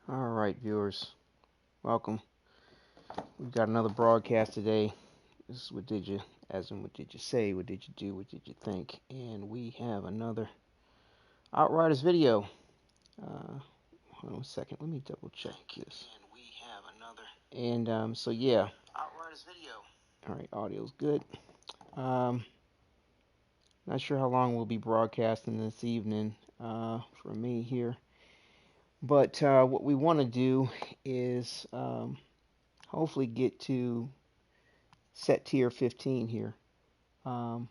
All right, viewers, welcome. We've got another broadcast today. This is what did you, as in what did you say, what did you do, what did you think, and we have another Outriders video. Hold on a second, let me double check this. And we have another. So yeah. Outriders video. All right, audio's good. Um, Not sure how long we'll be broadcasting this evening. For me here, but what we want to do is hopefully get to set tier 15 here. Um,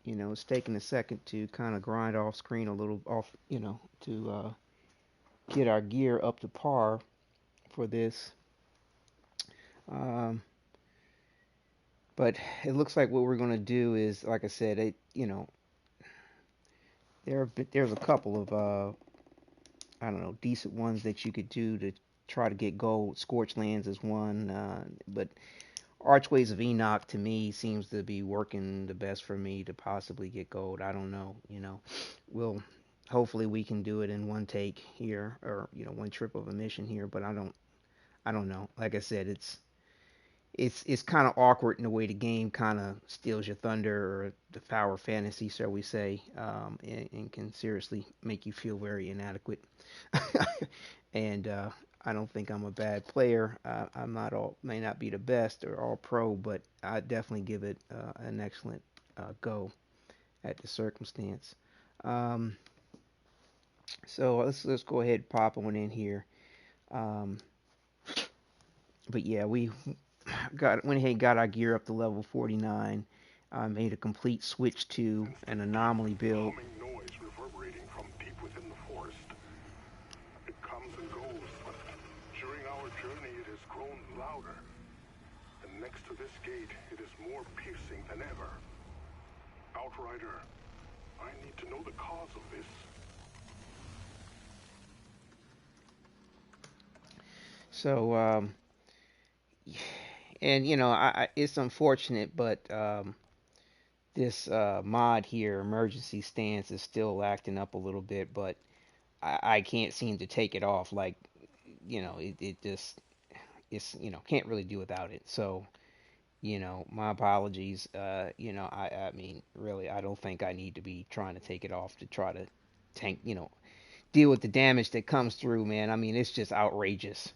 it's taking a second to kind of grind off screen a little off, to get our gear up to par for this. Um, but it looks like what we're going to do is, like I said, there's a couple of, I don't know, decent ones that you could do to try to get gold. Scorched Lands is one, but Archways of Enoch to me seems to be working the best for me to possibly get gold. I don't know, we'll hopefully we can do it in one take here, or one trip of a mission here. But I don't know. Like I said, it's kind of awkward in the way the game kind of steals your thunder, or the power fantasy, shall we say, and can seriously make you feel very inadequate. And I don't think I'm a bad player. I'm not all may not be the best or all pro, but I definitely give it an excellent go at the circumstance. Um, so let's go ahead and pop on in here. Um, but yeah, we went ahead and got our gear up to level 49. Made a complete switch to an anomaly build. Humming noise reverberating from deep within the forest. It comes and goes, but during our journey it has grown louder. And next to this gate, it is more piercing than ever. Outrider, I need to know the cause of this. So, and it's unfortunate, but this mod here, emergency stance, is still acting up a little bit, but I can't seem to take it off. Like, it just, can't really do without it. So, my apologies. I mean, really, I don't think I need to be trying to take it off to try to tank, deal with the damage that comes through, man. I mean, it's just outrageous.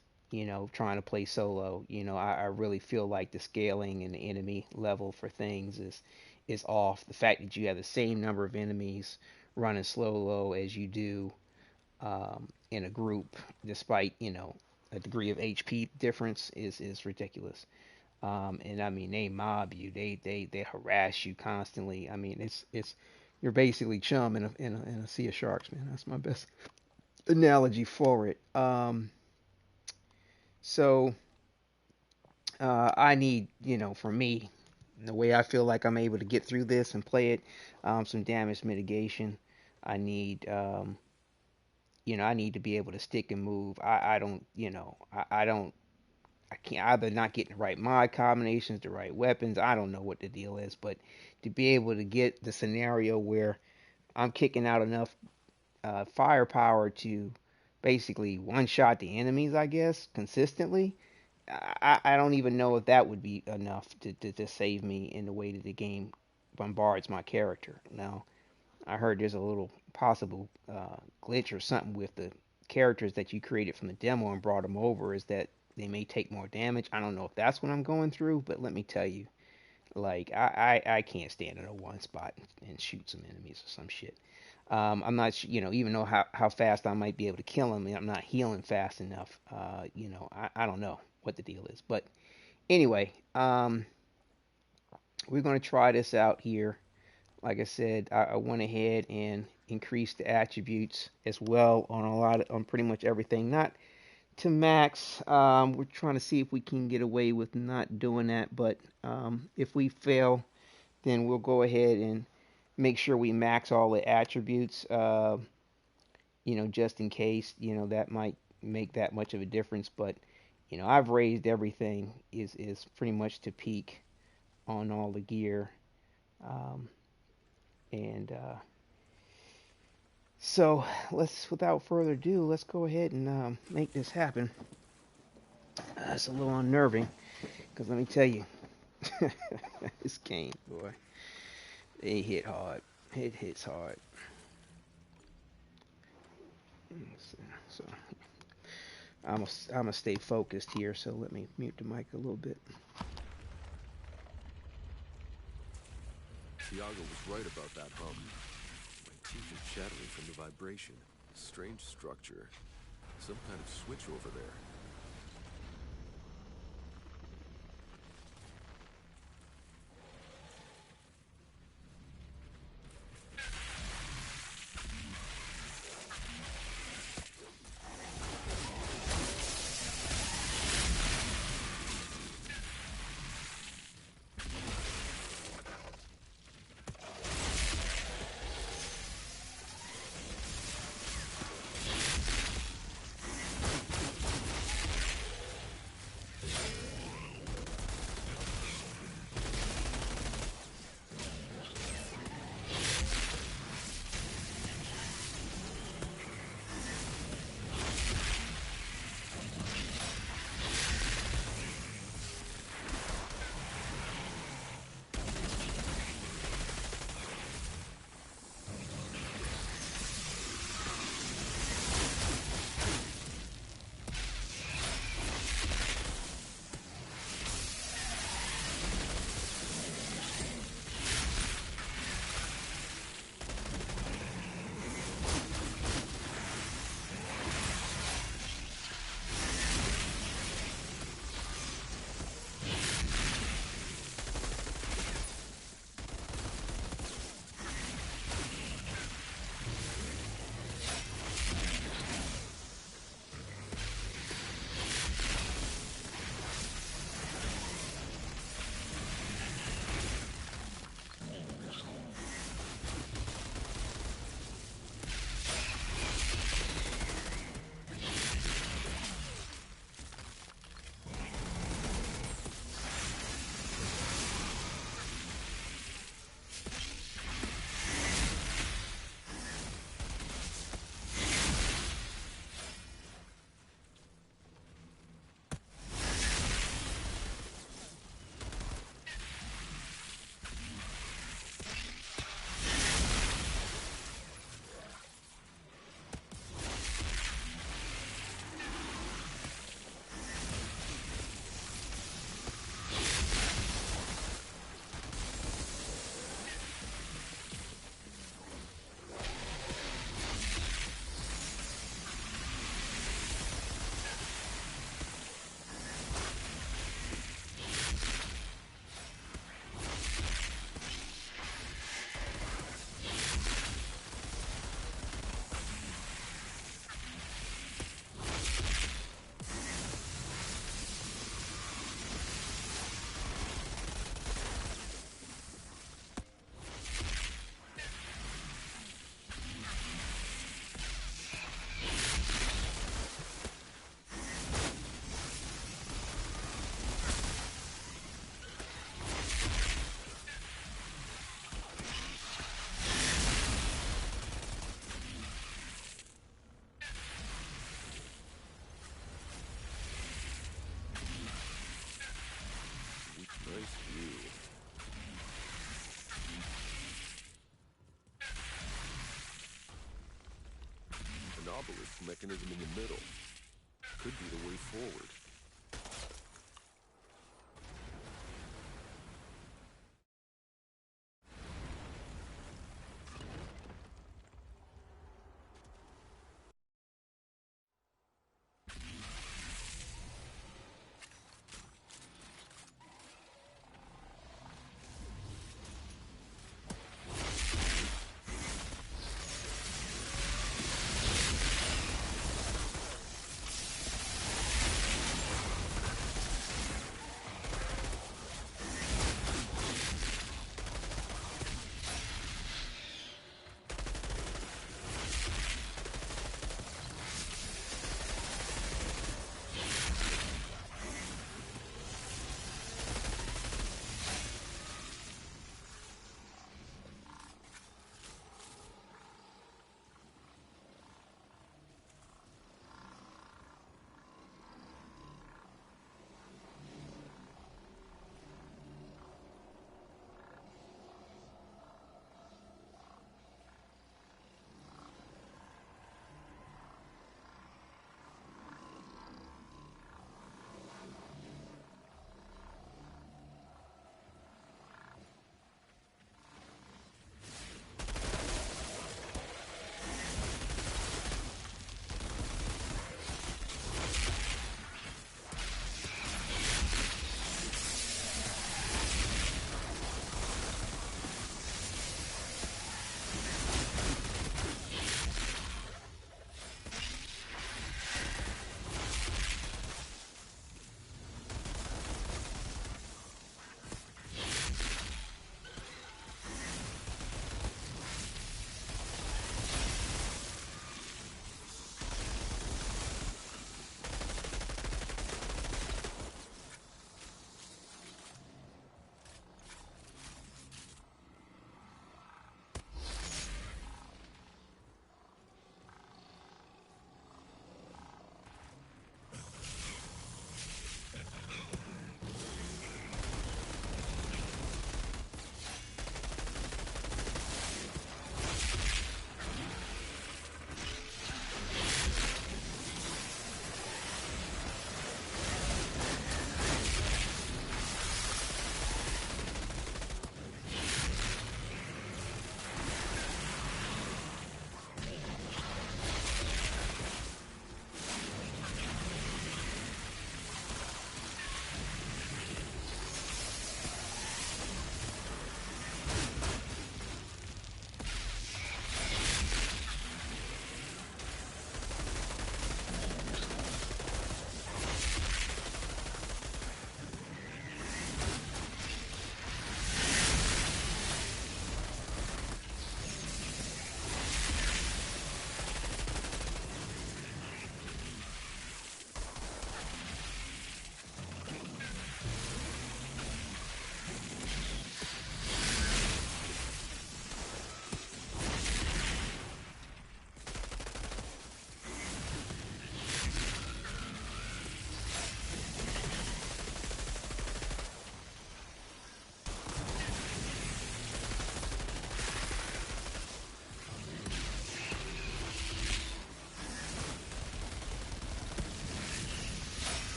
Trying to play solo. I really feel like the scaling and the enemy level for things is off. The fact that you have the same number of enemies running solo as you do in a group, despite a degree of HP difference, is ridiculous. And I mean, they mob you, they harass you constantly. I mean, it's you're basically chum in a sea of sharks, man. That's my best analogy for it. So I need, for me, the way I feel like I'm able to get through this and play it, some damage mitigation. I need, I need to be able to stick and move. I don't, I don't, I can't either not getting the right mod combinations, the right weapons. I don't know what the deal is, but to be able to get the scenario where I'm kicking out enough firepower to basically one shot the enemies, I guess, consistently. I don't even know if that would be enough to save me in the way that the game bombards my character. Now, I heard there's a little possible glitch or something with the characters that you created from the demo and brought them over, is that they may take more damage. I don't know if that's what I'm going through, but let me tell you, like, I can't stand in a one spot and shoot some enemies or some shit. I'm not, even though how fast I might be able to kill them, I'm not healing fast enough. I don't know what the deal is. But anyway, we're going to try this out here. Like I said, I went ahead and increased the attributes as well on on pretty much everything. Not to max. We're trying to see if we can get away with not doing that. But if we fail, then we'll go ahead and make sure we max all the attributes. Just in case, that might make that much of a difference. But I've raised everything is pretty much to peak on all the gear, um, and So without further ado, let's go ahead and make this happen. It's a little unnerving, because let me tell you, this game, boy, it hit hard. It hits hard. So I'm gonna stay focused here. So let me mute the mic a little bit. Tiago was right about that hum. My teeth are chattering from the vibration. Strange structure. Some kind of switch over there. Nice view. An obelisk mechanism in the middle. Could be the way forward.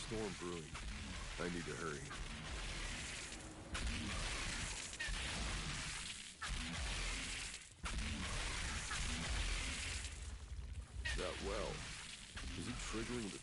storm brewing. I need to hurry. That well. Is it triggering the...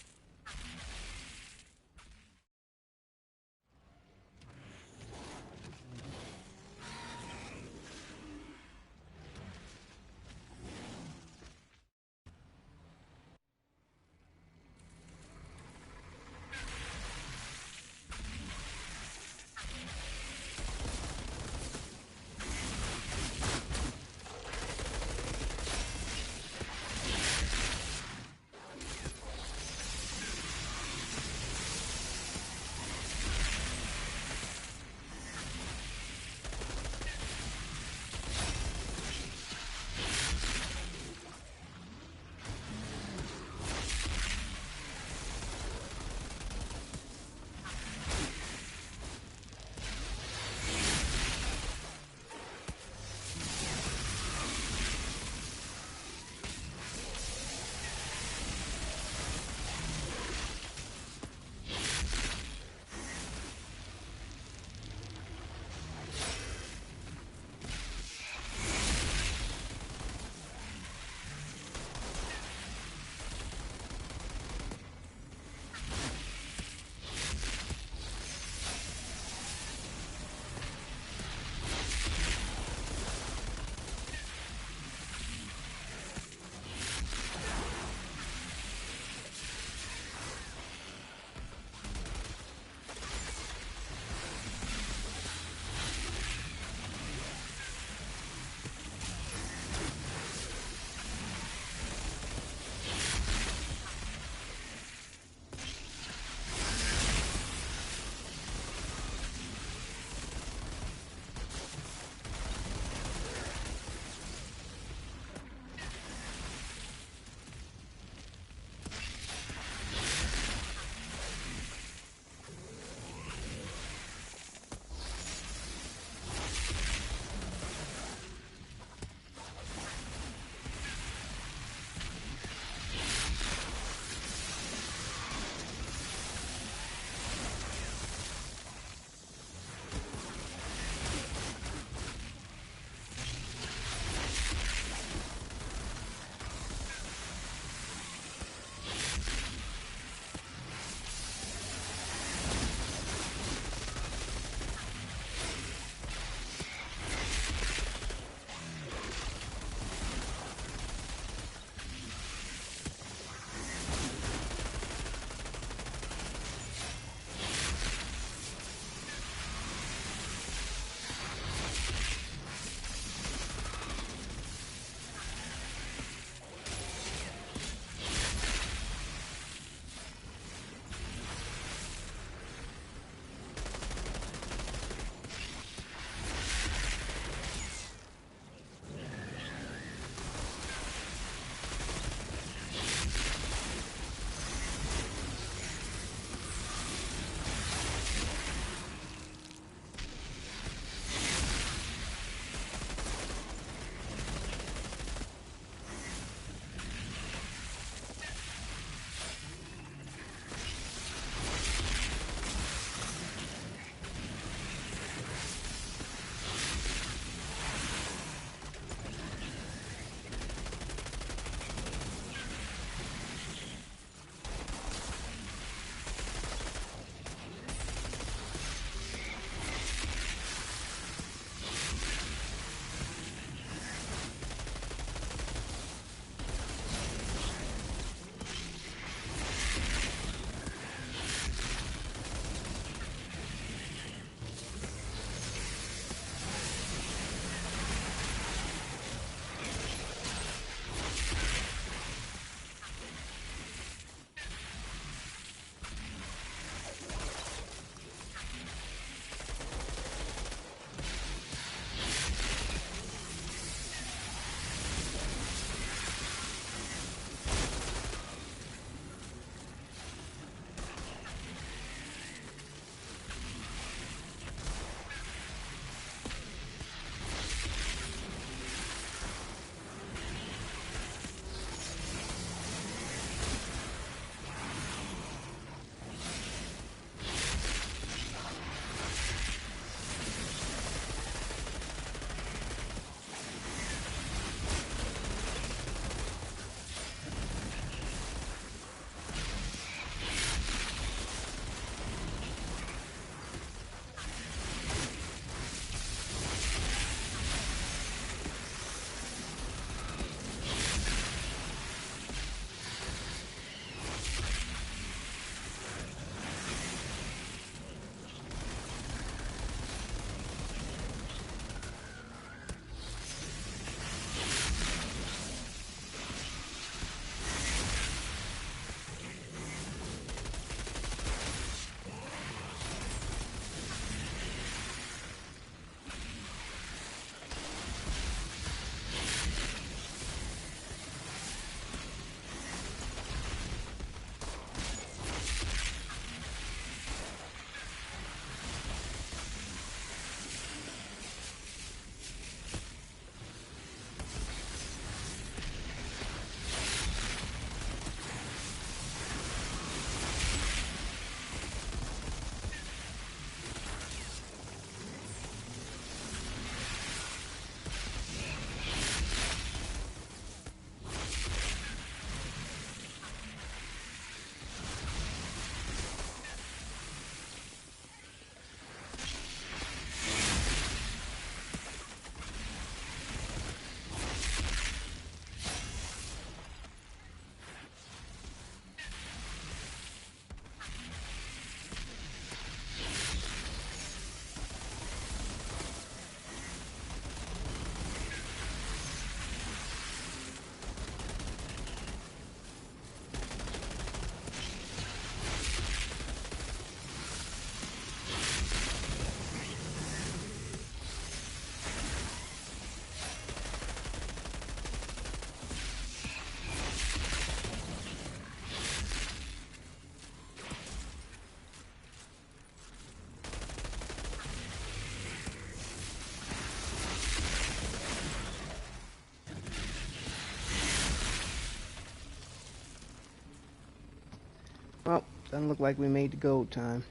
Well, doesn't look like we made the gold time.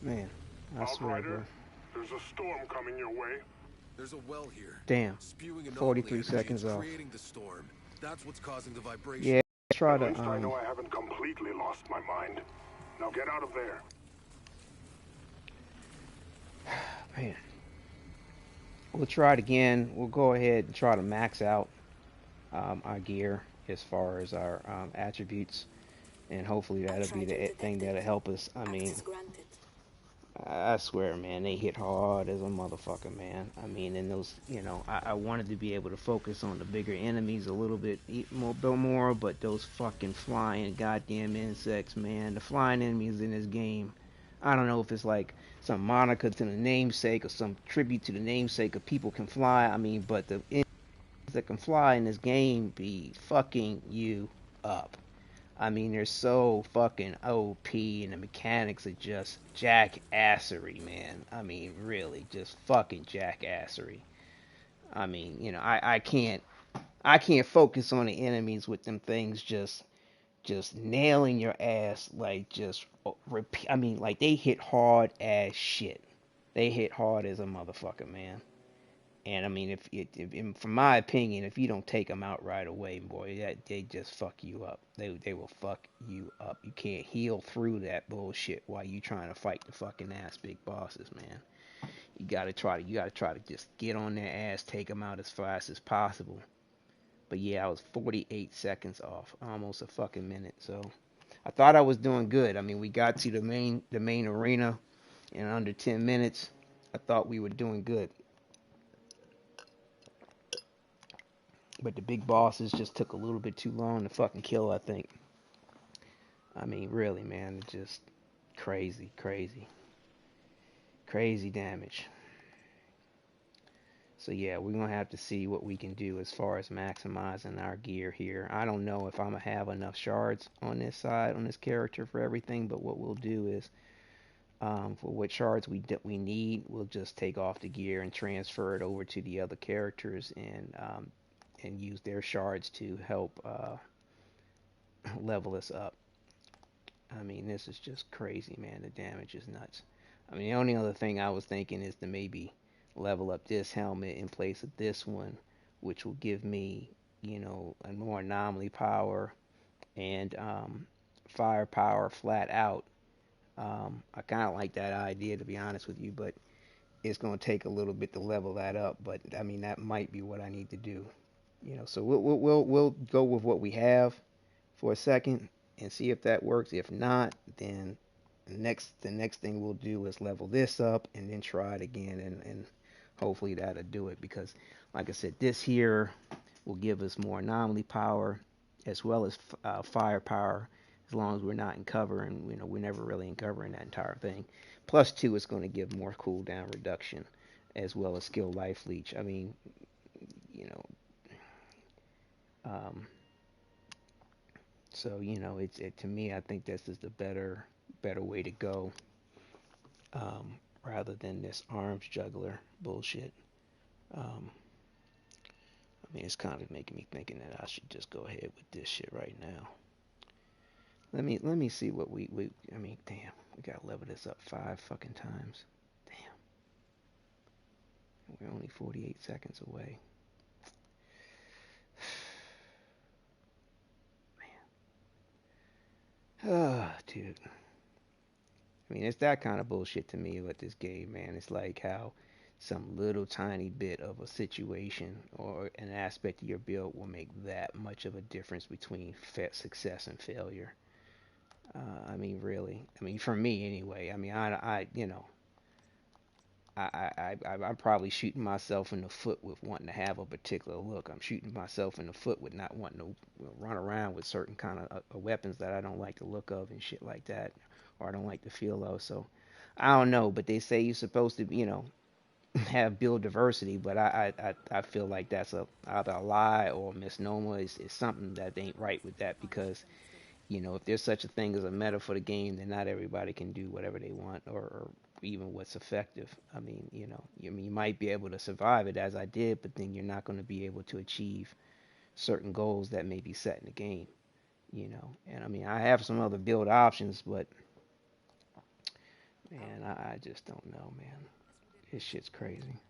Man, I swear, Outrider, bro. there's a storm coming your way. There's a well here. Damn. Spewing anomaly 43 energy is seconds off. creating the storm. That's what's causing the Yeah, vibration. try At to, least I know I haven't completely lost my mind. Now get out of there. man. We'll try it again. We'll go ahead and try to max out our gear as far as our attributes, and hopefully that'll be the thing that'll help us. I mean, I swear, man, they hit hard as a motherfucker, man. I mean, and those, I wanted to be able to focus on the bigger enemies a little bit more, but those fucking flying goddamn insects, man. The flying enemies in this game, I don't know if it's like some moniker to the namesake or some tribute to the namesake of people can fly. I mean, but the enemies that can fly in this game be fucking you up. I mean, they're so fucking OP, and the mechanics are just jackassery, man. I mean, really, just fucking jackassery. I mean, I can't focus on the enemies with them things just nailing your ass, like just repeat. I mean, like they hit hard as shit. They hit hard as a motherfucker, man. And I mean, from my opinion, if you don't take them out right away, boy, they just fuck you up. They will fuck you up. You can't heal through that bullshit while you trying to fight the fucking ass big bosses, man. You gotta try to just get on their ass, take them out as fast as possible. But yeah, I was 48 seconds off, almost a fucking minute. So I thought I was doing good. I mean, we got to the main arena in under 10 minutes. I thought we were doing good. But the big bosses just took a little bit too long to fucking kill, I think. I mean, really, man, just crazy, crazy, crazy damage. So yeah, we're gonna have to see what we can do as far as maximizing our gear here. I don't know if I'm gonna have enough shards on this side, on this character for everything, but what we'll do is, for what shards we need, we'll just take off the gear and transfer it over to the other characters and use their shards to help level us up. I mean, this is just crazy, man. The damage is nuts. I mean, the only other thing I was thinking is to maybe level up this helmet in place of this one, which will give me, a more anomaly power and firepower flat out. I kind of like that idea, to be honest with you, but it's going to take a little bit to level that up. But I mean, that might be what I need to do. So we'll go with what we have for a second and see if that works. If not, then the next thing we'll do is level this up and then try it again, and hopefully that'll do it, because like I said, this here will give us more anomaly power as well as firepower, as long as we're not in cover, and we're never really in cover in that entire thing. Plus two, it's going to give more cooldown reduction as well as skill life leech. I mean, you know um, so to me, I think this is the better way to go, rather than this arms juggler bullshit. Um, I mean, it's kind of making me thinking that I should just go ahead with this shit right now. Let me see what we. I mean, damn, we gotta level this up 5 fucking times. Damn, we're only 48 seconds away. Man, dude. I mean, it's that kind of bullshit to me with this game, man. It's like how some little tiny bit of a situation or an aspect of your build will make that much of a difference between success and failure. I mean, really. I mean, for me anyway. I mean, I'm probably shooting myself in the foot with wanting to have a particular look. I'm shooting myself in the foot with not wanting to run around with certain kind of weapons that I don't like the look of and shit like that, or I don't like the feel of. So I don't know, but they say you're supposed to, have build diversity, but I feel like that's either a lie or a misnomer. It's something that ain't right with that, because if there's such a thing as a meta for the game, then not everybody can do whatever they want, or even what's effective. I mean, you might be able to survive it as I did, but then you're not going to be able to achieve certain goals that may be set in the game. you know. And I mean, I have some other build options, but man, I just don't know, man. This shit's crazy.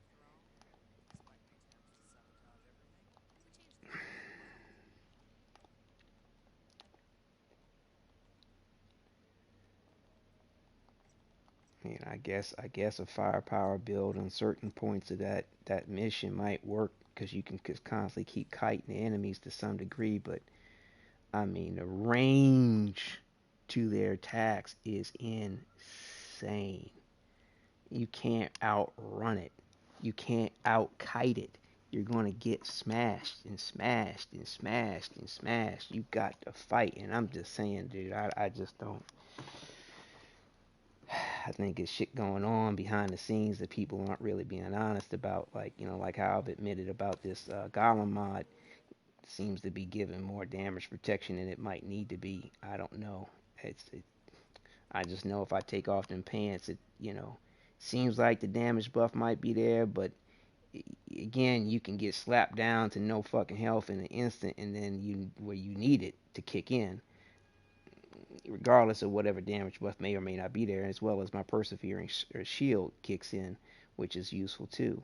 I mean, I guess a firepower build on certain points of that mission might work because you can just constantly keep kiting the enemies to some degree. But I mean, the range to their attacks is insane. You can't outrun it. You can't out kite it. You're gonna get smashed and smashed and smashed and smashed. You got to fight, and I'm just saying, dude. I just don't. I think it's shit going on behind the scenes that people aren't really being honest about. Like, you know, like how I've admitted about this Golem mod seems to be giving more damage protection than it might need to be. I don't know. I just know if I take off them pants, it, you know, seems like the damage buff might be there, but again, you can get slapped down to no fucking health in an instant, and then you where you need it to kick in, regardless of whatever damage buff may or may not be there, as well as my persevering shield kicks in, which is useful too.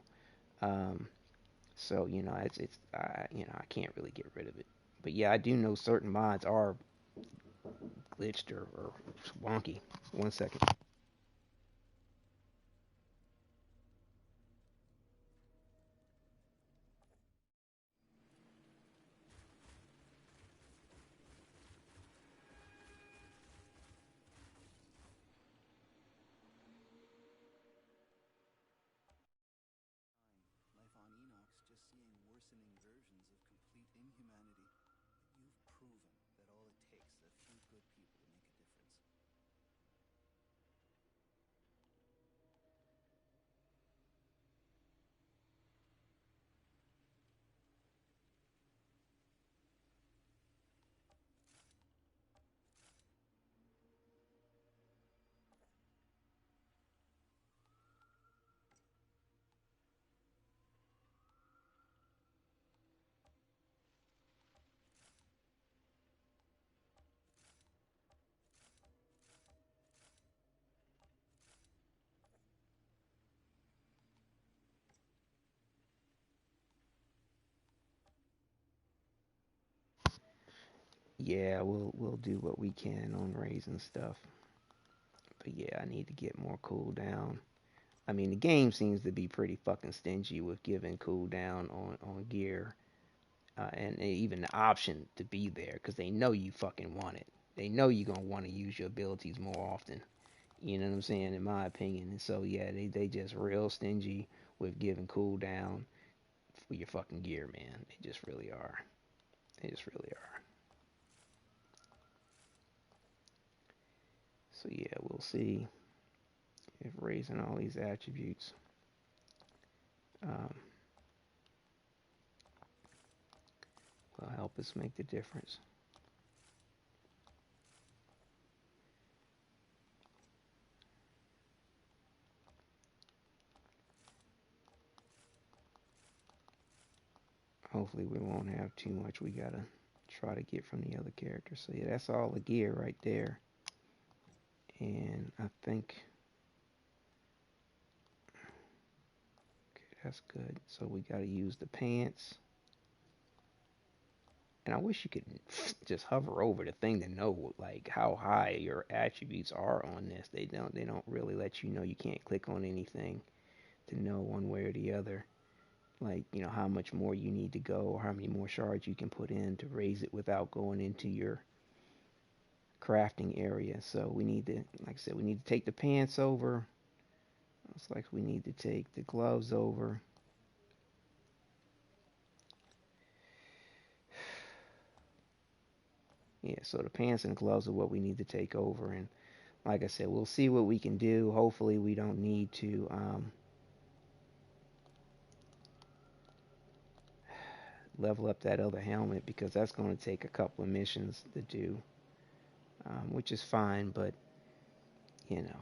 Um, so you know, it's you know, I can't really get rid of it. But yeah, I do know certain mods are glitched or wonky. 1 second. Life on Enoch's just seeing worsening versions of complete inhumanity. You've proven that all it takes is a few good people to make a difference. Yeah, we'll do what we can on raising stuff. But yeah, I need to get more cooldown. I mean, the game seems to be pretty fucking stingy with giving cooldown on gear, and even the option to be there because they know you fucking want it. They know you're gonna want to use your abilities more often. You know what I'm saying? In my opinion. And so yeah, they just real stingy with giving cooldown for your fucking gear, man. They just really are. They just really are. So yeah, we'll see if raising all these attributes um, will help us make the difference. Hopefully we won't have too much we gotta try to get from the other characters. So yeah, that's all the gear right there. And I think okay, that's good. So we gotta use the pants. And I wish you could just hover over the thing to know like how high your attributes are on this. They don't really let you know. You can't click on anything to know one way or the other. Like, you know, how much more you need to go or how many more shards you can put in to raise it without going into your crafting area. So we need to, like I said, we need to take the pants over. Looks like we need to take the gloves over. Yeah, so the pants and the gloves are what we need to take over. And like I said, we'll see what we can do. Hopefully, we don't need to level up that other helmet because that's going to take a couple of missions to do, which is fine. But you know,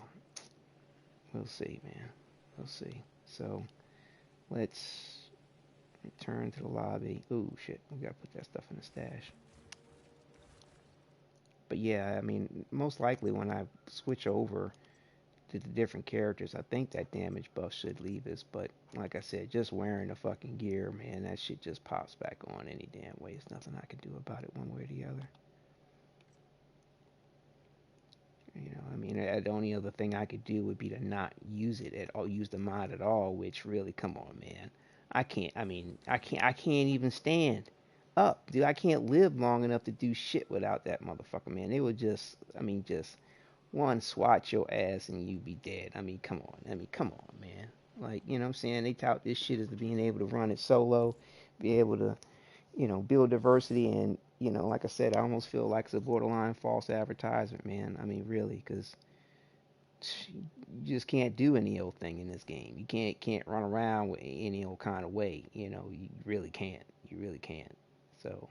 we'll see, man. We'll see. So let's return to the lobby. Ooh, shit. We gotta put that stuff in the stash. But yeah, I mean, most likely when I switch over to the different characters, I think that damage buff should leave us. But like I said, just wearing the fucking gear, man, that shit just pops back on any damn way. There's nothing I can do about it one way or the other. You know, I mean, the only other thing I could do would be to not use it at all, use the mod at all. Which really, come on, man, I can't. I mean, I can't even stand up, dude. I can't live long enough to do shit without that motherfucker, man. It would just, I mean, just one swat your ass and you be dead. I mean, come on. I mean, come on, man. Like, you know what I'm saying? They tout this shit as being able to run it solo, be able to, build diversity. And, like I said, I almost feel like it's a borderline false advertisement, man. I mean, really, because you just can't do any old thing in this game. You can't run around with any old kind of way. You really can't. You really can't. So,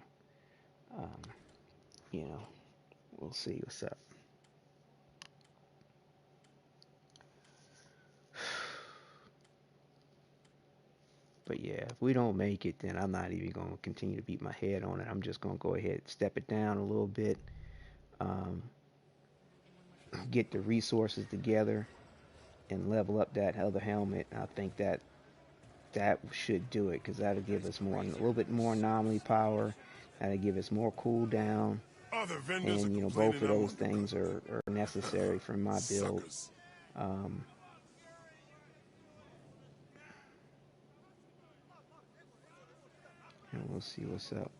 um, you know, we'll see what's up. But yeah, if we don't make it, then I'm not even going to continue to beat my head on it. I'm just going to go ahead and step it down a little bit, um, get the resources together, and level up that other helmet. I think that should do it because that'll give us a little bit more anomaly power. That'll give us more cooldown, Other vendors are and both complaining of I'm those underpowered. things are necessary for my build. Suckers. Um, and we'll see what's up.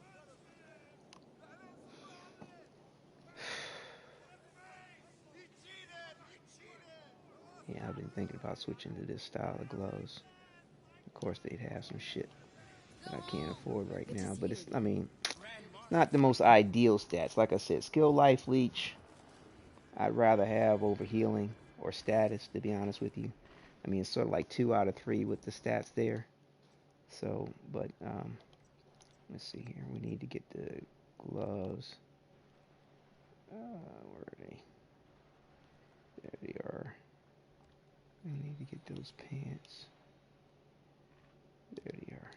Yeah, I've been thinking about switching to this style of gloves. Of course, they'd have some shit that I can't afford right now. But it's, I mean, not the most ideal stats. Like I said, skill life leech, I'd rather have over healing or status, to be honest with you. I mean, it's sort of like 2 out of 3 with the stats there. So, but let's see here. We need to get the gloves. Where are they? There they are. I need to get those pants. There they are.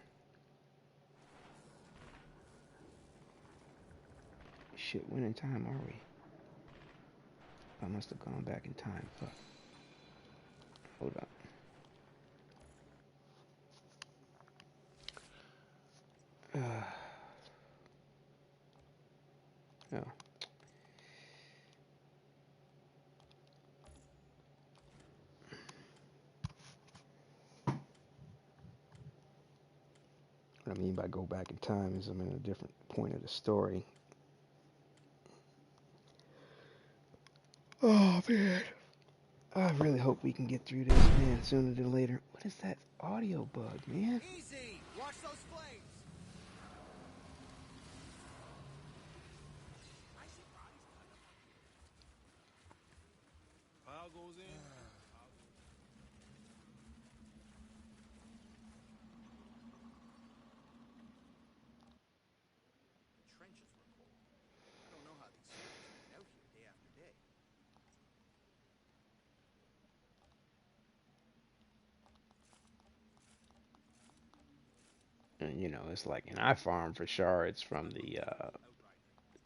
Shit, when in time are we? I must have gone back in time. Fuck. Hold up. Oh. What I mean by go back in time is I'm in a different point of the story. Oh man, I really hope we can get through this, man, sooner than later. What is that audio bug, man? Easy! Watch those flames! Pile goes in. The trenches were cold. I don't know how these soldiers made it out here day after day. And it's like, and I farm for shards from the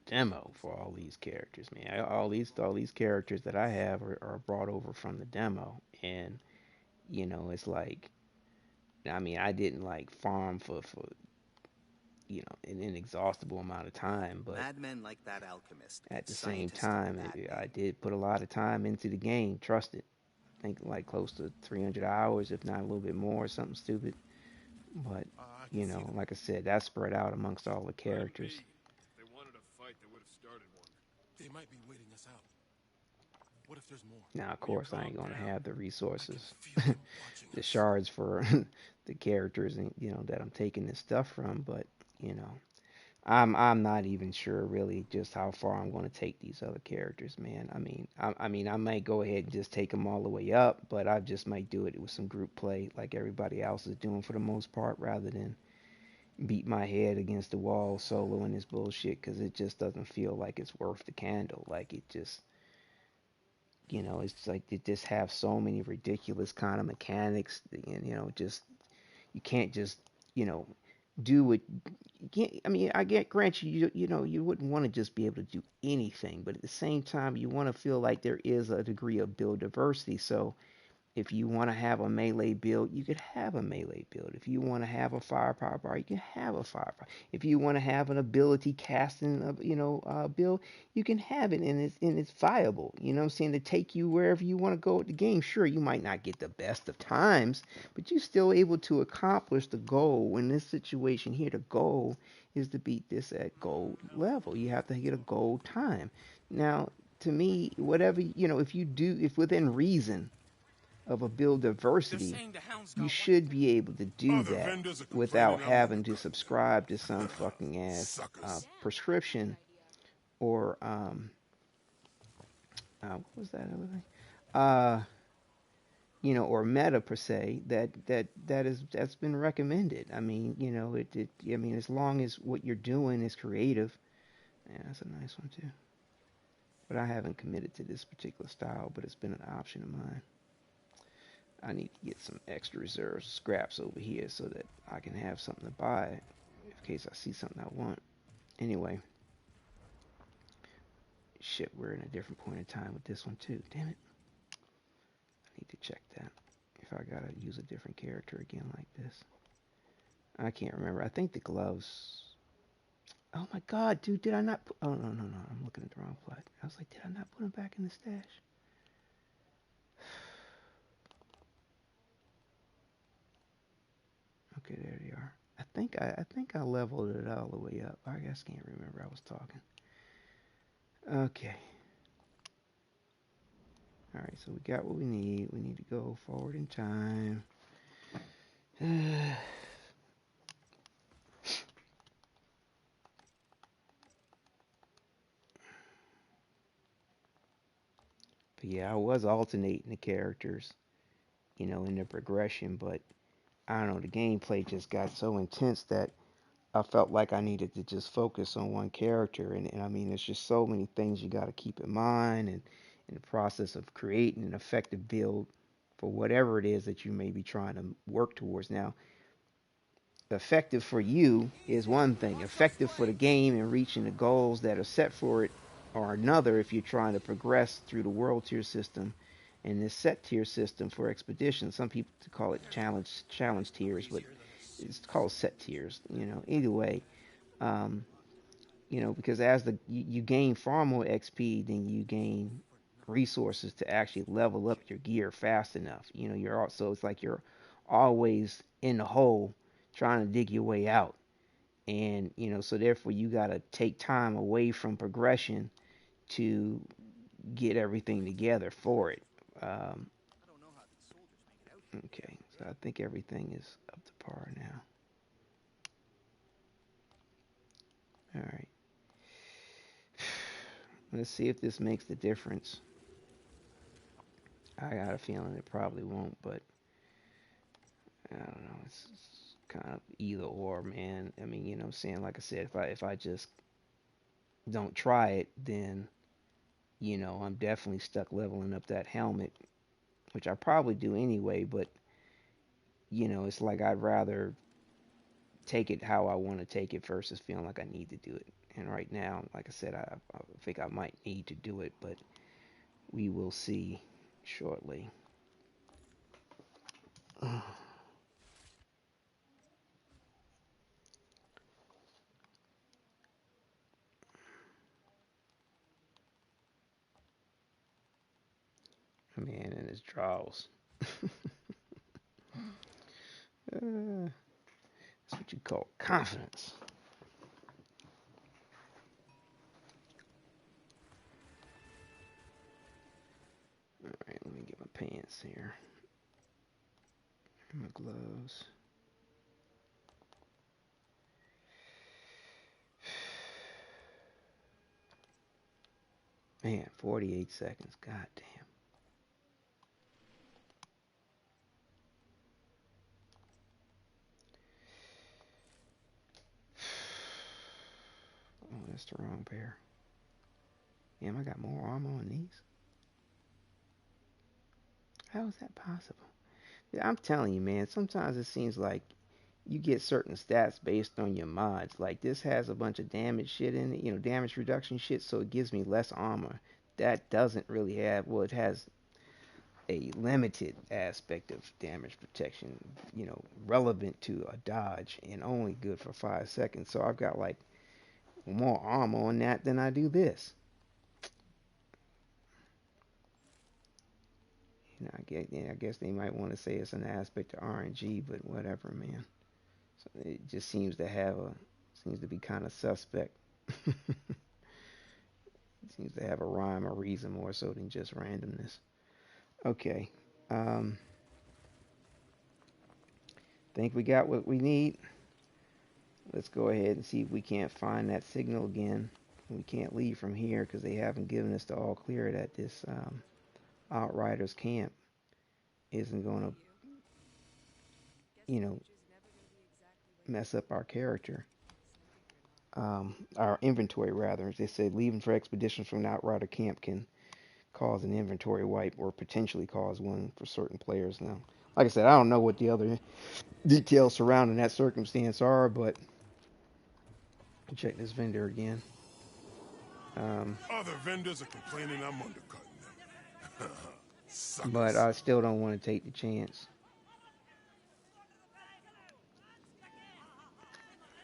demo for all these characters, man. All these characters that I have are brought over from the demo, and it's like, I mean, I didn't like farm for an inexhaustible amount of time, but Madmen like that alchemist. at the same Scientist of the time, bad I name. did put a lot of time into the game. Trust it. I think like close to 300 hours, if not a little bit more, something stupid. But I can see them. like I said, that's spread out amongst all the Plan B. characters. If they wanted a fight, they would have started one. They might be waiting us out. What if there's more? Now, of Will you course, I calm ain't gonna down? have the I can resources, feel them watching the us. shards for the characters, and that I'm taking this stuff from. But you know, I'm not even sure really just how far I'm going to take these other characters, man. I mean, I might go ahead and just take them all the way up, but I just might do it with some group play like everybody else is doing for the most part, rather than beat my head against the wall soloing this bullshit, because it just doesn't feel like it's worth the candle. Like it just, it's like they just have so many ridiculous kind of mechanics, and just you can't just, you know do what you can't. I mean, I get grant you know you wouldn't want to just be able to do anything, but at the same time you want to feel like there is a degree of build diversity. So if you want to have a melee build, you could have a melee build. If you want to have a firepower bar, you can have a firepower. If you want to have an ability casting, build, you can have it, and it's viable. You know what I'm saying? To take you wherever you want to go with the game. Sure, you might not get the best of times, but you're still able to accomplish the goal. In this situation here, the goal is to beat this at gold level. You have to get a gold time. Now, to me, whatever if you do, if within reason of a build diversity, you should be able to do Other that vendors are without complaining I'm having to overcrowded. subscribe to some fucking ass Suckers. prescription or what was that other thing? Uh, or meta per se that's been recommended. I mean, I mean, as long as what you're doing is creative, yeah, that's a nice one too. But I haven't committed to this particular style, but it's been an option of mine. I need to get some extra reserves scraps over here so that I can have something to buy in case I see something I want. Anyway, shit, we're in a different point in time with this one too. Damn it. I need to check that. If I gotta use a different character again like this. I can't remember. I think the gloves. Oh my god, dude, did I not put. Oh, no, no, no. I'm looking at the wrong plot. I was like, did I not put them back in the stash? Okay, there they are. I think I leveled it all the way up. I guess I can't remember. I was talking. Okay. All right, so we got what we need. We need to go forward in time. But yeah, I was alternating the characters, in the progression, but I don't know, the gameplay just got so intense that I felt like I needed to just focus on one character. And I mean, there's just so many things you got to keep in mind, and in the process of creating an effective build for whatever it is that you may be trying to work towards. Now, effective for you is one thing. Effective for the game and reaching the goals that are set for it are another if you're trying to progress through the world tier system and this set tier system for expeditions. Some people call it challenge tiers, but it's called set tiers. Either way, um, because as you gain far more XP than you gain resources to actually level up your gear fast enough. You're also it's like you're always in the hole trying to dig your way out. And so therefore you got to take time away from progression to get everything together for it. Um, okay, so I think everything is up to par now. All right. Let's see if this makes the difference. I got a feeling it probably won't, but I don't know. It's kind of either or, man. I mean, what I'm saying, like I said, if I just don't try it, then I'm definitely stuck leveling up that helmet, which I probably do anyway. But it's like I'd rather take it how I want to take it versus feeling like I need to do it. And right now, like I said, I think I might need to do it, but we will see shortly. Man, and his draws. That's what you call confidence. All right, let me get my pants here. My gloves. Man, 48 seconds. God damn. Oh, that's the wrong pair. Damn, I got more armor on these. How is that possible? Yeah, I'm telling you, man. Sometimes it seems like you get certain stats based on your mods. Like this has a bunch of damage shit in it, damage reduction shit, so it gives me less armor. That doesn't really have, well, it has a limited aspect of damage protection, relevant to a dodge and only good for 5 seconds. So I've got like more armor on that than I do this. I guess they might want to say it's an aspect of RNG, but whatever, man. So it just seems to be kind of suspect. It seems to have a rhyme or reason more so than just randomness. Okay. Um, think we got what we need. Let's go ahead and see if we can't find that signal again. We can't leave from here because they haven't given us the all clear that this Outriders camp isn't going to, you know, mess up our character. Our inventory, rather. They said leaving for expeditions from the Outrider camp can cause an inventory wipe or potentially cause one for certain players. Now, like I said, I don't know what the other details surrounding that circumstance are, but check this vendor again. Other vendors are complaining I'm undercutting them. But Suckers. I still don't want to take the chance.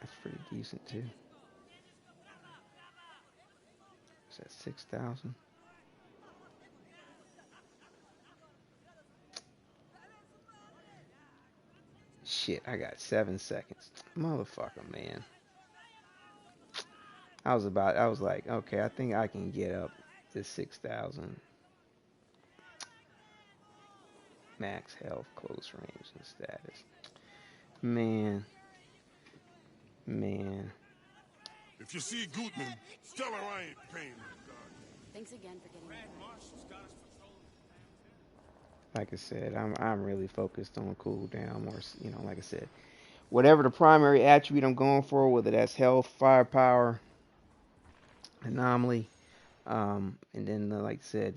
That's pretty decent too. Is that 6,000? Shit, I got 7 seconds. Motherfucker, man. I was like, okay, I think I can get up to 6,000 max health, close range, and status. Man, man. If you see Gutman, tell her I ain't paying her regard. Thanks again for getting me back. Like I said, I'm really focused on cooldown, or like I said, whatever the primary attribute I'm going for, whether that's health, firepower, anomaly, and then like I said,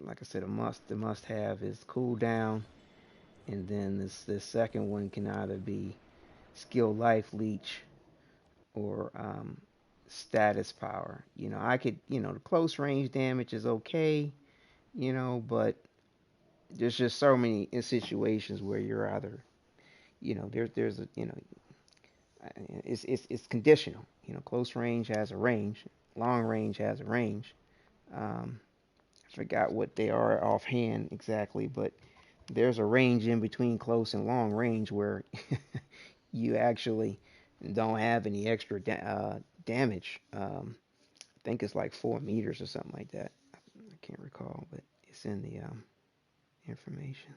like I said, the must have is cooldown, and then this second one can either be skill life leech or status power. I could, the close range damage is okay, but there's just so many situations where you're either, there's a, it's conditional. Close range has a range, long range has a range. I forgot what they are offhand exactly, but there's a range in between close and long range where you actually don't have any extra damage. I think it's like 4 meters or something like that. I can't recall, but it's in the information.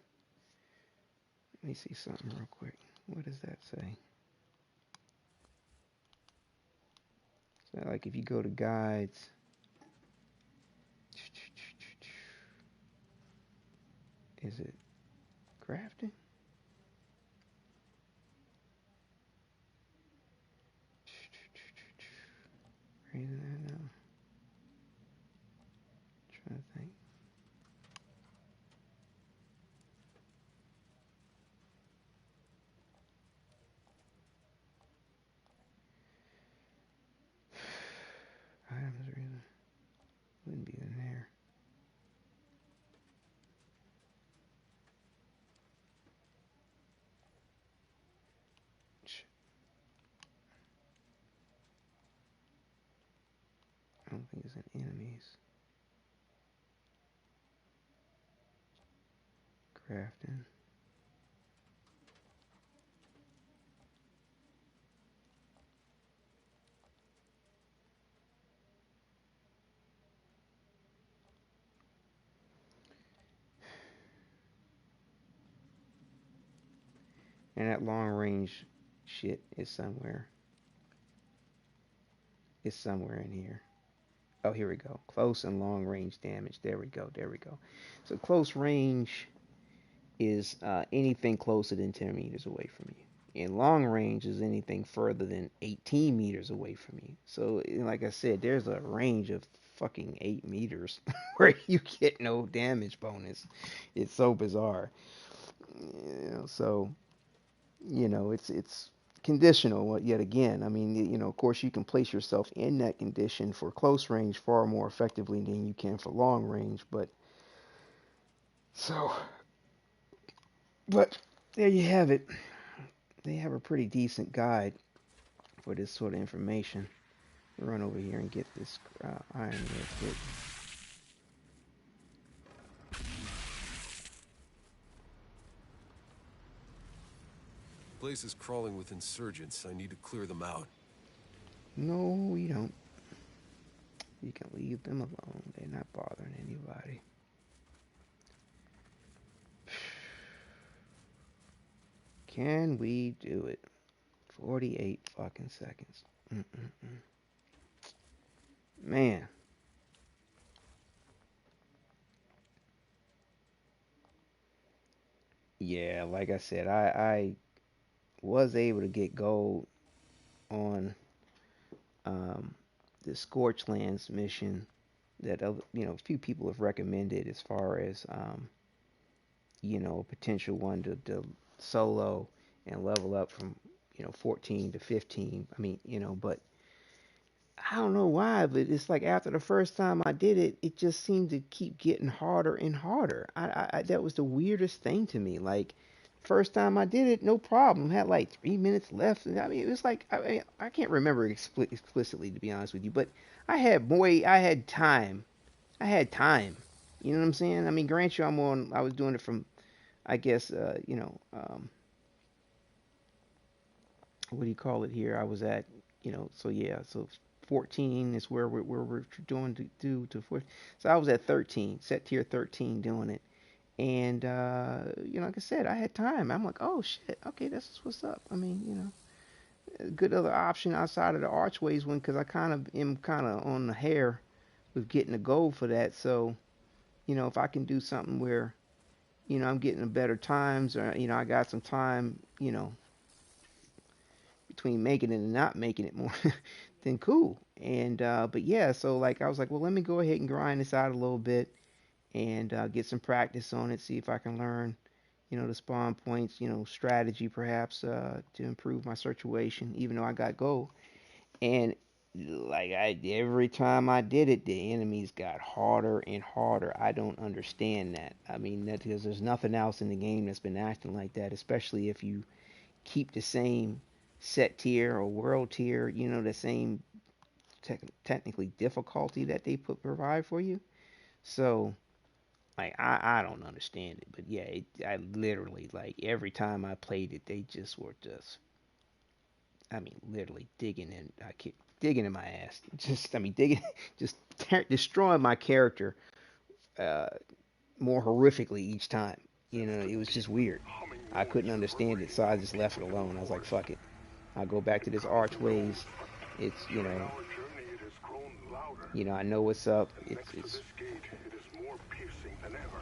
Let me see something real quick. What does that say? So, like, if you go to guides, is it crafting? Raising that now. Trying to think. Items reason wouldn't be in there. I don't think it's in enemies. Crafting. And that long range shit is somewhere. It's somewhere in here. Oh, here we go. Close and long range damage. There we go. There we go. So close range is anything closer than 10 meters away from you. And long range is anything further than 18 meters away from you. So, like I said, there's a range of fucking 8 meters where you get no damage bonus. It's so bizarre. So it's conditional yet again. I mean, of course, you can place yourself in that condition for close range far more effectively than you can for long range. So, but there you have it. They have a pretty decent guide for this sort of information. Run over here and get this iron real quick. Place is crawling with insurgents. I need to clear them out. No, you don't. You can leave them alone. They're not bothering anybody. Can we do it? 48 fucking seconds. Mm-mm-mm. Man. Yeah, like I said, I was able to get gold on um, the Scorchlands mission that a few people have recommended as far as a potential one to solo and level up from 14 to 15. I mean, but I don't know why, but it's like after the first time I did it, it just seemed to keep getting harder and harder. That was the weirdest thing to me. Like first time I did it, no problem. Had like 3 minutes left. I mean, it was like I can't remember explicitly to be honest with you, but I had time. I had time. You know what I'm saying? I mean, grant you, I was doing it from, I guess, what do you call it here? I was at, so yeah, so 14 is where we're doing to do to 4. So I was at 13, set tier 13 doing it. And, like I said, I had time. I'm like, oh shit, okay, that's what's up. I mean, a good other option outside of the Archways one, because I am kind of on the hair with getting a goal for that. So, if I can do something where, I'm getting a better times, or, I got some time, between making it and not making it more, then cool. And but yeah, so like I was like, well, let me go ahead and grind this out a little bit and get some practice on it, see if I can learn, the spawn points, strategy perhaps to improve my situation, even though I got gold. And like every time I did it, the enemies got harder and harder. I don't understand that. I mean, that because there's nothing else in the game that's been acting like that, especially if you keep the same set tier or world tier, the same technically difficulty that they provide for you. So, like, I don't understand it, but yeah, I literally like every time I played it, they just were just, I mean, literally digging in. I keep digging in my ass. Just, I mean, digging, just destroying my character uh, more horrifically each time. It was just weird. I couldn't understand it, so I just left it alone. I was like, fuck it. I'll go back to this Archways. It's I know what's up. It's It is more piercing than ever.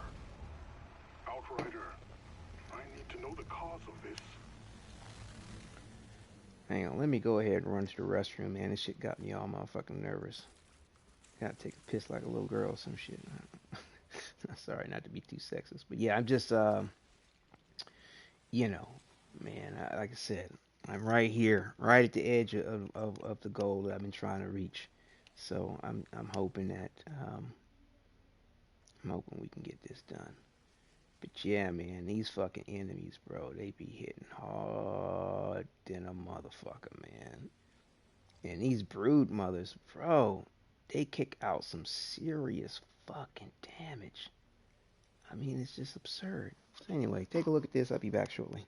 Outrider, I need to know the cause of this. Hang on, let me go ahead and run to the restroom, man. This shit got me all motherfucking nervous. Gotta take a piss like a little girl or some shit. Sorry, not to be too sexist, but yeah, I'm just you know, man, like I said, I'm right here, right at the edge of the goal that I've been trying to reach. So I'm hoping that I'm hoping we can get this done. But yeah, man, these fucking enemies, bro, they be hitting hard than a motherfucker, man. And these brood mothers, bro, they kick out some serious fucking damage. I mean, it's just absurd. So anyway, take a look at this. I'll be back shortly.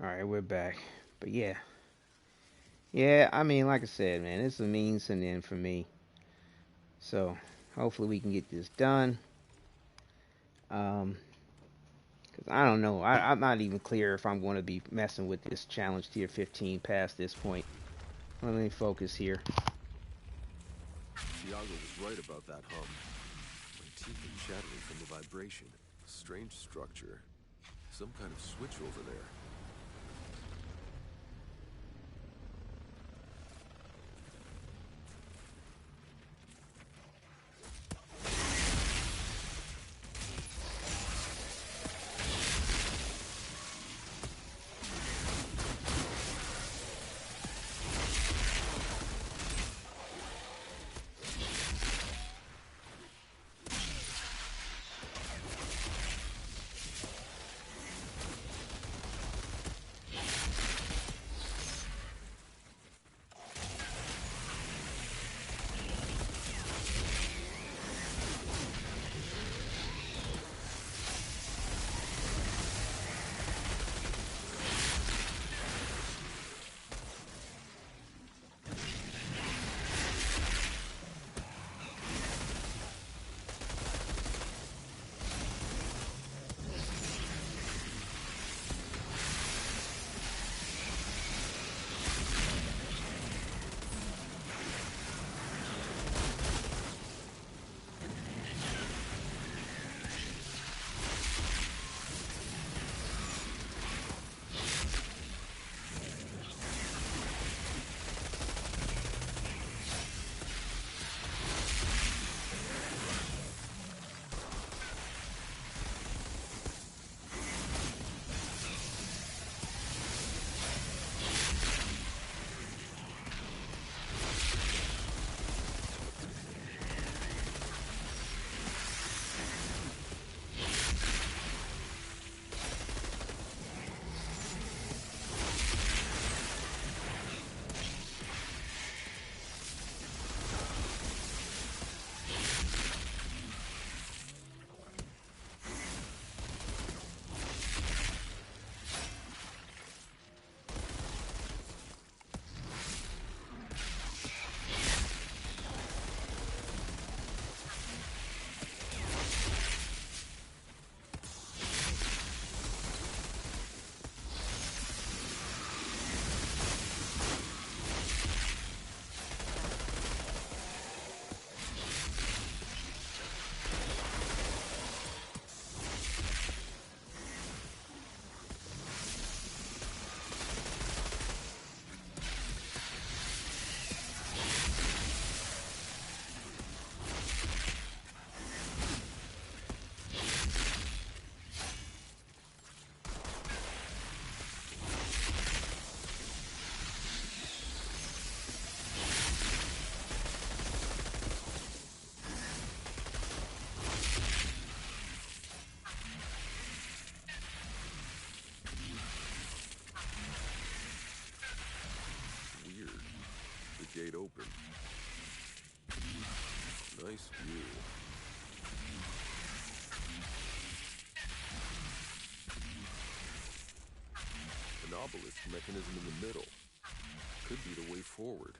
All right, we're back. But yeah, yeah. I mean, like I said, man, it's a means and end for me. So hopefully we can get this done. Um, Cause I don't know. I'm not even clear if I'm going to be messing with this challenge tier 15 past this point. Let me focus here. Tiago was right about that hum. My teeth are chattering from the vibration. Strange structure. Some kind of switch over there. Weird. The gate opened. Nice view. An obelisk mechanism in the middle. Could be the way forward.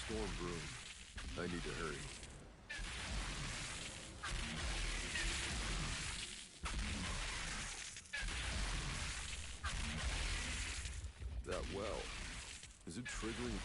storm brewing. I need to hurry. That well, is it triggering?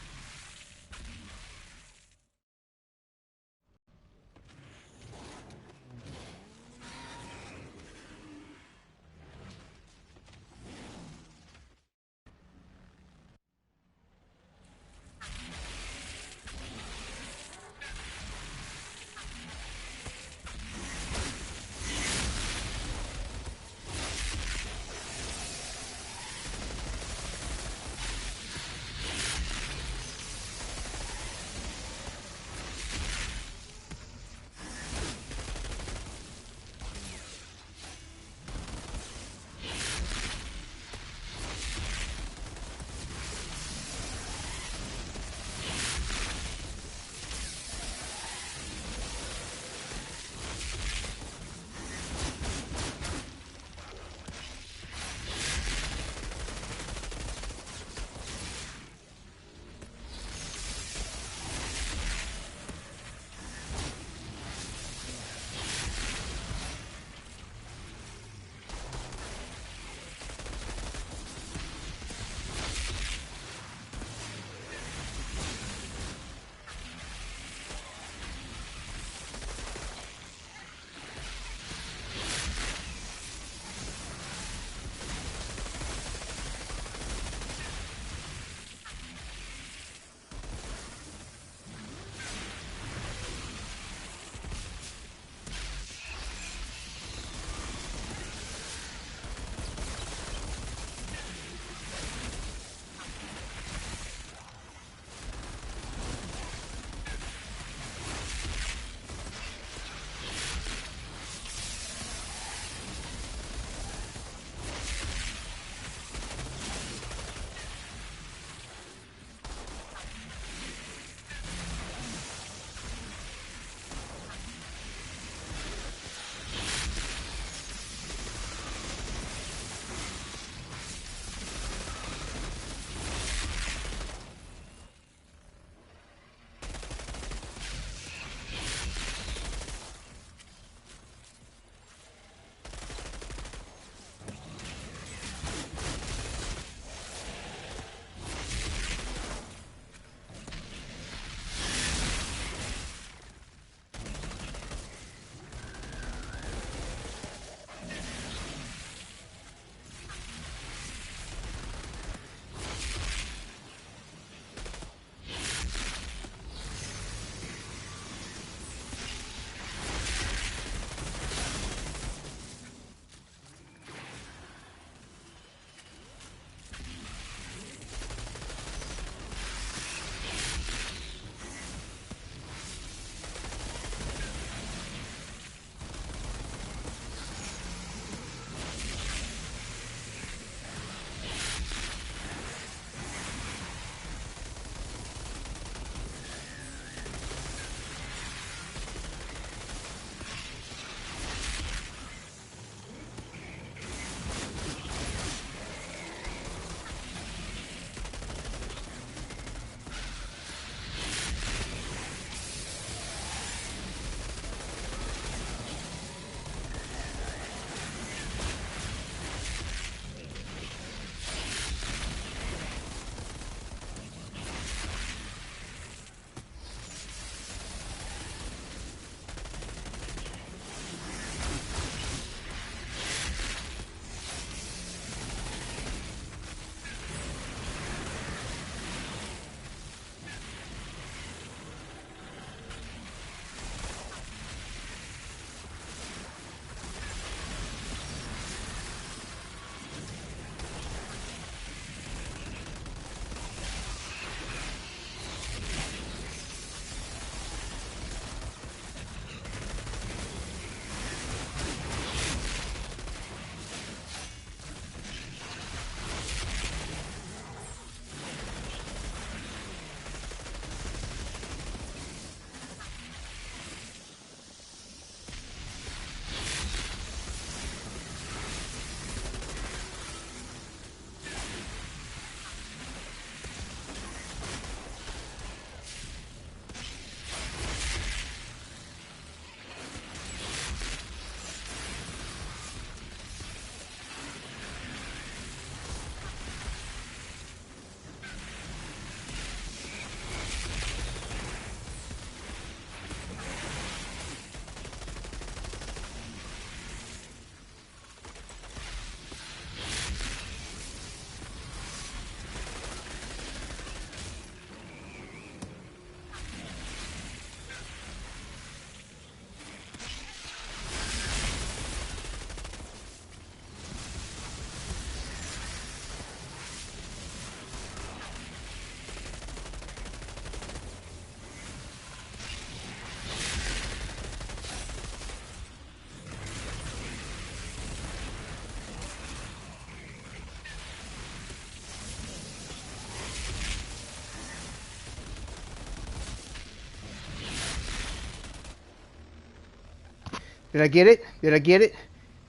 Did I get it? Did I get it?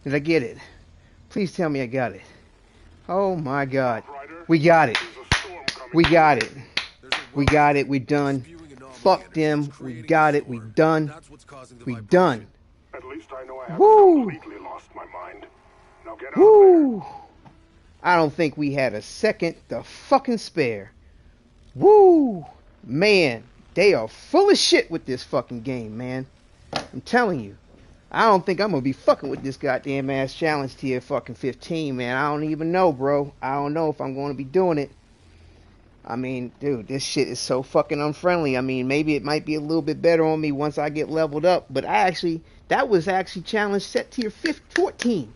Did I get it? Please tell me I got it. Oh my god. Outrider, We got it. there's a storm coming. We got it. There's a We well got there. it. We done. Spewing anomaly Fuck energy that's them. We creating a got it. We storm. done. That's what's causing the We vibration. done. At least I know I haven't Woo! completely lost my mind. Now get out Woo! I don't think we had a second to fucking spare. Woo! Man, they are full of shit with this fucking game, man. I'm telling you. I don't think I'm gonna be fucking with this goddamn ass challenge tier fucking 15, man. I don't even know, bro. I don't know if I'm gonna be doing it. I mean, dude, this shit is so fucking unfriendly. I mean, maybe it might be a little bit better on me once I get leveled up, but that was actually challenge set tier 14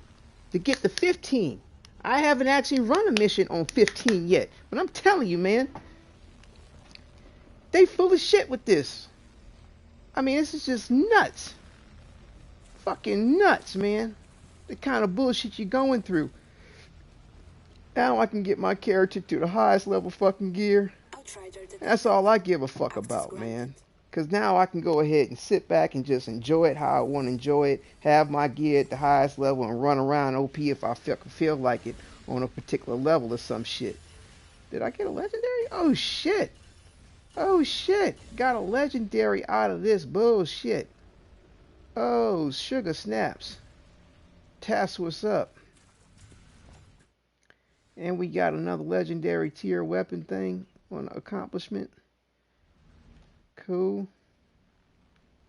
to get the 15. I haven't actually run a mission on 15 yet, but I'm telling you, man, they full of shit with this. I mean, this is just nuts. Fucking nuts, man. The kind of bullshit you're going through. Now I can get my character to the highest level fucking gear. That's all I give a fuck about, man. Because now I can go ahead and sit back and just enjoy it how I want to enjoy it. Have my gear at the highest level and run around OP if I feel like it on a particular level or some shit. Did I get a legendary? Oh, shit. Oh, shit. Got a legendary out of this bullshit. Oh, sugar snaps. That's what's up. And we got another legendary tier weapon thing on accomplishment. Cool.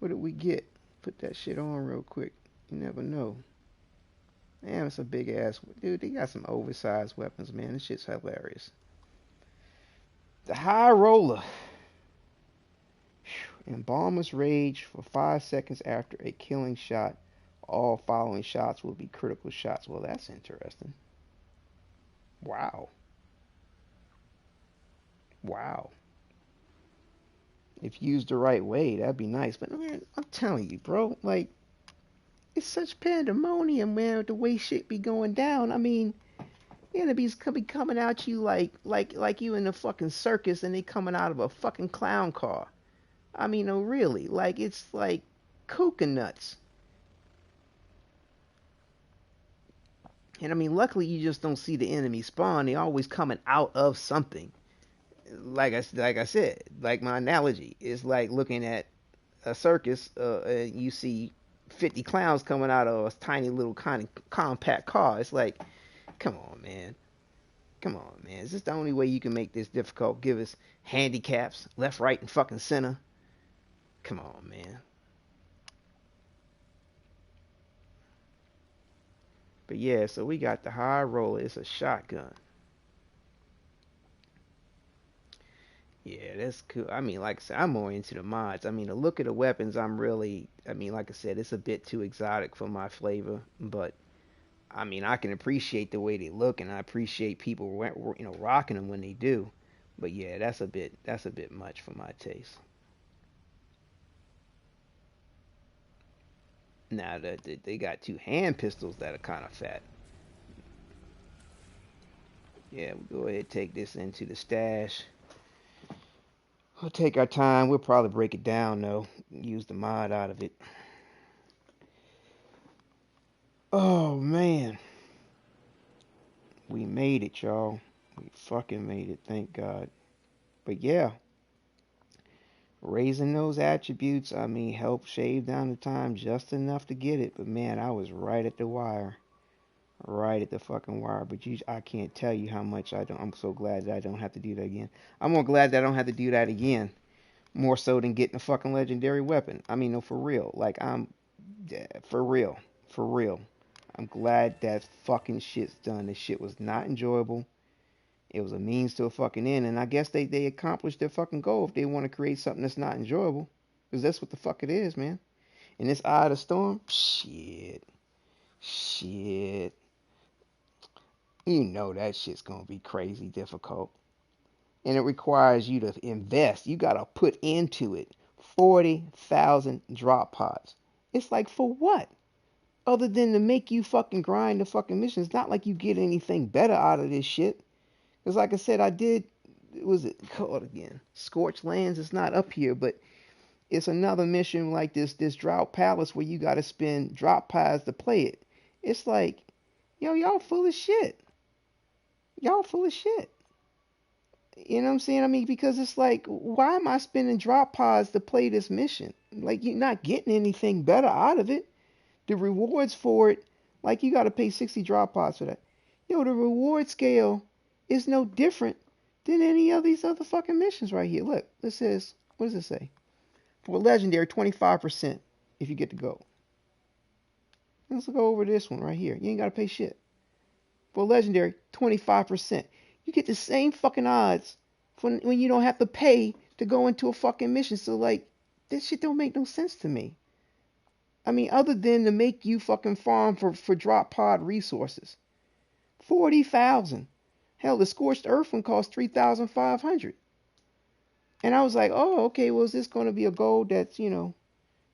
What did we get? Put that shit on real quick. You never know. Damn, it's a big ass. Dude, they got some oversized weapons, man. This shit's hilarious. The High Roller. Embalmer's Rage for 5 seconds after a killing shot. All following shots will be critical shots. Well, that's interesting. Wow. Wow. If used the right way, that'd be nice. But man, I'm telling you, bro, like, it's such pandemonium, man, with the way shit be going down. I mean, enemies could be coming at you like you in a fucking circus and they coming out of a fucking clown car. I mean, no, really, like, it's like coconuts. And I mean, luckily you just don't see the enemy spawn. They always coming out of something. Like I said, like my analogy is like looking at a circus. And you see 50 clowns coming out of a tiny little kind of compact car. It's like, come on, man. Come on, man. Is this the only way you can make this difficult? Give us handicaps, left, right, and fucking center. Come on, man. But yeah, so we got the High Roller. It's a shotgun. Yeah, that's cool. I mean, like I said, I'm more into the mods. I mean, the look of the weapons, I mean, like I said, it's a bit too exotic for my flavor. But, I mean, I can appreciate the way they look, and I appreciate people, rocking them when they do. But yeah, that's a bit much for my taste. Now, they got 2 hand pistols that are kind of fat. Yeah, we'll go ahead and take this into the stash. We'll take our time. We'll probably break it down, though. Use the mod out of it. Oh, man. We made it, y'all. We fucking made it, thank God. But yeah. Raising those attributes, I mean, helped shave down the time just enough to get it. But man, I was right at the wire. Right at the fucking wire. But I can't tell you how much I'm so glad that I don't have to do that again. I'm more glad that I don't have to do that again. More so than getting a fucking legendary weapon. I mean, no, for real. Like, for real. For real. I'm glad that fucking shit's done. This shit was not enjoyable. It was a means to a fucking end. And I guess they accomplished their fucking goal if they want to create something that's not enjoyable. Because that's what the fuck it is, man. In this Eye of the Storm, shit. You know that shit's gonna be crazy difficult. And it requires you to invest. You gotta put into it 40,000 drop pods. It's like, for what? Other than to make you fucking grind the fucking mission. It's not like you get anything better out of this shit. Because like I said, I did, was it called again? Scorched Lands. It's not up here, but it's another mission like this Drought Palace where you got to spend drop pies to play it. It's like, yo, y'all full of shit. Y'all full of shit. You know what I'm saying? I mean, because it's like, why am I spending drop pods to play this mission? Like, you're not getting anything better out of it. The rewards for it, like, you got to pay 60 drop pods for that. Yo, the reward scale is no different than any of these other fucking missions right here. Look, this says, what does it say? For legendary, 25% if you get the gold. Let's go over this one right here. You ain't got to pay shit. For legendary, 25%. You get the same fucking odds when you don't have to pay to go into a fucking mission. So, like, this shit don't make no sense to me. I mean, other than to make you fucking farm for drop pod resources. 40,000. Hell, the Scorched Earth one cost 3,500. And I was like, oh, okay, well, is this going to be a goal that's,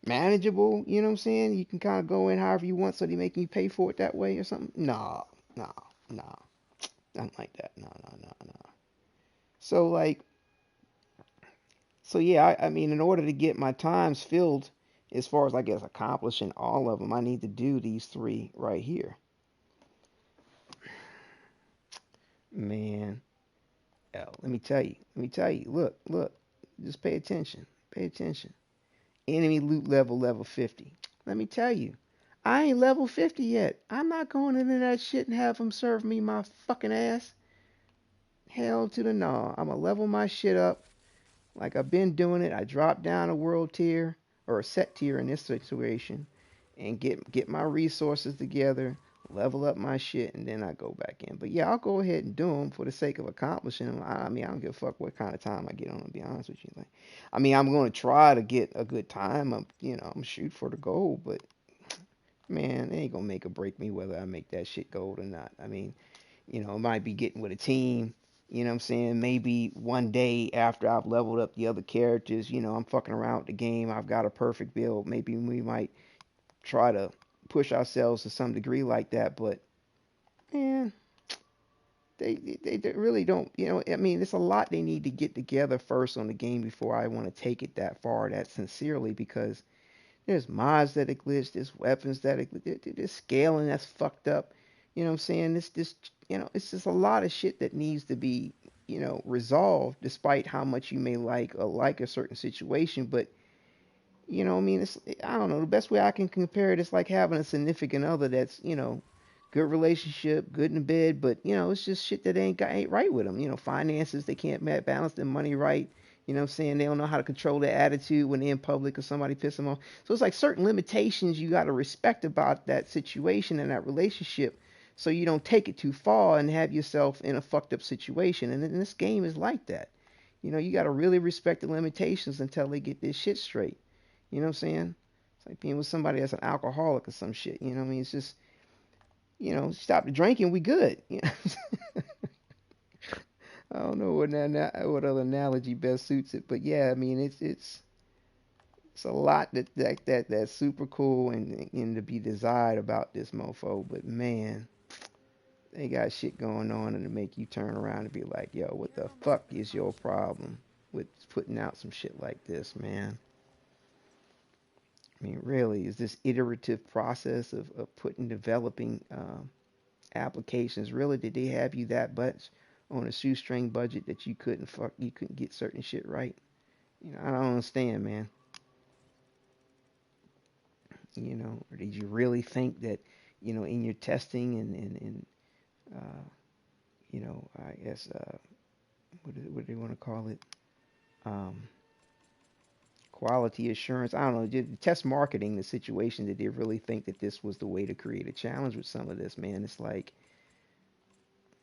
manageable? You know what I'm saying? You can kind of go in however you want, so they making you pay for it that way or something? No, no, no. Nothing like that. No, no, no, no. So, like, so yeah, I mean, in order to get my times filled, as far as I guess accomplishing all of them, I need to do these three right here. Man, let me tell you. Let me tell you. Look, look. Just pay attention. Pay attention. Enemy loot level 50. Let me tell you. I ain't level 50 yet. I'm not going into that shit and have them serve me my fucking ass. Hell to the no. I'm going to level my shit up like I've been doing it. I drop down a world tier or a set tier in this situation and get my resources together, level up my shit, and then I go back in. But yeah, I'll go ahead and do them for the sake of accomplishing them. I mean, I don't give a fuck what kind of time I get on them, to be honest with you. Like, I mean, I'm going to try to get a good time. I'm shoot for the goal, but man, it ain't gonna make or break me whether I make that shit gold or not. I mean, it might be getting with a team. You know what I'm saying? Maybe one day after I've leveled up the other characters, I'm fucking around with the game. I've got a perfect build. Maybe we might try to push ourselves to some degree like that. But man, they really don't. I mean, it's a lot they need to get together first on the game before I want to take it that far, that sincerely, because there's mods that are glitched, there's weapons that are glitched, there's scaling that's fucked up. You know what I'm saying? It's just a lot of shit that needs to be, resolved, despite how much you may like a certain situation. But I mean, I don't know. The best way I can compare it is like having a significant other that's, good relationship, good in bed, but it's just shit that ain't right with them. Finances, they can't balance their money right. You know what I'm saying? They don't know how to control their attitude when they're in public or somebody piss them off. So it's like certain limitations you got to respect about that situation and that relationship, so you don't take it too far and have yourself in a fucked up situation. And this game is like that. You got to really respect the limitations until they get this shit straight. You know what I'm saying? It's like being with somebody that's an alcoholic or some shit. You know what I mean? It's just, stop the drinking, we good. I don't know what other analogy best suits it, but yeah, I mean, it's a lot that's super cool and to be desired about this mofo. But man, they got shit going on and to make you turn around and be like, yo, what the fuck is your problem with putting out some shit like this, man? I mean, really, is this iterative process of developing applications, really, did they have you that much on a shoestring budget that you couldn't get certain shit right? I don't understand, man. Or did you really think that, in your testing and I guess what do they want to call it? Um, Quality assurance. I don't know. Did test marketing the situation? Did they really think that this was the way to create a challenge with some of this, man? It's like,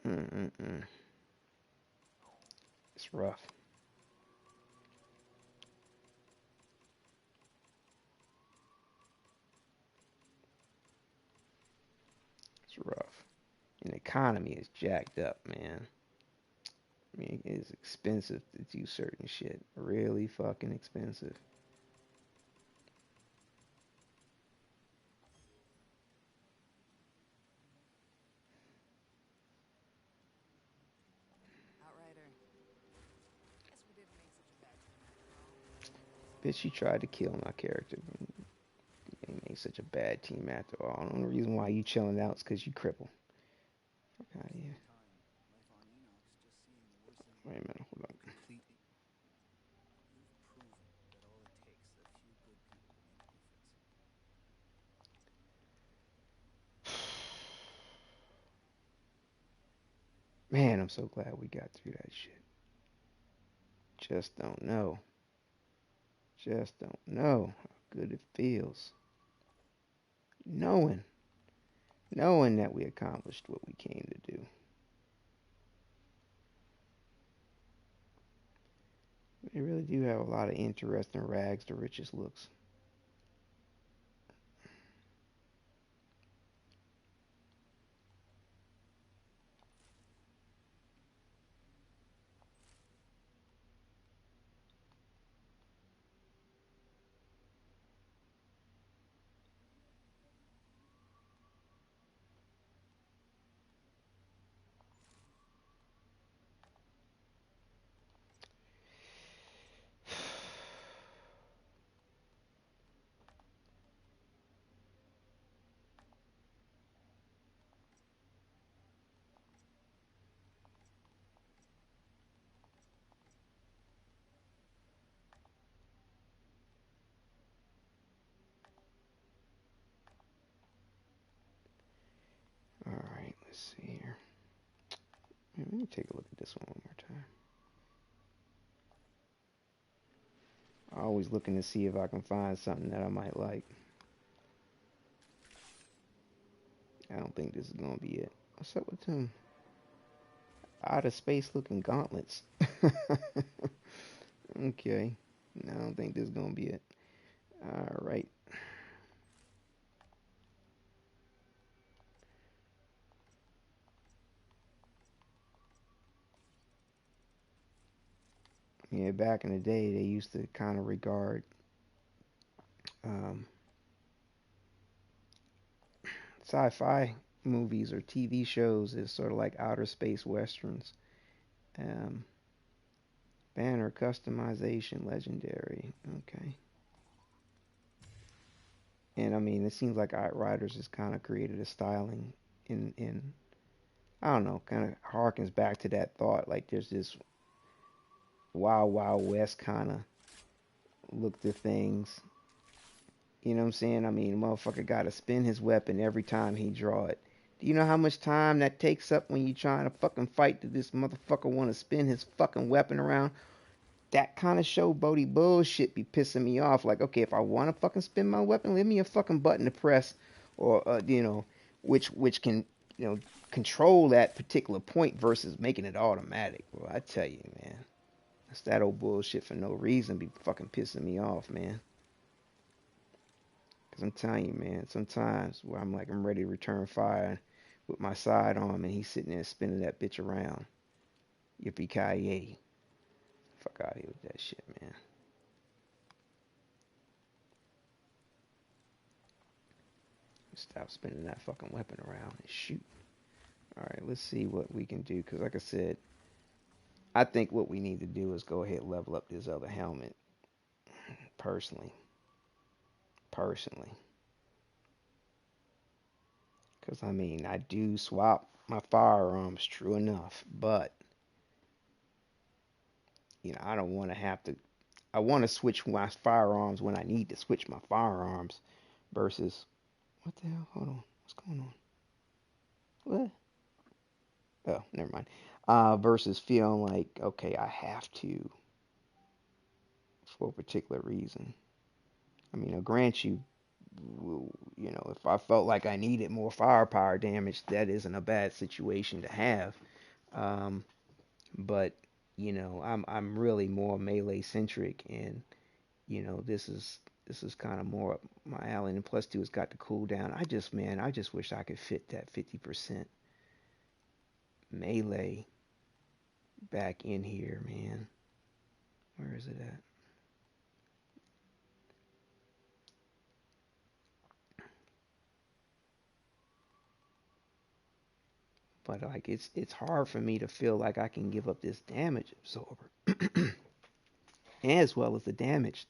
mm-mm-mm. It's rough. It's rough. And the economy is jacked up, man. I mean, it's expensive to do certain shit. Really fucking expensive. Outrider. Guess we didn't make such a bad team after all. Bitch, she tried to kill my character. They made such a bad team after all. The only reason why you chilling out is because you cripple. Fuck out of here. Life on Enoch's just seeing worsening Wait a minute, hold up. complete. You've proven that all it takes is a few good people to make a difference. Man, I'm so glad we got through that shit. Just don't know. Just don't know how good it feels. Knowing that we accomplished what we came to do. They really do have a lot of interesting rags to riches looks. Alright, let's see here. Let me take a look at this one more time. Always looking to see if I can find something that I might like. I don't think this is gonna be it. What's up with them out of space looking gauntlets? Okay. No, I don't think this is gonna be it. Alright. Yeah, back in the day, they used to kind of regard um, sci-fi movies or TV shows as sort of like outer space westerns. Um, banner customization, legendary. Okay. And I mean, it seems like Outriders has kind of created a styling in I don't know, kind of harkens back to that thought. Like there's this Wild Wild West kind of look to things. You know what I'm saying? I mean, motherfucker got to spin his weapon every time he draw it. Do you know how much time that takes up when you trying to fucking fight that this motherfucker want to spin his fucking weapon around? That kind of showboaty bullshit be pissing me off. Like, okay, if I want to fucking spin my weapon, leave me a fucking button to press, or which can control that particular point versus making it automatic. Well, I tell you, man, that's that old bullshit for no reason. Be fucking pissing me off, man. Cause I'm telling you, man, sometimes where I'm ready to return fire with my sidearm, and he's sitting there spinning that bitch around. Yippee ki yay! Fuck out of here with that shit, man. Stop spinning that fucking weapon around and shoot. All right, let's see what we can do. Cause like I said, I think what we need to do is go ahead and level up this other helmet. Personally, personally. Cause I mean, I do swap my firearms, true enough, but I don't want to have to. I want to switch my firearms when I need to switch my firearms, versus what the hell? Hold on, what's going on? What? Oh, never mind. Versus feeling like, okay, I have to for a particular reason. I mean, I'll grant you, if I felt like I needed more firepower damage, that isn't a bad situation to have. Um, but I'm really more melee centric, and this is kind of more up my alley. And plus, two, it's got the cooldown. I just wish I could fit that 50% melee back in here, man. Where is it at? But like it's hard for me to feel like I can give up this damage absorber as well as the damage.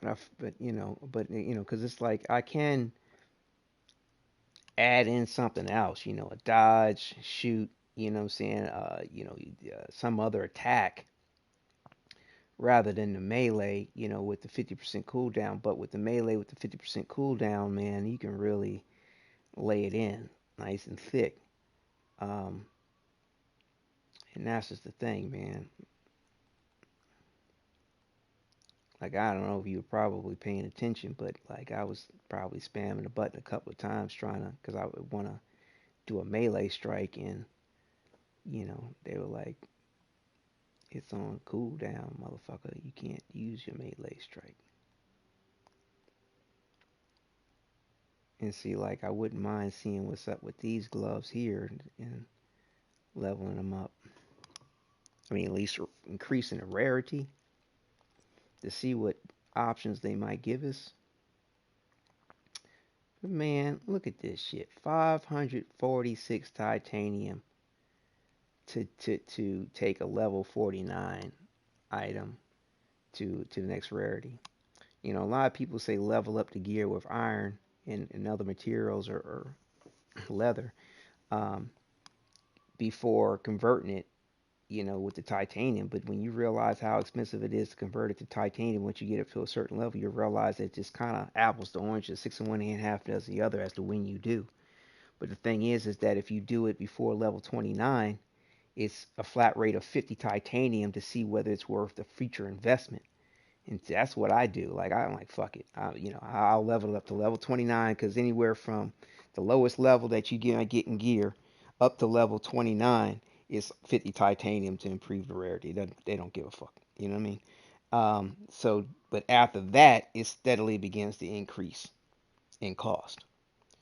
because it's like I can add in something else, a dodge, shoot, what I'm saying, some other attack rather than the melee, with the 50% cooldown. But with the melee with the 50% cooldown, man, you can really lay it in nice and thick. Um, and that's just the thing, man. Like, I don't know if you were probably paying attention, but like I was probably spamming the button a couple of times trying to, because I would want to do a melee strike, and they were like, it's on cooldown, motherfucker. You can't use your melee strike. And see, like, I wouldn't mind seeing what's up with these gloves here and leveling them up. I mean, at least increasing the rarity to see what options they might give us. But man, look at this shit. 546 titanium to take a level 49 item to the next rarity. A lot of people say level up the gear with iron and other materials or leather, um, before converting it, with the titanium. But when you realize how expensive it is to convert it to titanium, once you get up to a certain level, you realize that it's just kind of apples to oranges. Six of one and half does the other as to when you do. But the thing is that if you do it before level 29, it's a flat rate of 50 titanium to see whether it's worth the future investment. And that's what I do. Like, I'm like, fuck it. I'll level it up to level 29, because anywhere from the lowest level that you get in gear up to level 29 is 50 titanium to improve the rarity. They don't give a fuck. You know what I mean? But after that, it steadily begins to increase in cost.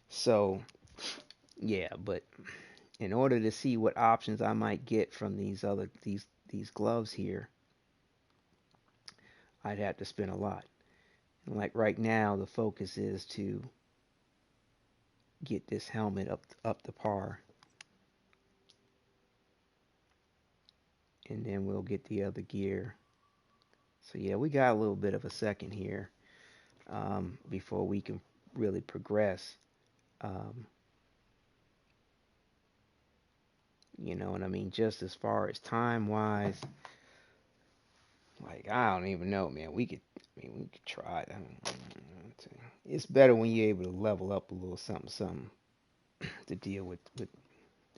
So, yeah, but in order to see what options I might get from these gloves here, I'd have to spend a lot. And like right now, the focus is to get this helmet up to par, and then we'll get the other gear. So yeah, we got a little bit of a second here, before we can really progress. Um, you know what I mean? Just as far as time wise, like I don't even know, man. We could try it. It's better when you're able to level up a little something, something to deal with the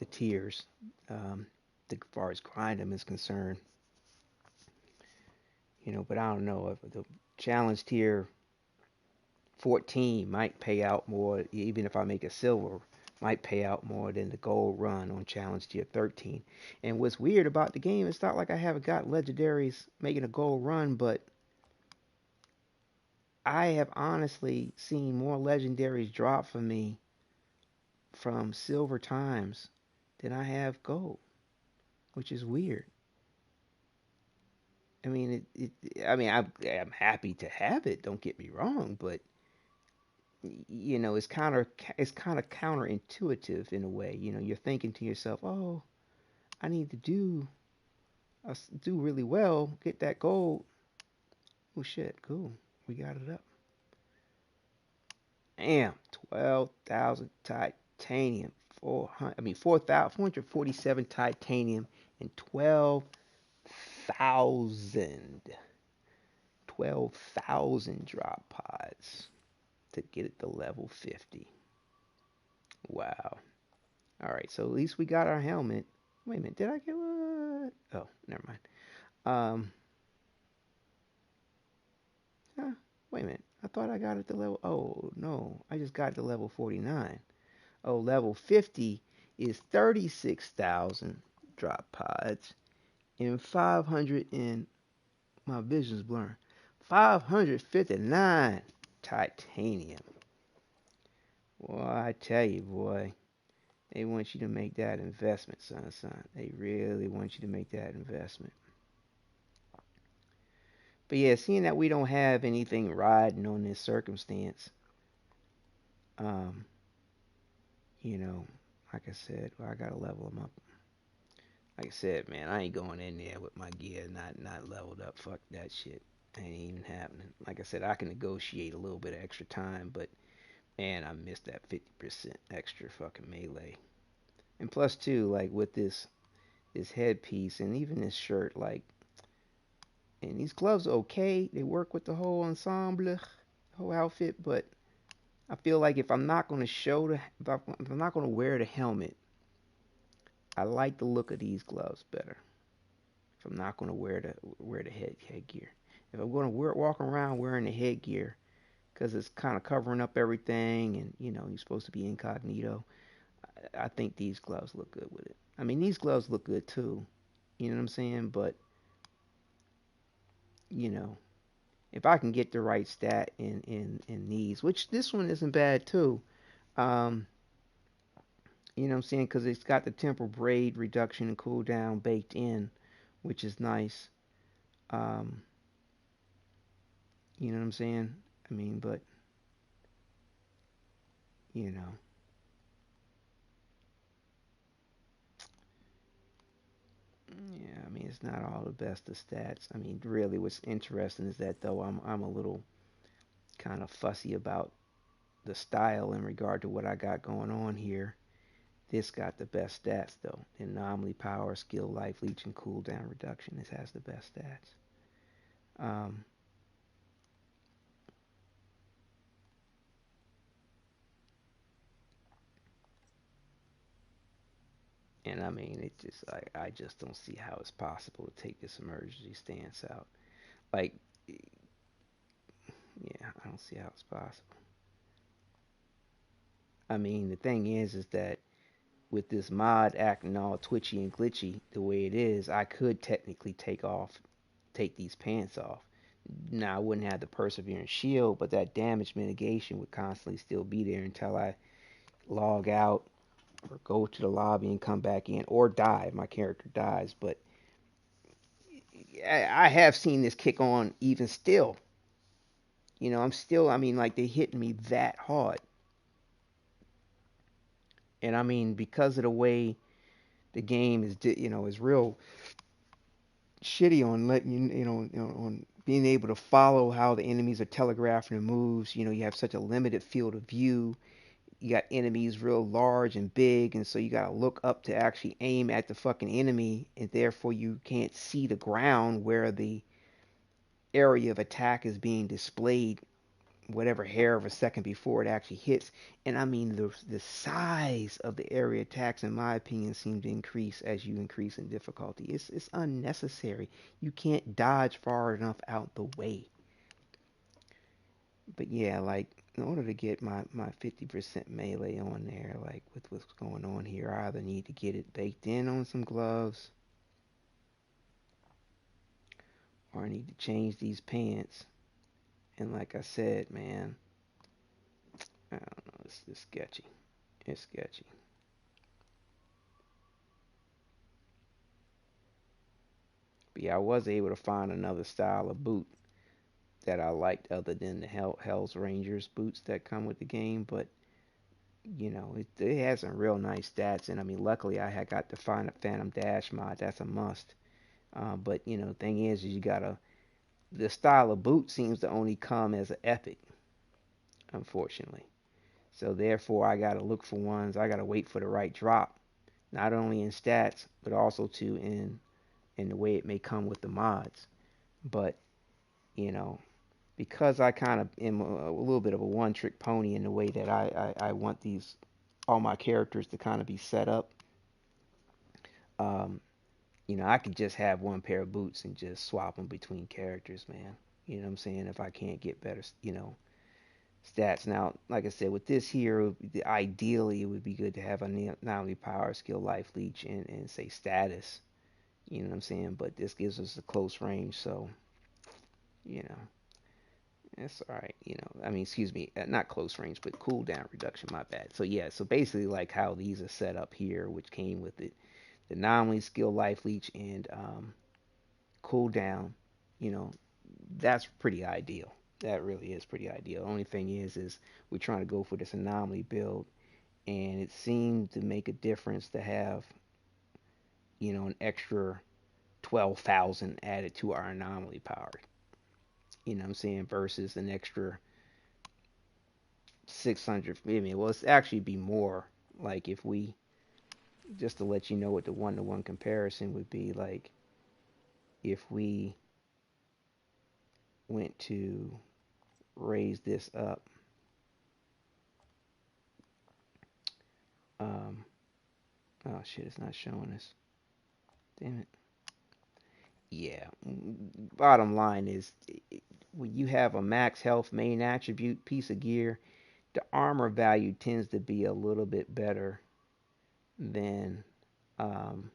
tiers. As far as grinding is concerned, but I don't know if the challenge tier 14 might pay out more, even if I make a silver, might pay out more than the gold run on challenge tier 13. And what's weird about the game, it's not like I haven't got legendaries making a gold run, but I have honestly seen more legendaries drop for me from silver times than I have gold, which is weird. I mean, I'm happy to have it. Don't get me wrong, but it's kind of counterintuitive in a way. You're thinking to yourself, "Oh, I need to do really well, get that gold." Oh shit, cool, we got it up. Damn, 12,000 titanium, 4,447 titanium, and 12,000 drop pods to get it to level 50. Wow. All right, so at least we got our helmet. Wait a minute, did I get what? Oh, never mind. Um, huh, wait a minute. I thought I got it to level. Oh no, I just got to level 49. Oh, level 50 is 36,000 drop pods and 500 in my vision's blurring. 559 titanium. Well, I tell you, boy. They want you to make that investment, son. They really want you to make that investment. But yeah, seeing that we don't have anything riding on this circumstance, um, you know, like I said, well, I gotta level them up. Like I said, man, I ain't going in there with my gear not leveled up. Fuck that shit. Ain't even happening. Like I said, I can negotiate a little bit of extra time, but man, I missed that 50% extra fucking melee. And plus, too, like with this headpiece and even this shirt, like, and these gloves, okay, they work with the whole ensemble, the whole outfit, but I feel like if I'm not gonna show the, if I'm not gonna wear the helmet, I like the look of these gloves better. If I'm not gonna wear the headgear, if I'm gonna walk around wearing the headgear, because it's kind of covering up everything, and you're supposed to be incognito. I think these gloves look good with it. I mean, these gloves look good too. You know what I'm saying? But you know, if I can get the right stat in these, which this one isn't bad too. Um, you know what I'm saying? Because it's got the temporal braid reduction and cooldown baked in, which is nice. Um, you know what I'm saying? I mean, but you know, yeah. I mean, it's not all the best of stats. I mean, really, what's interesting is that though I'm a little kind of fussy about the style in regard to what I got going on here. This got the best stats though. Anomaly, power, skill, life leech, and cooldown reduction. This has the best stats. Um, and I mean, it just I just don't see how it's possible to take this emergency stance out. Like, yeah, I don't see how it's possible. I mean, the thing is that with this mod acting all twitchy and glitchy the way it is, I could technically take these pants off. Now I wouldn't have the perseverance shield, but that damage mitigation would constantly still be there until I log out or go to the lobby and come back in or die if my character dies. But I have seen this kick on even still. I'm still, I mean, like they're hitting me that hard. And I mean, because of the way the game is real shitty on letting on being able to follow how the enemies are telegraphing their moves. You have such a limited field of view. You got enemies real large and big, and so you gotta look up to actually aim at the fucking enemy, and therefore you can't see the ground where the area of attack is being displayed, whatever hair of a second before it actually hits. And I mean, the size of the area attacks, in my opinion, seem to increase as you increase in difficulty. It's unnecessary. You can't dodge far enough out the way. But yeah, like in order to get my 50% melee on there, like with what's going on here, I either need to get it baked in on some gloves, or I need to change these pants. And like I said, man, I don't know, it's sketchy. It's sketchy. But yeah, I was able to find another style of boot that I liked other than the Hell's Rangers boots that come with the game. But it has some real nice stats. And I mean, luckily I had got the Phantom Dash mod. That's a must. But the thing is you gotta. The style of boot seems to only come as an epic, unfortunately. So therefore, I gotta look for ones. I gotta wait for the right drop, not only in stats but also too in the way it may come with the mods. But you know, because I kind of am a little bit of a one-trick pony in the way that I want these all my characters to kind of be set up. Um, I could just have one pair of boots and just swap them between characters, man. You know what I'm saying? If I can't get better, stats. Now, like I said, with this here, ideally it would be good to have a not only power, skill, life leech, and say status. You know what I'm saying? But this gives us a close range, so you know it's all right. I mean, excuse me, not close range, but cooldown reduction. My bad. So yeah, so basically like how these are set up here, which came with it, the anomaly, skill, life leech, and cooldown. You know, that's pretty ideal. That really is pretty ideal. The only thing is we're trying to go for this anomaly build, and it seemed to make a difference to have an extra 12,000 added to our anomaly power. You know what I'm saying? Versus an extra 600. I mean, well, it's actually be more. Like if we, just to let you know what the one-to-one comparison would be, like if we went to raise this up, um, oh shit, it's not showing us. Damn it. Yeah. Bottom line is, when you have a max health main attribute piece of gear, the armor value tends to be a little bit better than um,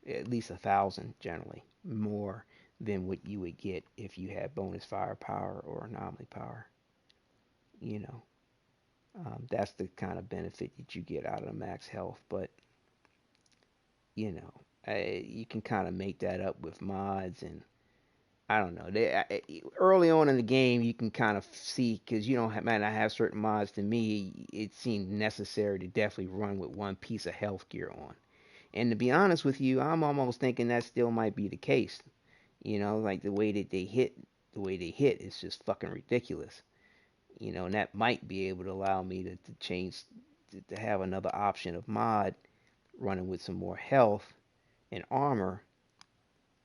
at least 1,000 generally, more than what you would get if you had bonus firepower or anomaly power. You know, that's the kind of benefit that you get out of the max health. But you know, you can kind of make that up with mods and I don't know. Early on in the game, you can kind of see because you don't might not have certain mods. To me, it seemed necessary to definitely run with one piece of health gear on. And to be honest with you, I'm almost thinking that still might be the case. You know, like the way they hit is just fucking ridiculous. You know, and that might be able to allow me to change to have another option of mod running with some more health and armor.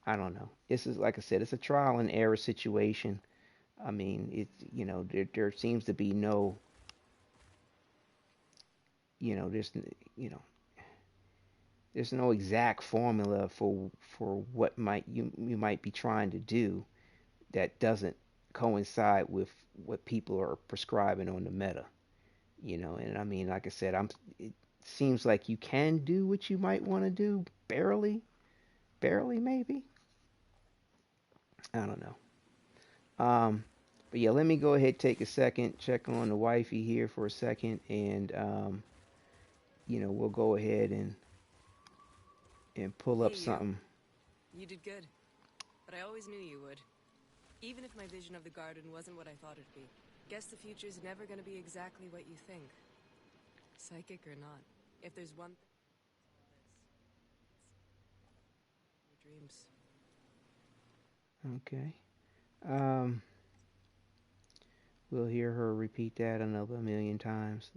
I don't know. This is like I said, it's a trial and error situation. I mean, there seems to be no, you know, there's you know, there's no exact formula for what you might be trying to do that doesn't coincide with what people are prescribing on the meta. You know, and I mean, like I said, it seems like you can do what you might want to do, barely maybe. I don't know. But yeah, let me go ahead take a second, check on the wifey here for a second, and we'll go ahead and pull Hey, up you. something. You did good. But I always knew you would. Even if my vision of the garden wasn't what I thought it'd be. Guess the future's never gonna be exactly what you think. Psychic or not. If there's one thing your dreams. Okay. Um, we'll hear her repeat that another million times.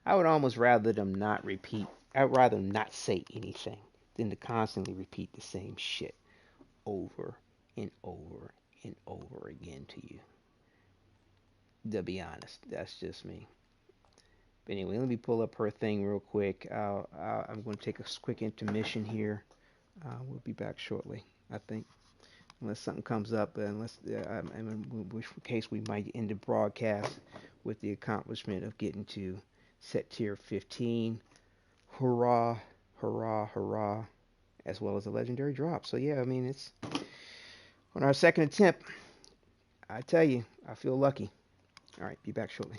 I would almost rather them not repeat. I'd rather them not say anything than to constantly repeat the same shit over and over and over again to you. To be honest, that's just me. But anyway, let me pull up her thing real quick. I'm going to take a quick intermission here. We'll be back shortly, I think. Unless something comes up, in which case we might end the broadcast with the accomplishment of getting to set tier 15. Hurrah, hurrah, hurrah, as well as a legendary drop. So yeah, I mean, it's on our second attempt. I tell you, I feel lucky. All right, be back shortly.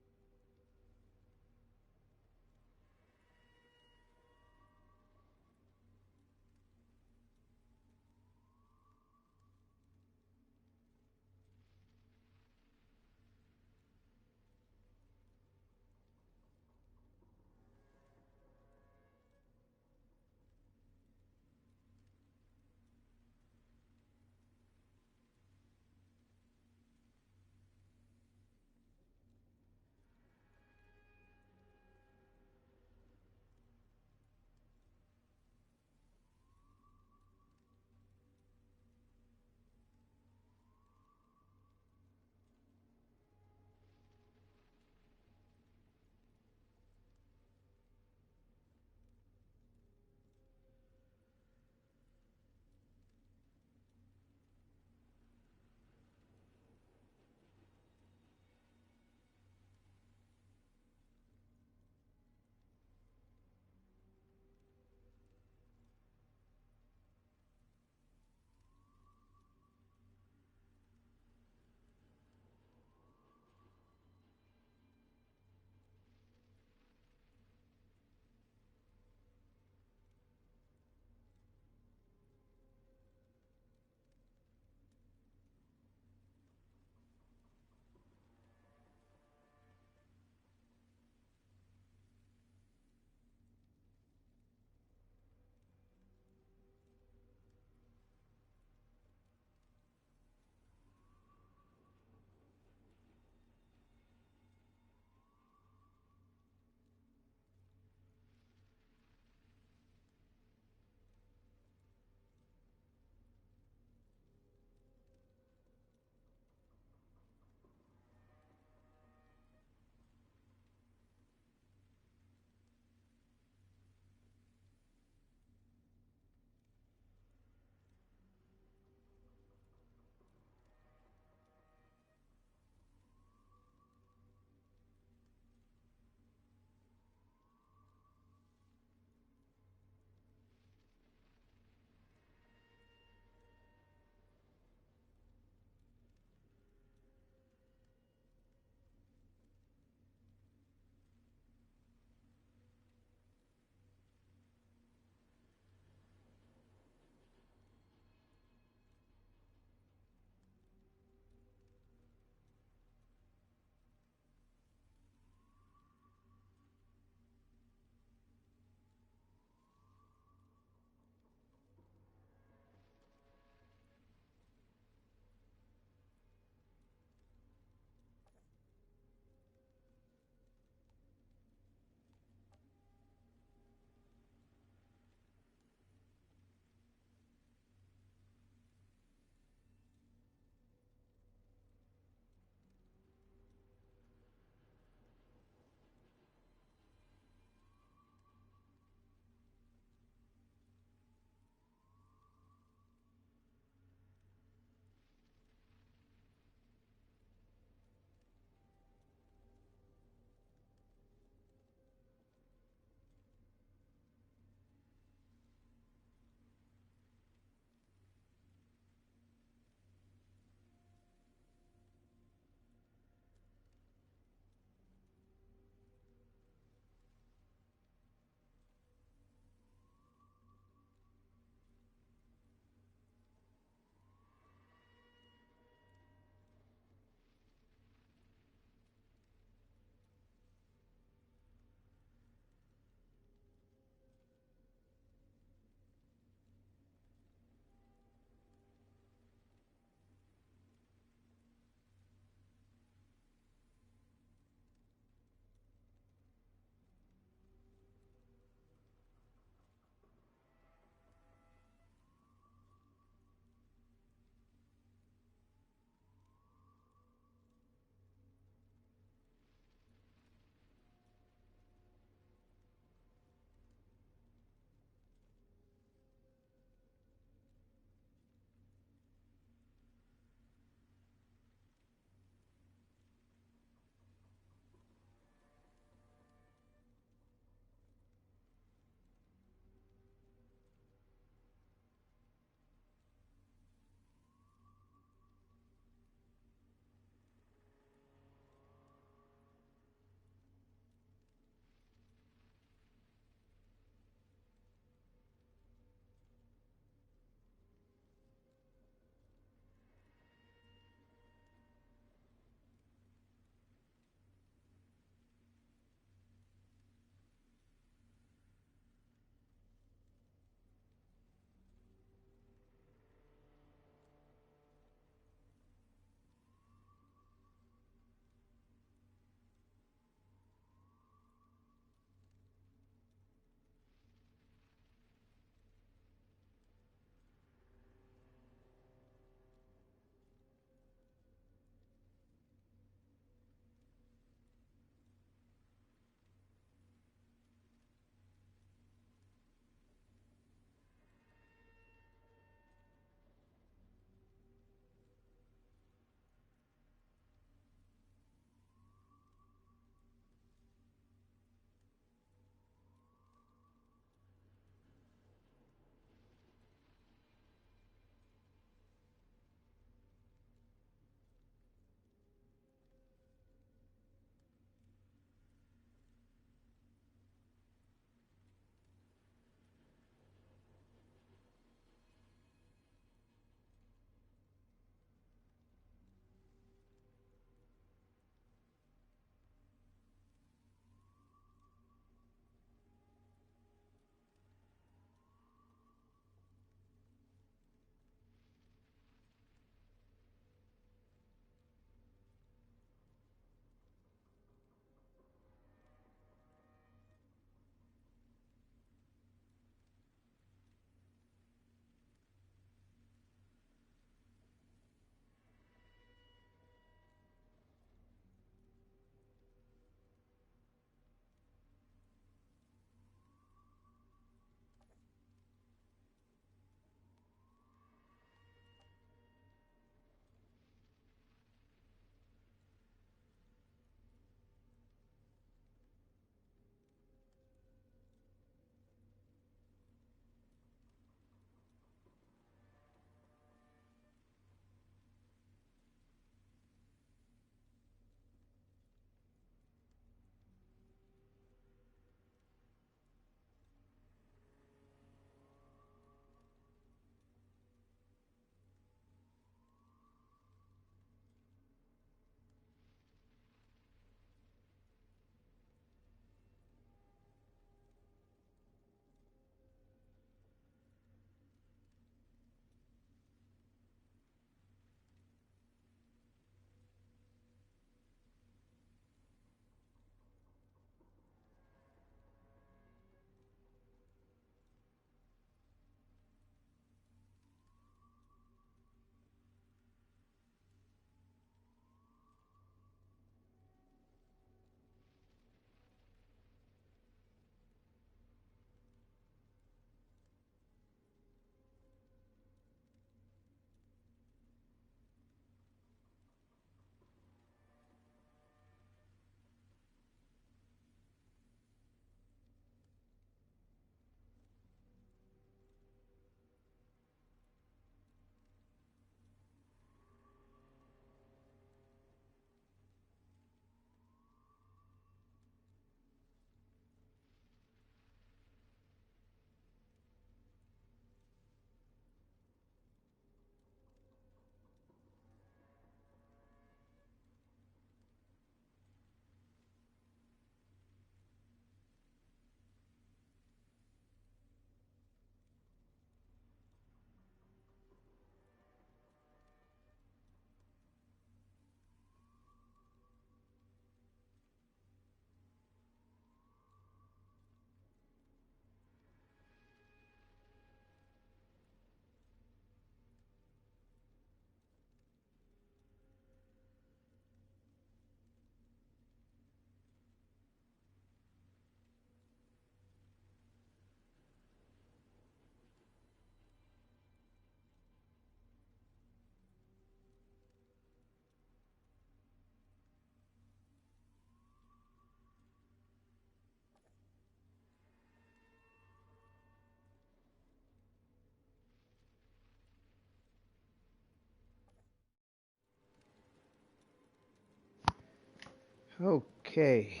Okay.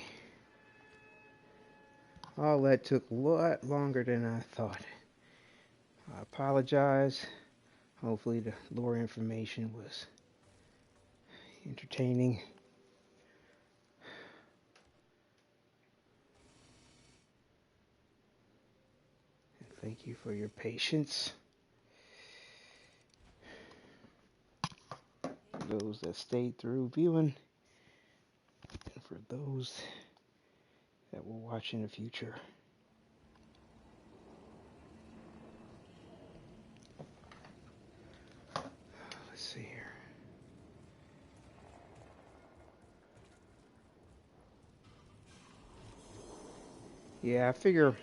All that took a lot longer than I thought. I apologize. Hopefully the lore information was entertaining. And thank you for your patience. For those that stayed through viewing, and for those that will watch in the future. Let's see here. Yeah, I figure,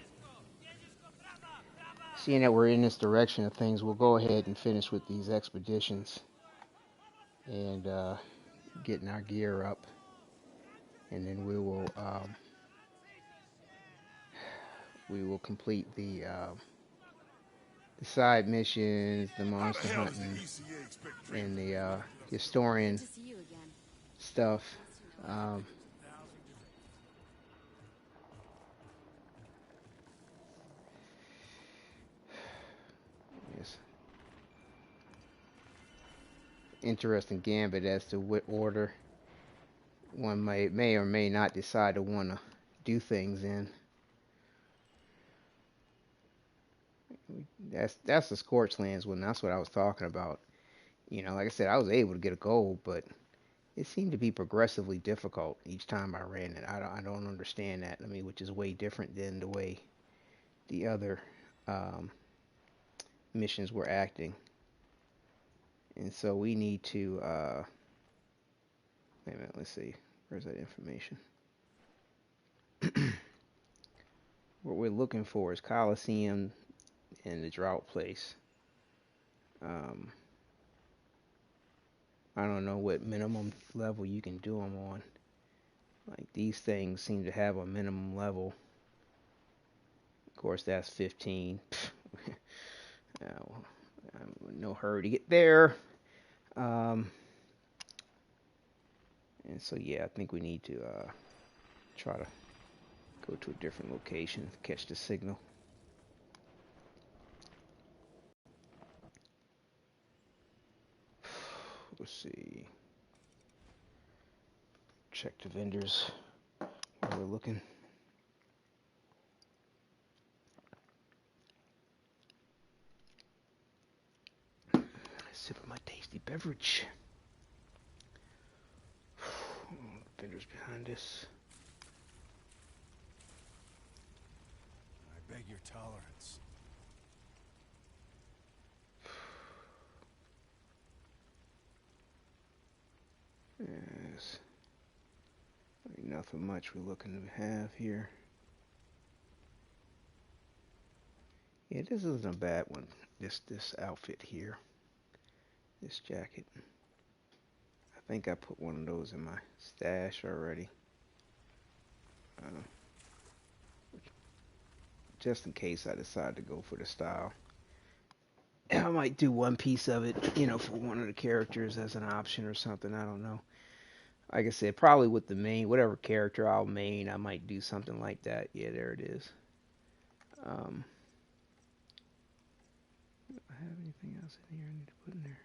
seeing that we're in this direction of things, we'll go ahead and finish with these expeditions and getting our gear up, and then we will complete the side missions, the monster hunting, and the historian Good to see you again. stuff. Um, yes, interesting gambit as to what order one may or may not decide to want to do things in. That's the Scorched Lands one. That's what I was talking about. You know, like I said, I was able to get a gold, but it seemed to be progressively difficult each time I ran it. I don't understand that. I mean, which is way different than the way the other um, missions were acting. And so we need to wait a minute. Let's see. Where's that information? What we're looking for is Coliseum and the Drought Place. Um, I don't know what minimum level you can do them on. Like these things seem to have a minimum level. Of course, that's 15. I'm in no hurry to get there. Um, and so yeah, I think we need to try to go to a different location, catch the signal. Let's see. Check the vendors while we're looking. Sip of my tasty beverage. Vendors behind us. I beg your tolerance. Yes. Nothing much we're looking to have here. Yeah, this isn't a bad one. This outfit here. This jacket. I think I put one of those in my stash already. Just in case I decide to go for the style. I might do one piece of it, you know, for one of the characters as an option or something. I don't know. Like I said, probably with the main, whatever character I'll main, I might do something like that. Yeah, there it is. Do I have anything else in here I need to put in there?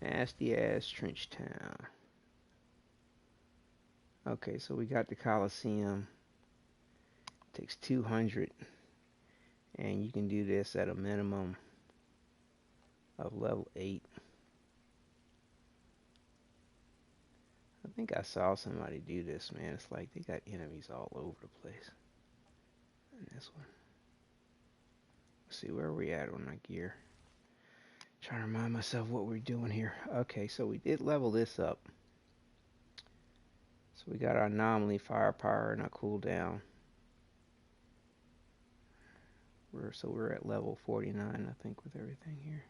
Nasty ass Trench Town. Okay, so we got the Coliseum. Takes 200, and you can do this at a minimum of level 8. I think I saw somebody do this, man. It's like they got enemies all over the place. And this one. Let's see, where are we at on my gear? Trying to remind myself what we're doing here. Okay, so we did level this up. So we got our anomaly, firepower, and our cooldown. We're at level 49, I think, with everything here.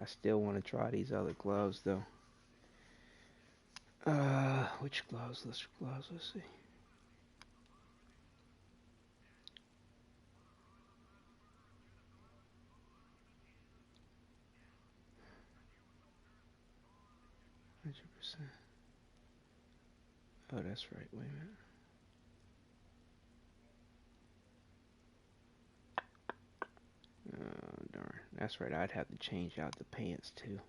I still want to try these other gloves, though. Which gloves? Let's see. %. Oh, that's right. Wait a minute. Darn. That's right. I'd have to change out the pants too.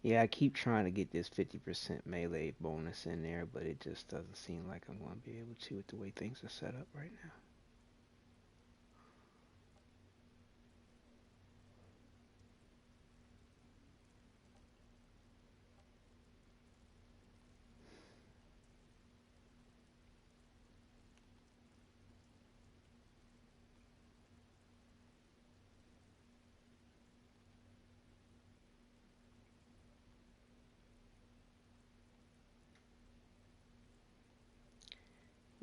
Yeah, I keep trying to get this 50% melee bonus in there, but it just doesn't seem like I'm going to be able to with the way things are set up right now.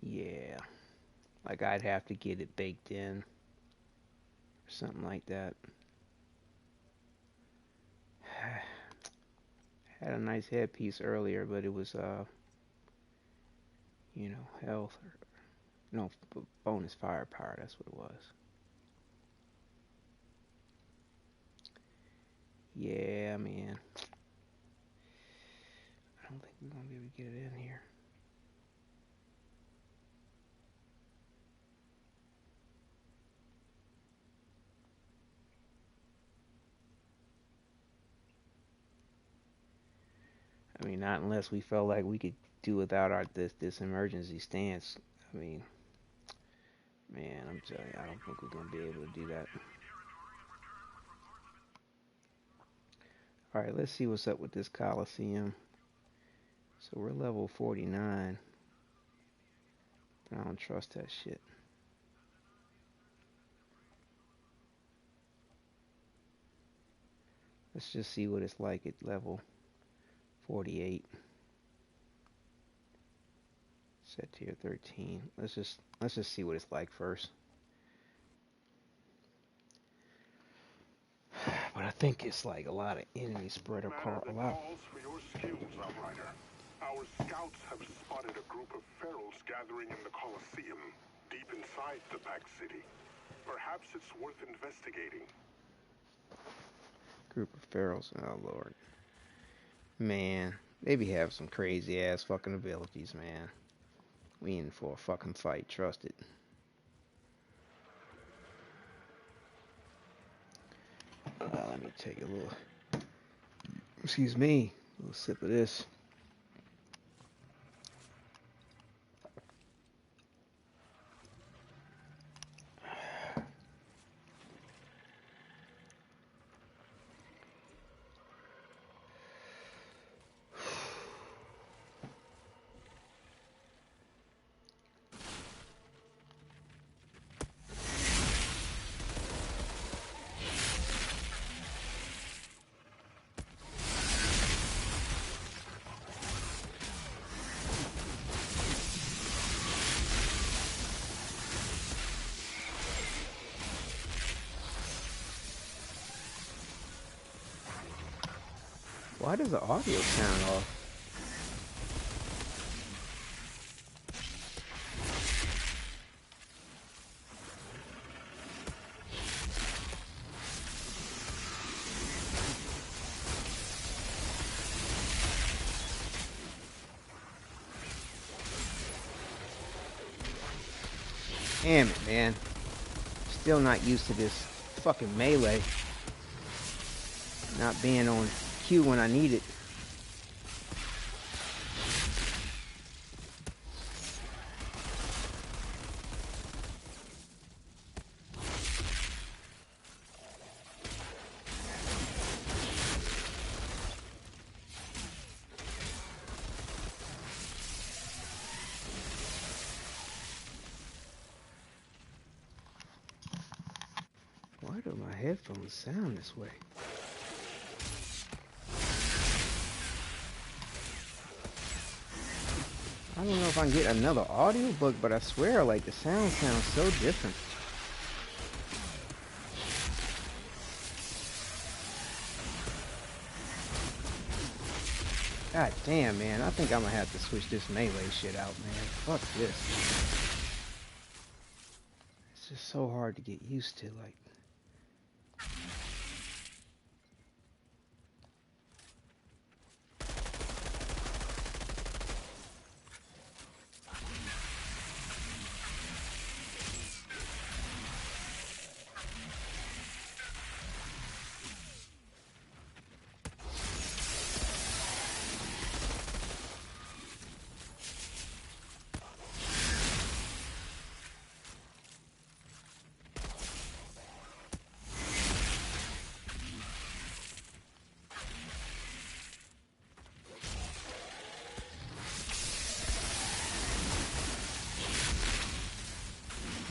Yeah, like I'd have to get it baked in or something like that. Had a nice headpiece earlier, but it was health or no bonus firepower. That's what it was. Yeah, man. I don't think we're gonna be able to get it in here. I mean, not unless we felt like we could do without this emergency stance. I mean, man, I'm telling you, I don't think we're gonna be able to do that. All right, let's see what's up with this Coliseum. So we're level 49, but I don't trust that shit. Let's just see what it's like at level 48. Set tier 13. Let's just see what it's like first. But I think it's like a lot of enemies spread across a lot. Calls for your skills, Outrider. Our scouts have spotted a group of ferals gathering in the Colosseum, deep inside the Pack City. Perhaps it's worth investigating. Group of ferals. Oh lord, man, they be having some crazy ass fucking abilities, man. We in for a fucking fight. Trust it. Let me take a little. Excuse me. A little sip of this. Why does the audio sound off? Damn it, man. Still not used to this fucking melee. Not being on cue when I need it. Why do my headphones sound this way? I don't know if I can get another audiobook, but I swear, like, the sound sounds so different. God damn, man. I think I'm gonna have to switch this melee shit out, man. Fuck this. It's just so hard to get used to, like.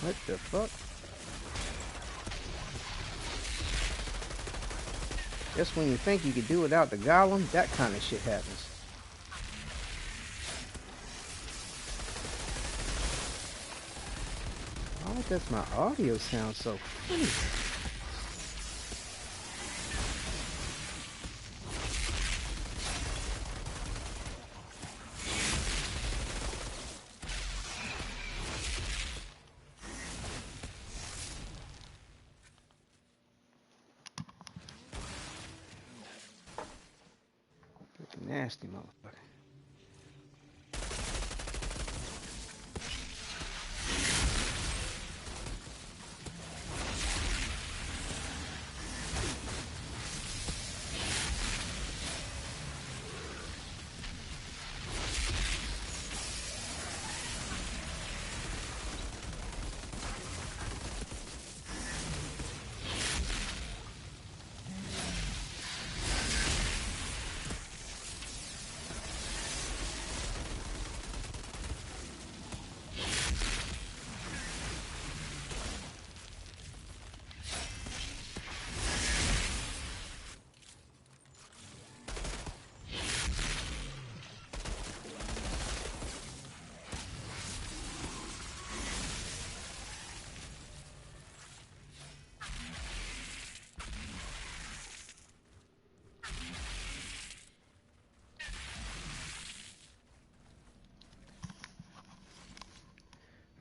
What the fuck? Just when you think you could do without the golem, that kind of shit happens. Why does my audio sound so funny? Nasty motherfucker.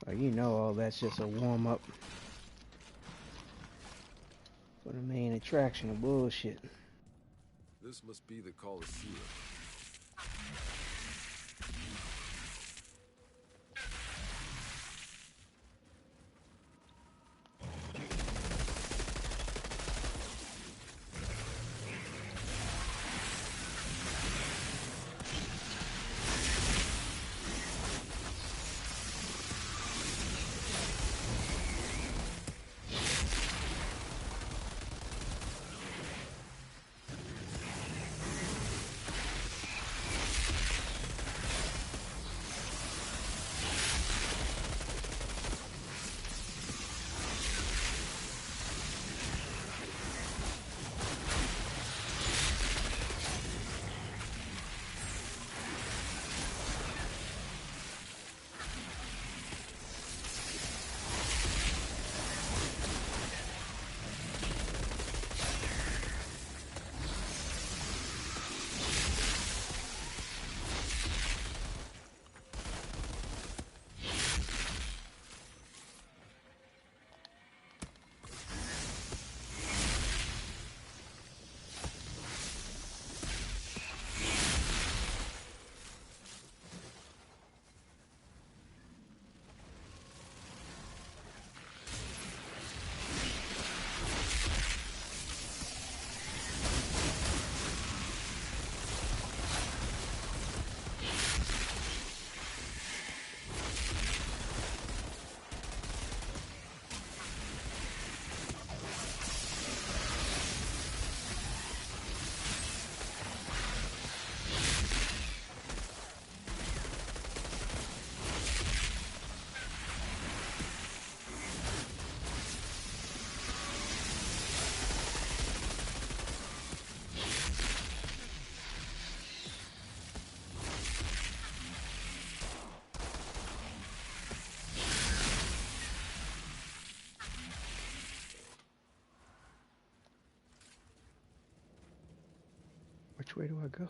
Like, you know, all that's just a warm up for the main attraction of bullshit. This must be the Colosseum. Which way do I go?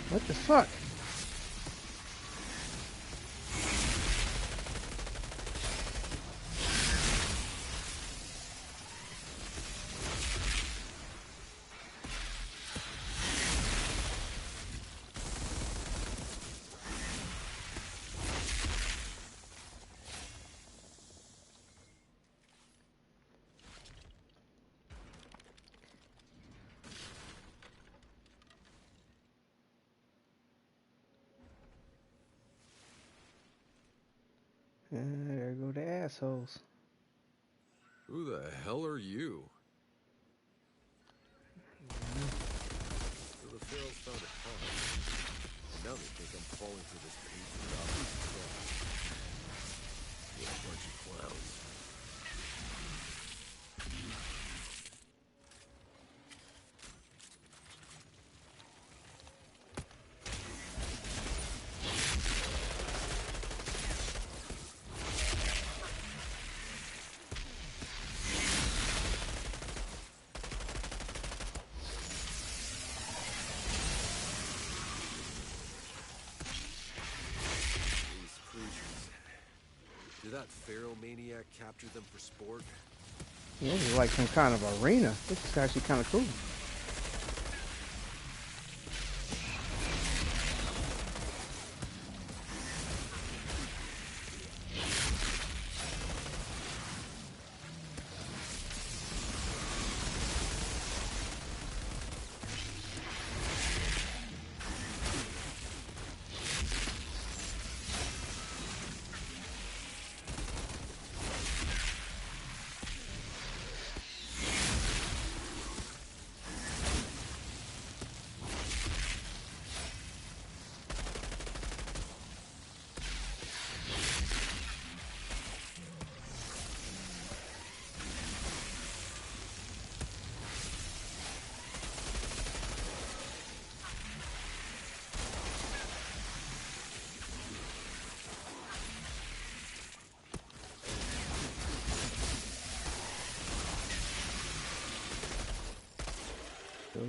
What the fuck? There go the assholes. Who the hell are you? So the Pharaohs found a pond. And now they think I'm falling for this patriot obvious trap. What a bunch of clowns. Did that Pharaoh maniac capture them for sport? Yeah, this is like some kind of arena. This is actually kind of cool.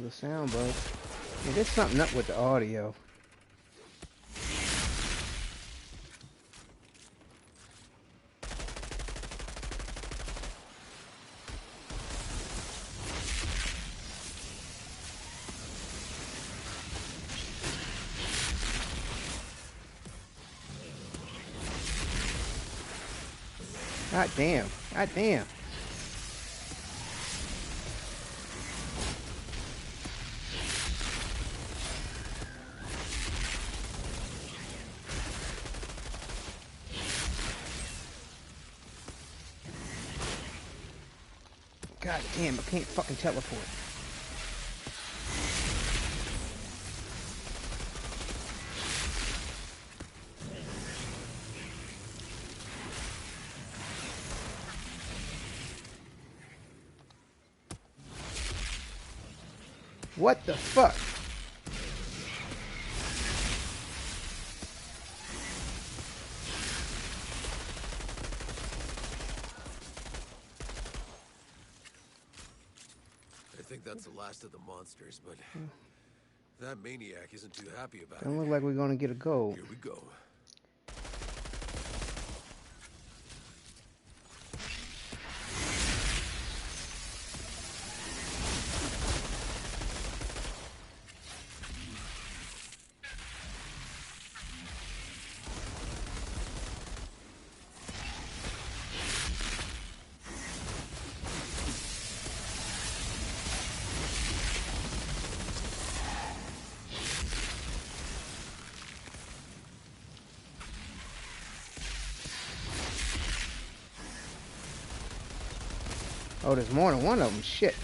The sound bug. Yeah, there's something up with the audio. God damn. God damn. God damn, I can't fucking teleport. What the fuck? I think that's the last of the monsters, but that maniac isn't too happy about Don't it. look like we're gonna get a gold. Here we go. Oh, there's more than one of them. Shit.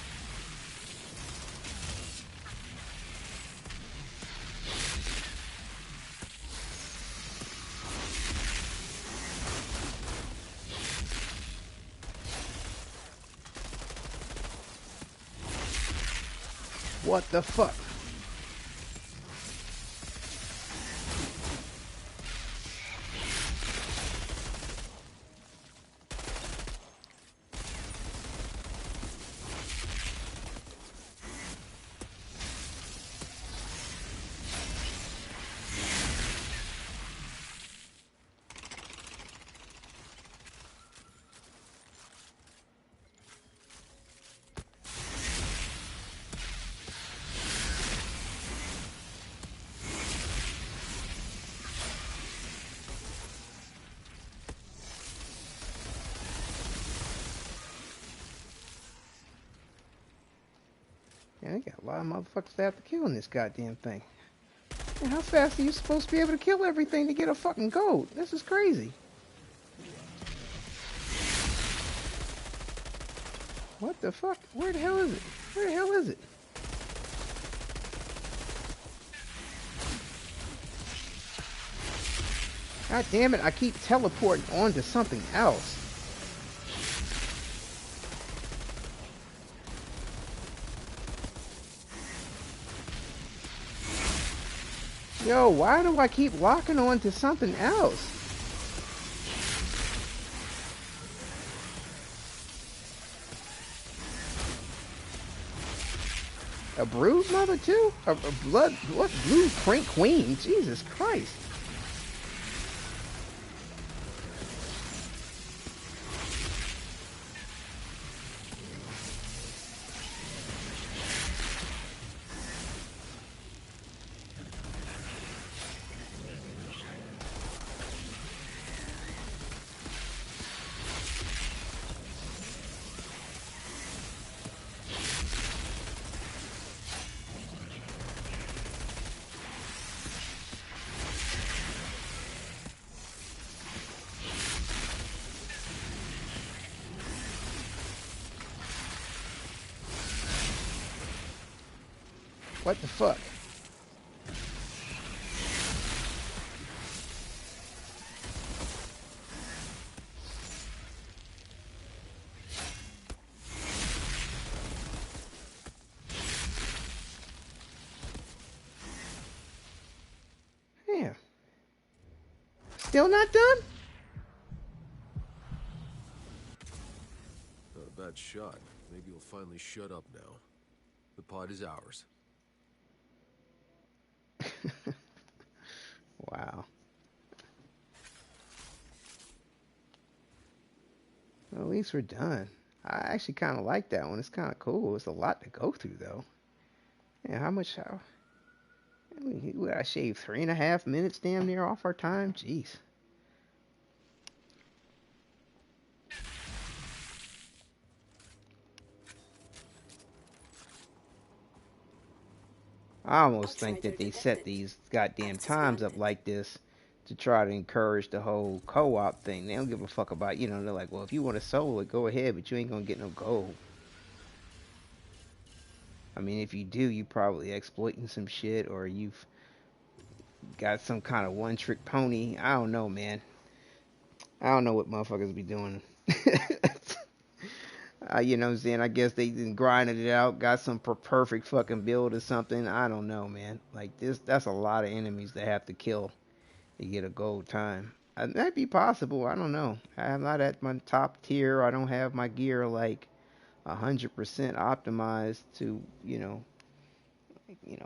What the fuck? got a lot of motherfuckers that have to kill in this goddamn thing. Man, how fast are you supposed to be able to kill everything to get a fucking gold? This is crazy. What the fuck? Where the hell is it? Where the hell is it? God damn it, I keep teleporting onto something else. Yo, why do I keep locking on to something else? A brood mother too? A blood blue crank queen? Jesus Christ. What the fuck? Yeah. Still not done? Not a bad shot. Maybe you'll finally shut up now. The pod is ours. Wow. Well, at least we're done. I actually kind of like that one. It's kind of cool. It's a lot to go through, though. Yeah, how much? I shaved 3.5 minutes damn near off our time? Jeez. I almost think that they set these goddamn times up like this to try to encourage the whole co-op thing. They don't give a fuck about, they're like, well, if you want to solo it, go ahead, but you ain't gonna get no gold. I mean, if you do, you probably exploiting some shit, or you've got some kind of one-trick pony. I don't know, man. I don't know what motherfuckers be doing. You know what I'm saying? I guess they done grinded it out, got some perfect fucking build or something. I don't know, man. Like this, that's a lot of enemies they have to kill to get a gold time. That'd be possible. I don't know. I'm not at my top tier. I don't have my gear like 100% optimized to,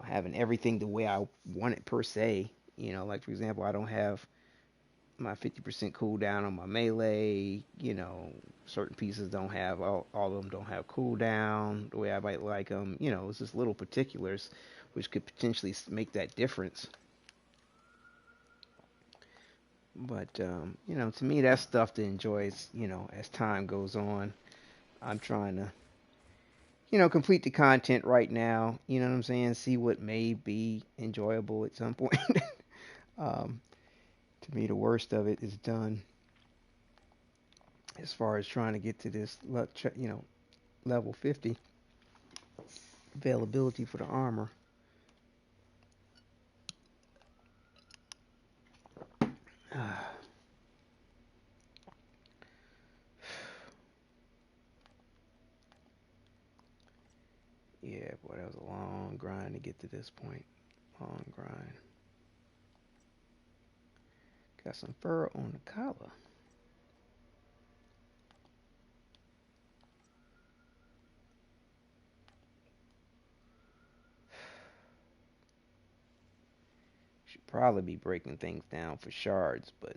having everything the way I want it per se. Like for example, I don't have my 50% cooldown on my melee. Certain pieces don't have, all of them don't have cooldown the way I might like them. It's just little particulars which could potentially make that difference. But, to me, that's stuff to enjoy, as time goes on. I'm trying to, complete the content right now. You know what I'm saying? See what may be enjoyable at some point. um, to me, the worst of it is done as far as trying to get to this, level 50 availability for the armor. Yeah, boy, that was a long grind to get to this point. Long grind. Got some fur on the collar. Should probably be breaking things down for shards, but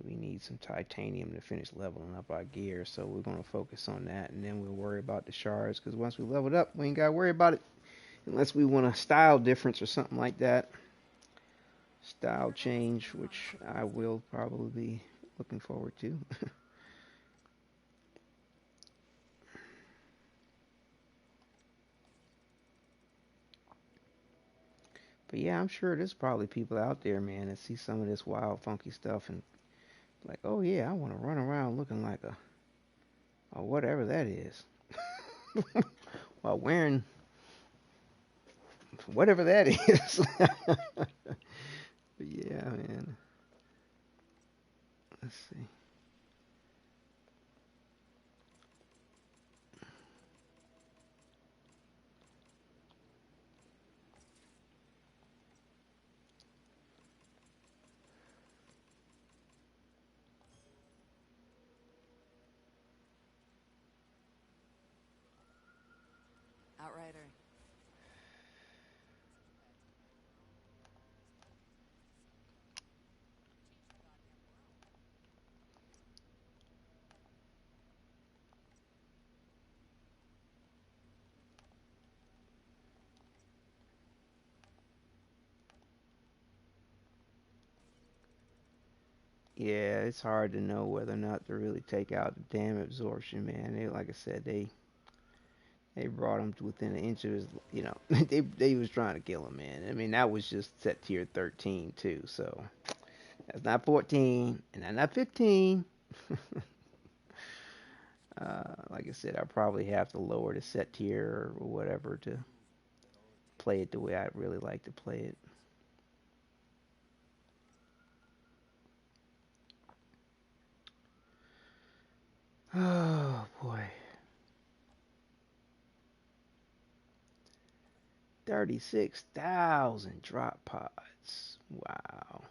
we need some titanium to finish leveling up our gear, so we're going to focus on that, and then we'll worry about the shards, because once we level it up, we ain't got to worry about it, unless we want a style difference or something like that. Style change, which I will probably be looking forward to. But yeah, I'm sure there's probably people out there, man, that see some of this wild, funky stuff and like, oh yeah, I want to run around looking like a or whatever that is, while wearing whatever that is. But yeah, man. Let's see. Outrider. Yeah, it's hard to know whether or not to really take out the dam absorption, man. They, like I said, they brought him to within an inch of his, they was trying to kill him, man. I mean, that was just set tier 13 too, so that's not 14 and that's not 15. Like I said, I probably have to lower the set tier or whatever to play it the way I really like to play it. Oh boy. 36,000 drop pods. Wow.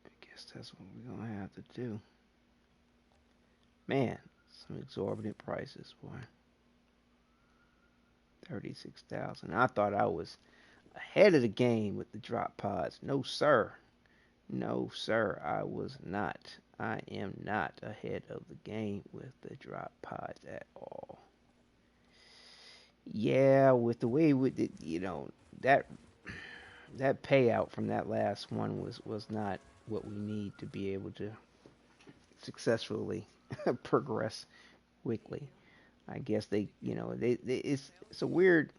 I guess that's what we're going to have to do. Man, some exorbitant prices, boy. 36,000. I thought I was ahead of the game with the drop pods. No, sir. No, sir. I was not. I am not ahead of the game with the drop pods at all. Yeah, with the way with it, that that payout from that last one was not what we need to be able to successfully progress quickly. I guess it's a weird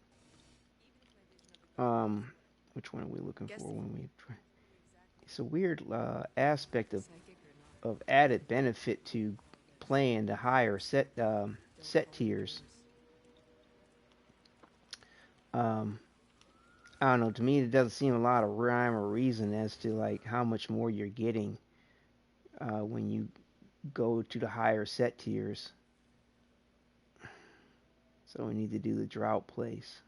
um which one are we looking Guess for the when we try? exactly It's a weird aspect psychic or not. of added benefit to playing the higher Don't set call me tiers. names. Um, I don't know. To me, it doesn't seem a lot of rhyme or reason as to like how much more you're getting when you go to the higher set tiers. So we need to do the drought place.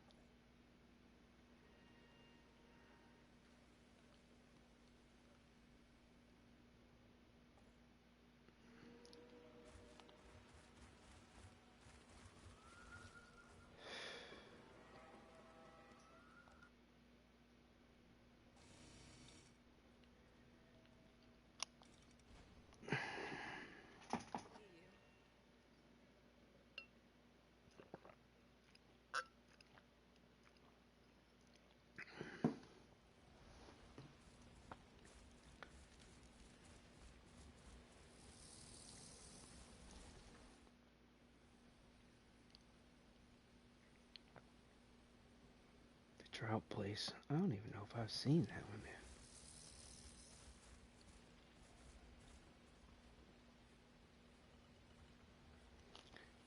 The drought place. I don't even know if I've seen that one, man.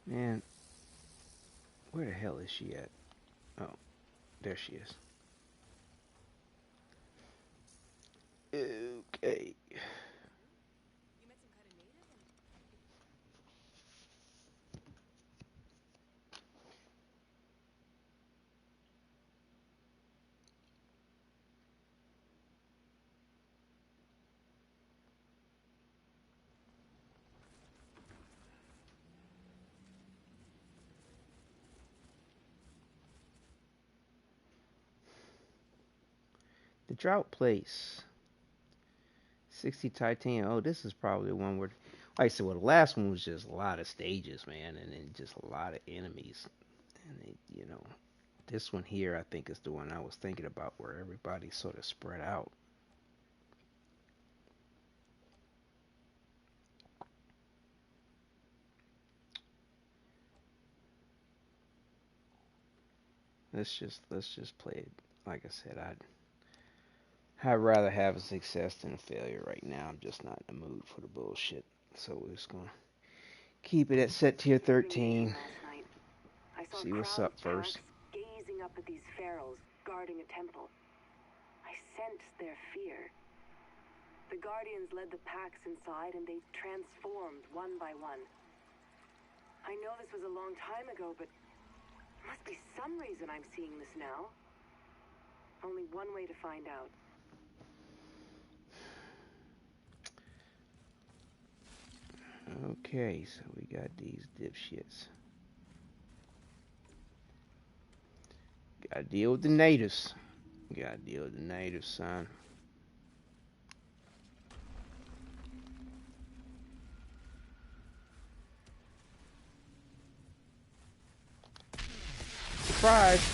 Man, where the hell is she at? Oh, there she is. Okay. You met some kind of native and The drought place. 60 titanium. Oh, this is probably the one where, like I said, well, the last one was just a lot of stages, man, and then just a lot of enemies. And this one here, I think, is the one I was thinking about where everybody's sort of spread out. Let's just play it. Like I said, I'd rather have a success than a failure right now. I'm just not in the mood for the bullshit. So we're just gonna keep it at set tier 13. I saw See what's up first. gazing up at these pharaohs guarding a temple. I sensed their fear. The guardians led the packs inside and they transformed one by one. I know this was a long time ago, but there must be some reason I'm seeing this now. Only one way to find out. Okay, so we got these dipshits. Gotta deal with the natives. Gotta deal with the natives, son. Surprise!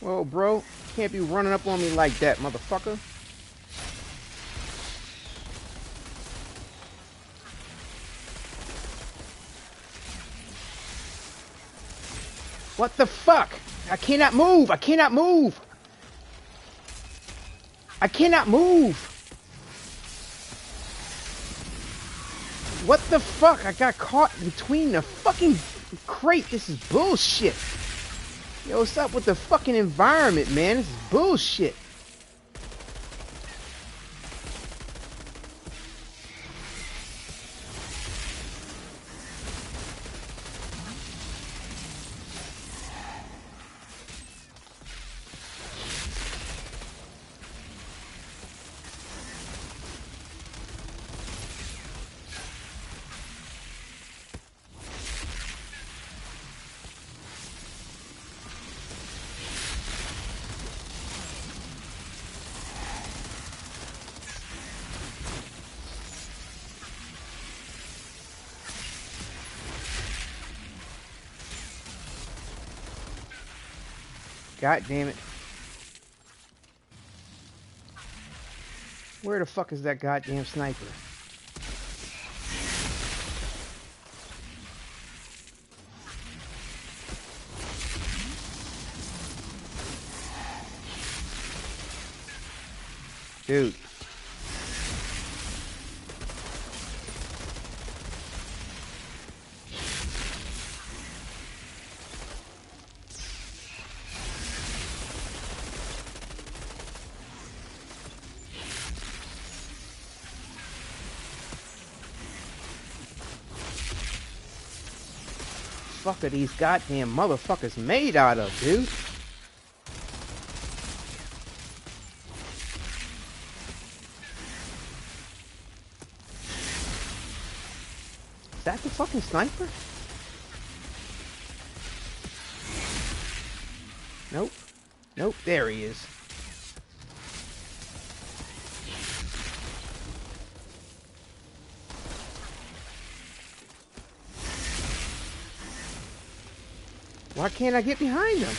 Well, bro, can't be running up on me like that, motherfucker. What the fuck? I cannot move! I cannot move! I cannot move! What the fuck? I got caught between the fucking crate. This is bullshit. Yo, what's up with the fucking environment, man? This is bullshit. God damn it. Where the fuck is that goddamn sniper? Dude. Fuck are these goddamn motherfuckers made out of, dude? Is that the fucking sniper? Nope. Nope, there he is. Why can't I get behind him?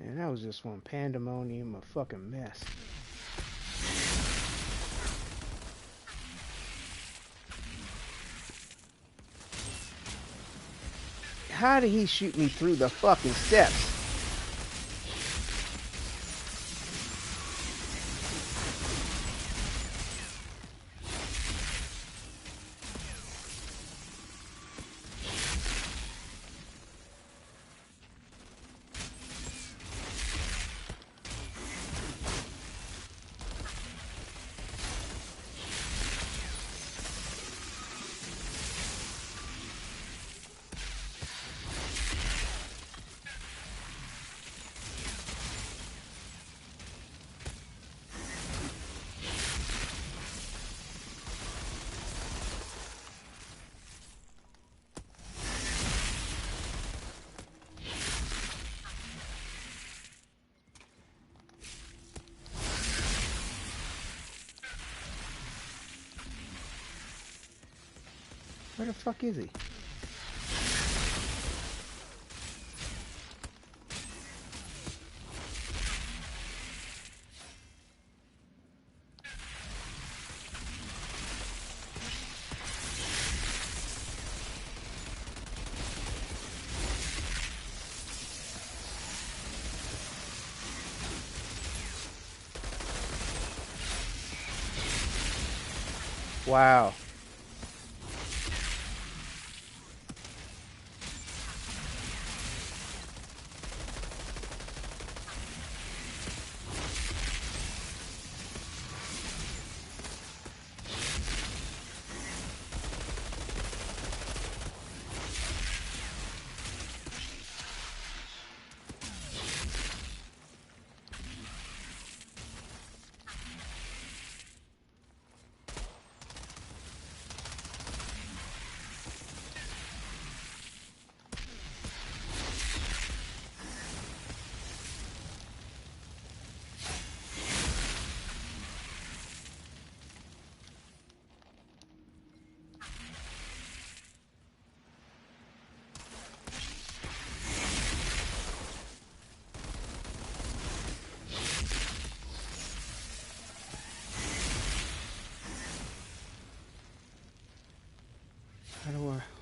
Man, that was just one pandemonium, a fucking mess. How did he shoot me through the fucking steps? Where the fuck is he? Wow.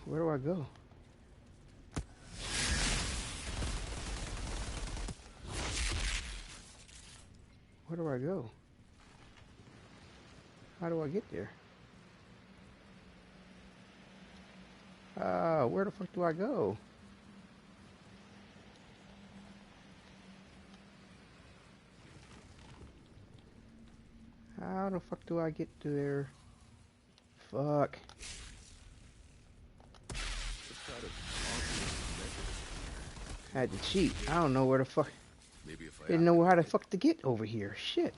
Where do I go? Where do I go? How do I get there? Where the fuck do I go? How the fuck do I get to there? Fuck. Had to cheat. I don't know where the fuck. Maybe if I Didn't know how the fuck to get over here. Shit.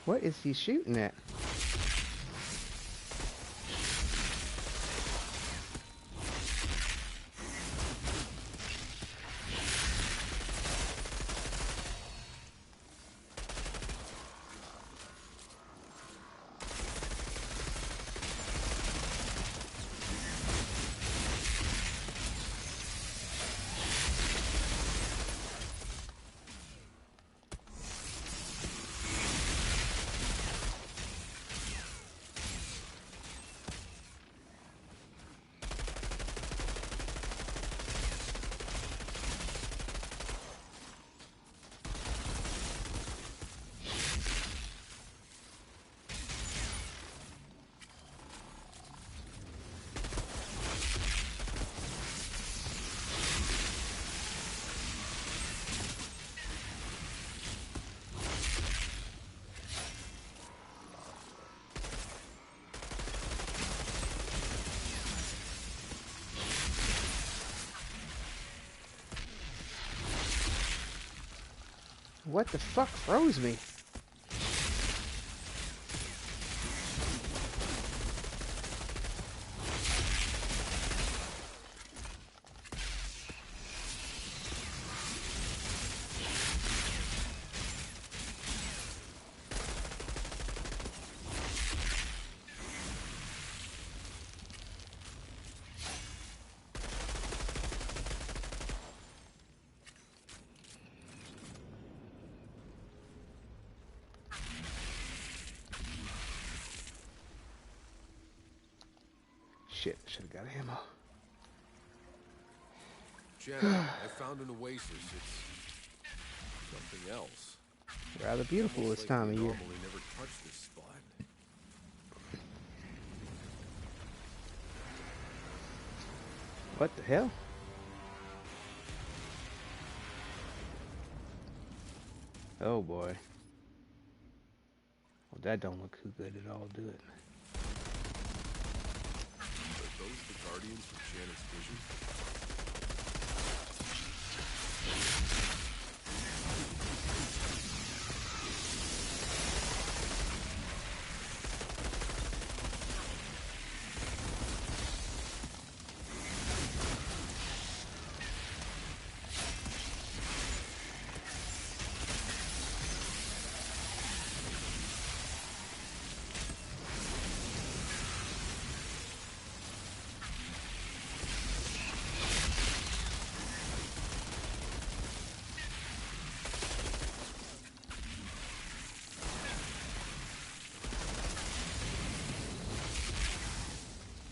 What is he shooting at? What the fuck froze me? Shit, should have got ammo. Jenna, I found an oasis. It's something else. Rather beautiful Almost this like time the of year. anomaly never touched this spot. What the hell? Oh boy. Well, that don't look too good at all, do it? Are those the guardians from Shannon's vision?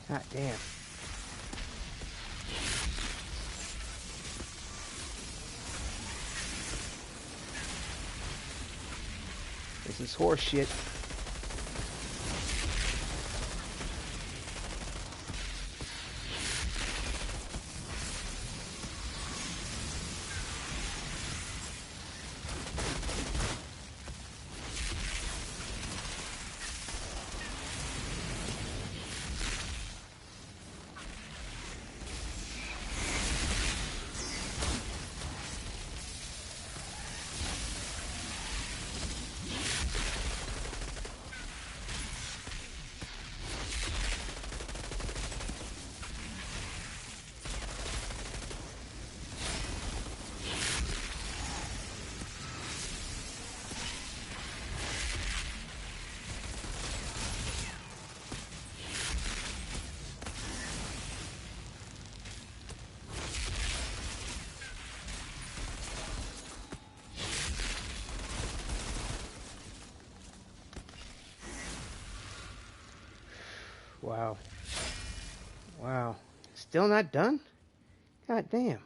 God damn. This is horse shit. Wow. Wow. Still not done? God damn.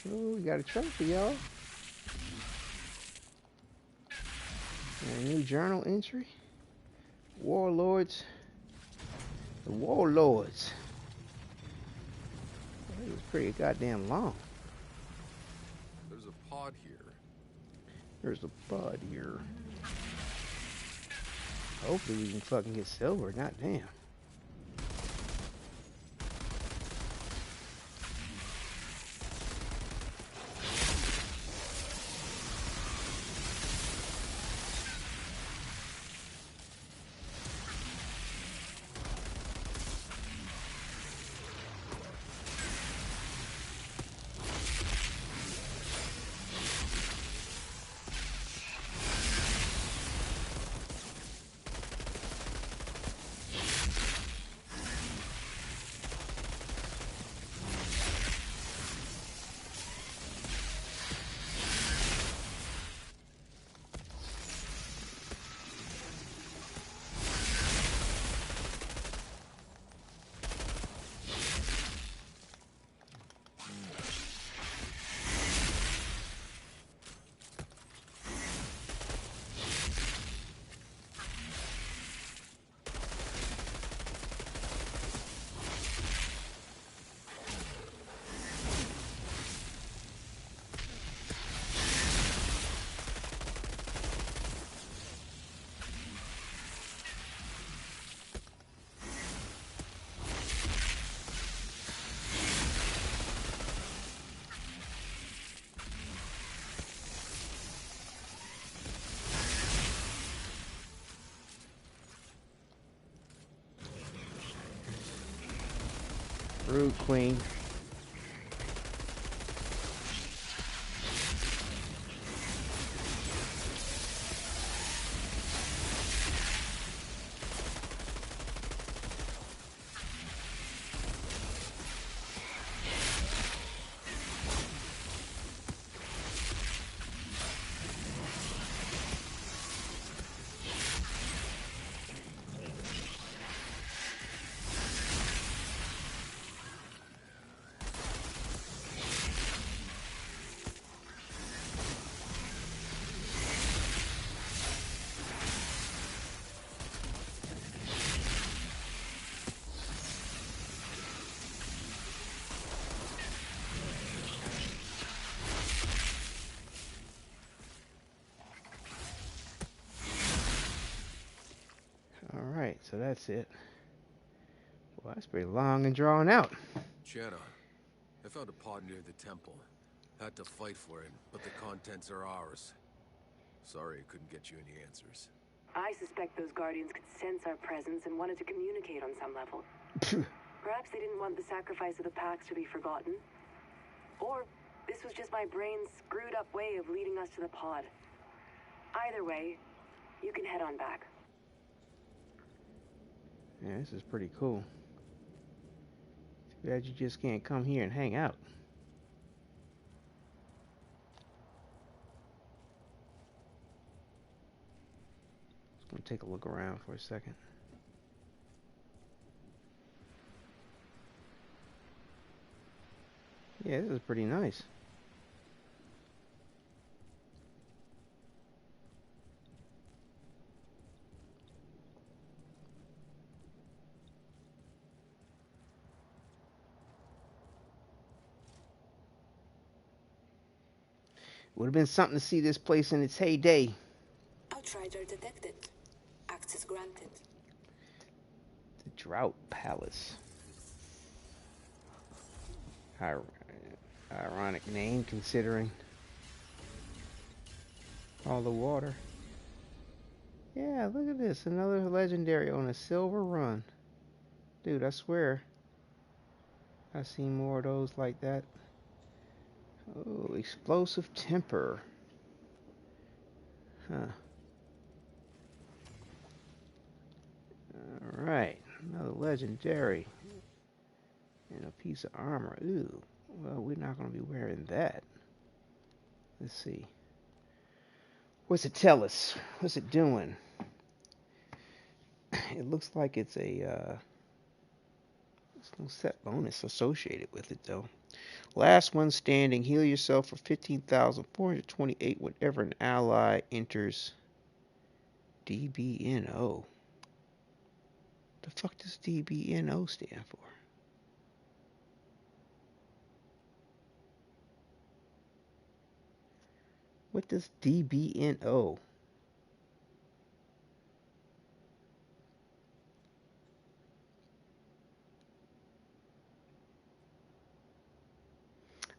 Oh, we got a trophy, y'all. And a new journal entry. Warlords The Warlords. It was pretty goddamn long. There's a pod here. There's a pod here. Hopefully we can fucking get silver. Not damn. Rude Queen. Alright, so that's it. Well, that's pretty long and drawn out. Jenna, I found a pod near the temple. Had to fight for it, but the contents are ours. Sorry I couldn't get you any answers. I suspect those guardians could sense our presence and wanted to communicate on some level. Perhaps they didn't want the sacrifice of the packs to be forgotten. Or this was just my brain's screwed up way of leading us to the pod. Either way, you can head on back. Yeah, this is pretty cool. Too bad you just can't come here and hang out. Just gonna take a look around for a second. Yeah, this is pretty nice. Would have been something to see this place in its heyday. Outrider detected. Access granted. The Drought Palace. Ironic name considering all the water. Yeah, look at this. Another legendary on a silver run. Dude, I swear I've seen more of those like that. Oh, explosive temper. Huh. Alright, another legendary. And a piece of armor. Ooh, well, we're not going to be wearing that. Let's see. What's it tell us? What's it doing? It looks like it's a there's no set bonus associated with it though. Last one standing. Heal yourself for 15,428 whenever an ally enters DBNO. The fuck does DBNO stand for? What does DBNO?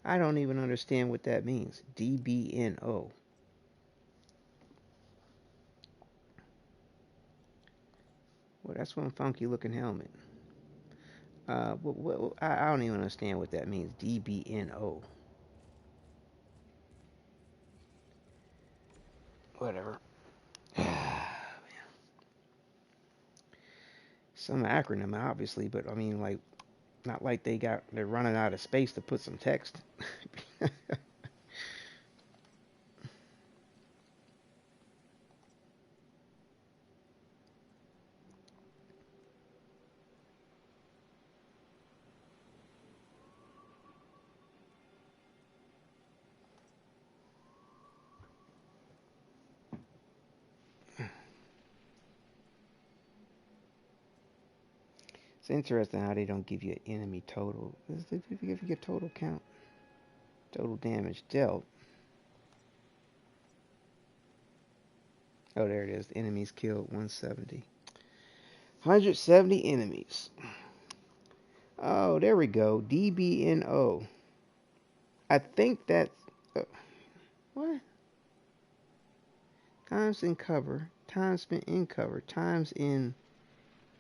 I don't even understand what that means. DBNO. Well, that's one funky looking helmet. I don't even understand what that means. DBNO. Whatever. Some acronym, obviously, but I mean, like, not like they're running out of space to put some text. It's interesting how they don't give you an enemy total. They give you a total count, total damage dealt. Oh, there it is. The enemies killed 170. 170 enemies. Oh, there we go. DBNO. I think that's what? Times in cover, time spent in cover, times in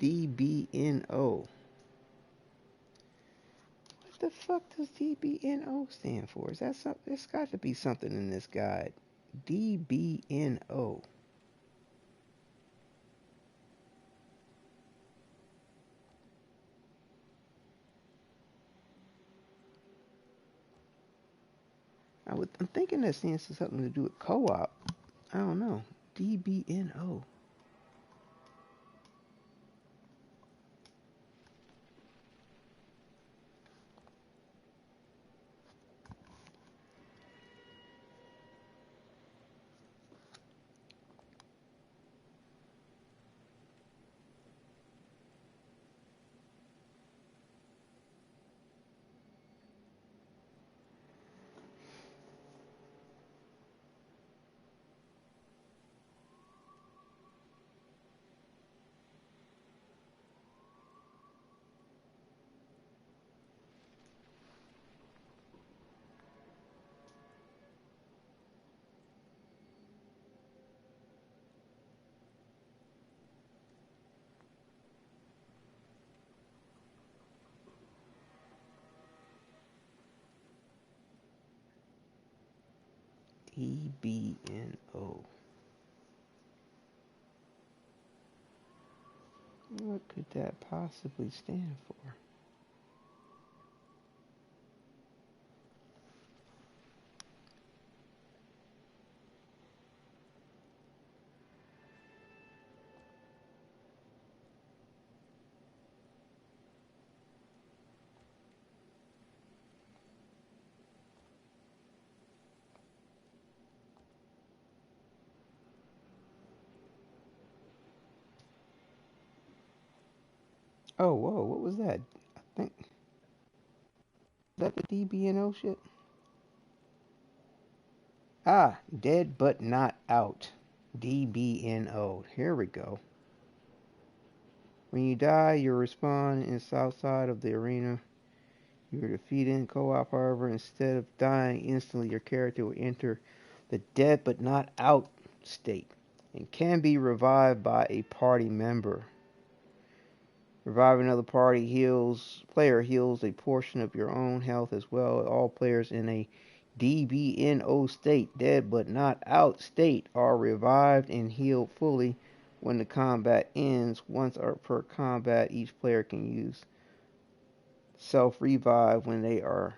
DBNO. What the fuck does DBNO stand for? Is that something? There's got to be something in this guide. DBNO. I'm thinking that stands for something to do with co-op. I don't know. DBNO. DBNO. What could that possibly stand for? Oh, whoa, what was that? I think that the DBNO shit. Ah, dead but not out. DBNO. Here we go. When you die, you respawn in south side of the arena. You are defeated in co-op, however, instead of dying instantly, your character will enter the dead but not out state and can be revived by a party member. Reviving another player heals a portion of your own health as well. All players in a DBNO state, dead but not out state, are revived and healed fully when the combat ends. Once per combat, each player can use self-revive when they are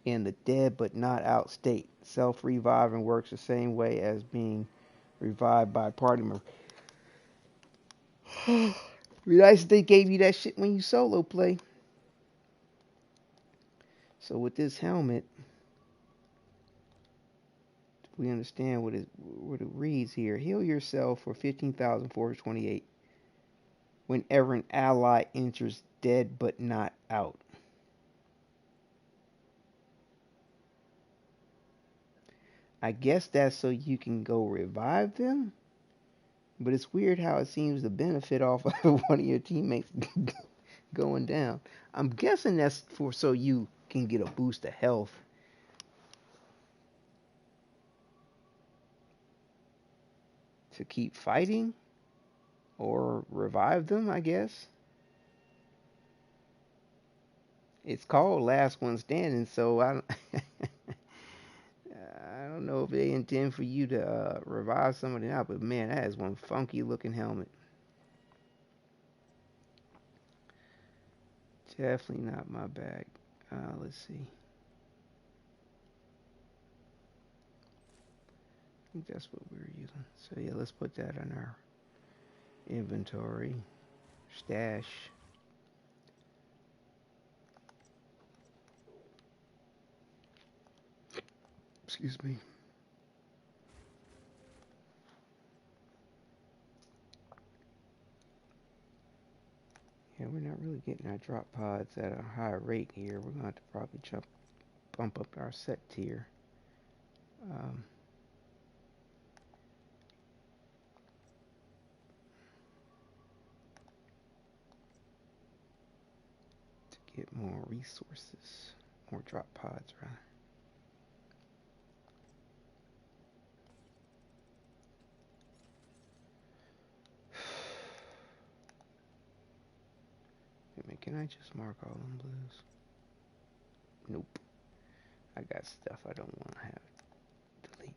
in the dead but not out state. Self-reviving works the same way as being revived by a party member. Be nice if they gave you that shit when you solo play. So with this helmet, we understand what it reads here. Heal yourself for 15,428. whenever an ally enters dead but not out. I guess that's so you can go revive them? But it's weird how it seems to benefit off of one of your teammates going down. I'm guessing that's for so you can get a boost of health. To keep fighting? Or revive them, I guess. It's called Last One Standing, so I don't, I don't know if they intend for you to revive somebody now, but man, that is one funky looking helmet. Definitely not my bag. Let's see. I think that's what we were using. So yeah, let's put that in our inventory. Stash. Excuse me. Yeah, we're not really getting our drop pods at a high rate here. We're going to have to probably bump up our set tier. Um, to get more resources. More drop pods, rather. Can I just mark all them blues? Nope. I got stuff I don't want to have. Delete.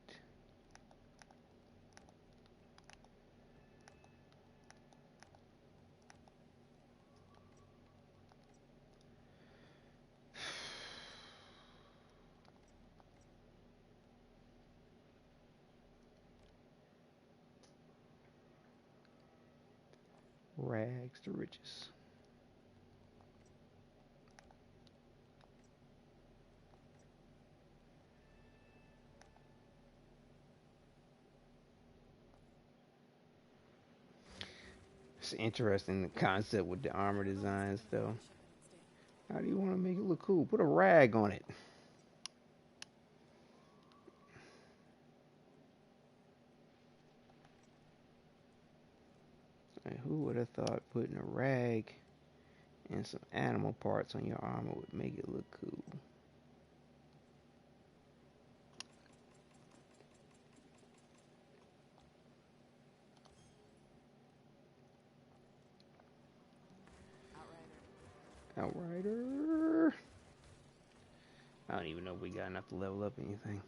Rags to riches. It's interesting the concept with the armor designs though. How do you want to make it look cool? Put a rag on it. Like, who would have thought putting a rag and some animal parts on your armor would make it look cool? Outrider. I don't even know if we got enough to level up anything.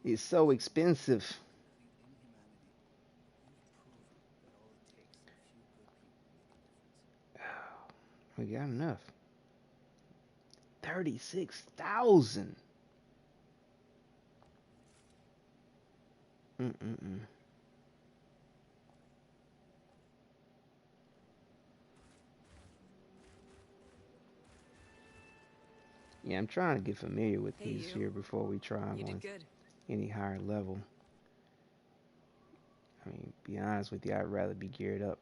It's so expensive. We got enough. 36,000. Mm-mm-mm. Yeah, I'm trying to get familiar with these here before we try them on any higher level. I mean, be honest with you, I'd rather be geared up.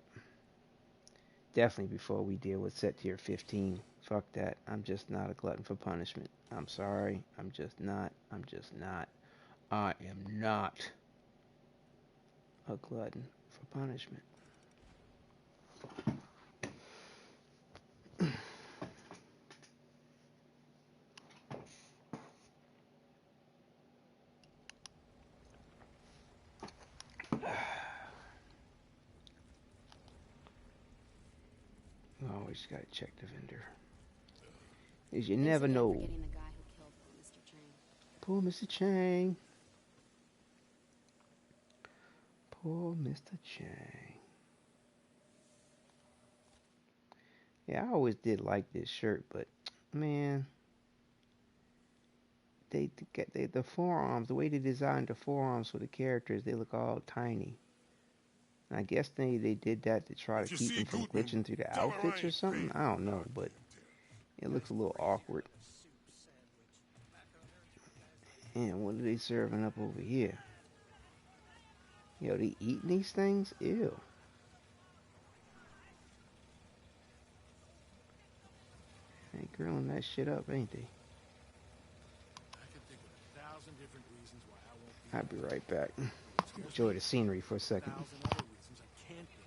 Definitely before we deal with set tier 15. Fuck that. I'm just not a glutton for punishment. I'm sorry. I'm just not. I'm just not. I am not a glutton for punishment. You always gotta check the vendor. Is you never know. Poor Mr. Chang. Poor Mr. Chang. Yeah, I always did like this shirt, but man, the forearms, the way they designed the forearms for the characters, they look all tiny. And I guess they did that to try to keep them from glitching through the outfits or something. I don't know, but it looks a little awkward. And what are they serving up over here? Yo, they eating these things? Ew. Grilling that shit up, ain't they? I can think of 1,000 different reasons why I won't be. I'll be right back. Excuse Enjoy me? the scenery for a second. 1,000 other reasons I can't think of.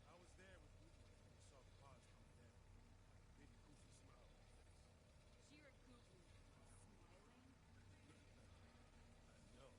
I was there with Rufus when we saw the pods coming in. Big goofy smile on his face. Shirakubu. Smiling? I know.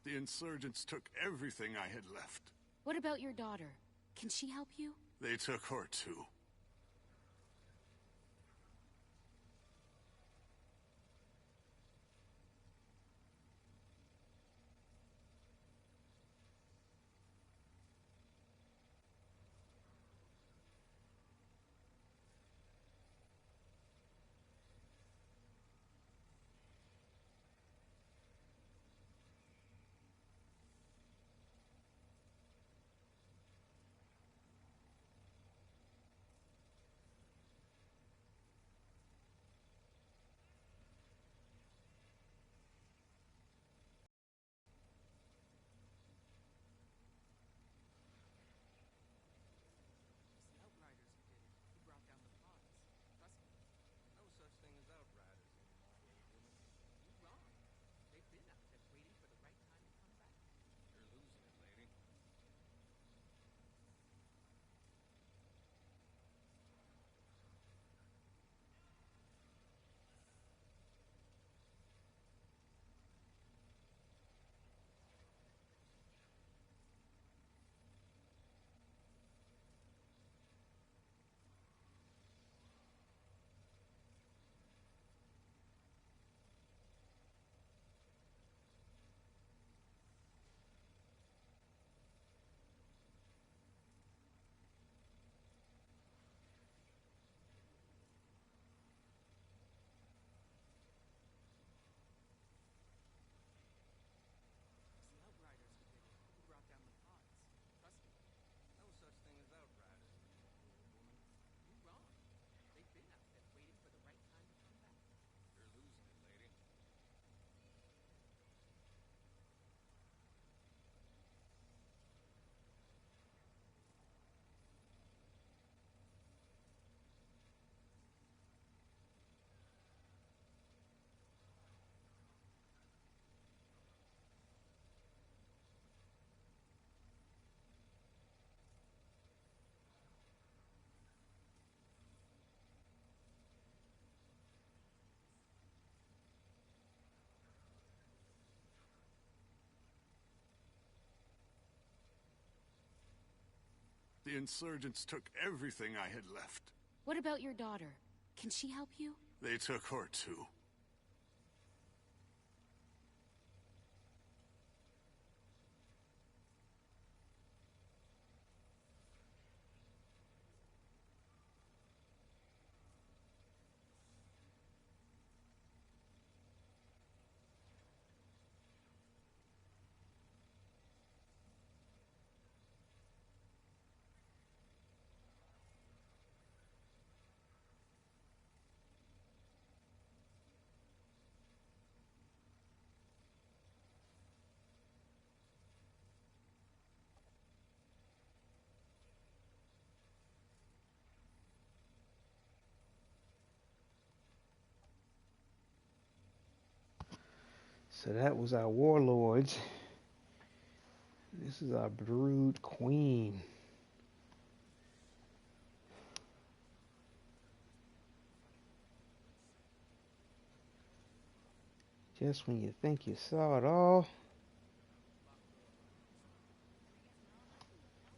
The insurgents took everything I had left. What about your daughter? Can she help you? They took her too. The Outriders who did it. Who brought down the pods. Trust me. No such thing as Outriders anymore, little woman. You're wrong. They've been out there waiting for the right time to come back. You're losing it, lady. The Outriders who did it. Who brought down the pods. Trust me. No such thing as Outriders anymore, little woman. You're wrong. They've been out there waiting for the right time to come back. You're losing it, lady. The insurgents took everything I had left. What about your daughter? Can she help you? They took her too. So that was our warlords. This is our brood queen. Just when you think you saw it all,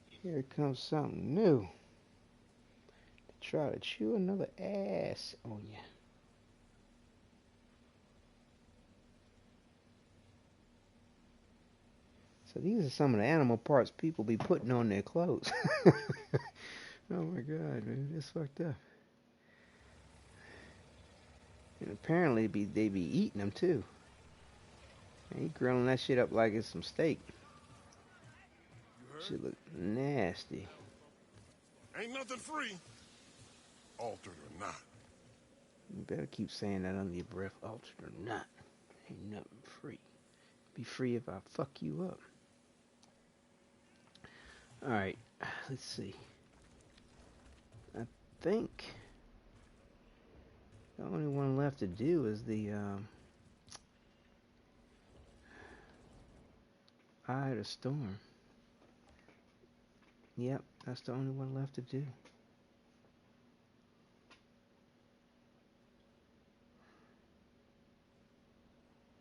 here comes something new to try to chew another ass on you. So these are some of the animal parts people be putting on their clothes. Oh my god, man, that's fucked up. And apparently they be eating them too. And he grilling that shit up like it's some steak. Shit look nasty. Ain't nothing free. Altered or not. You better keep saying that under your breath, altered or not. Ain't nothing free. Be free if I fuck you up. Alright, let's see. I think the only one left to do is the Eye of the Storm. Yep, that's the only one left to do.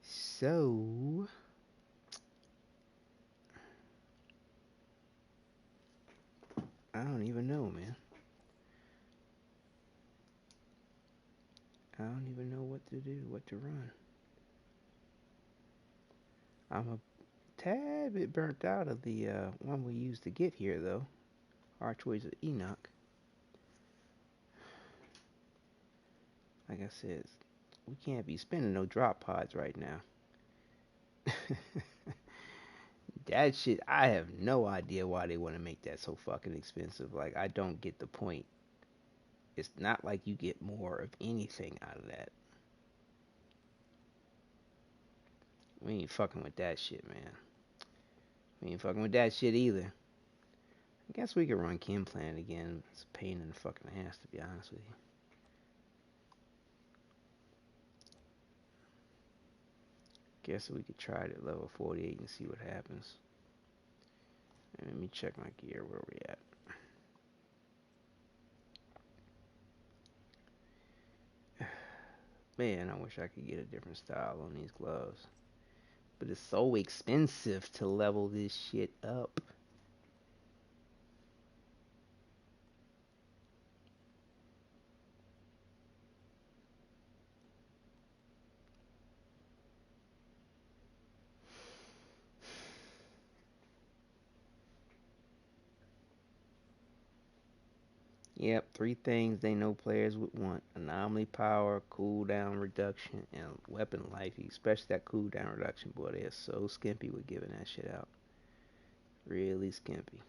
So I don't even know, man. I don't even know what to do, what to run. I'm a tad bit burnt out of the one we used to get here, though. Archways of Enoch. Like I said, we can't be spending no drop pods right now. That shit, I have no idea why they want to make that so fucking expensive. Like, I don't get the point. It's not like you get more of anything out of that. We ain't fucking with that shit, man. We ain't fucking with that shit either. I guess we could run Chem Plan again. It's a pain in the fucking ass, to be honest with you. Guess we could try it at level 48 and see what happens. And let me check my gear, where we at. Man, I wish I could get a different style on these gloves. But it's so expensive to level this shit up. Yep, 3 things they know players would want. Anomaly power, cooldown reduction, and weapon life. Especially that cooldown reduction, boy, they are so skimpy with giving that shit out. Really skimpy.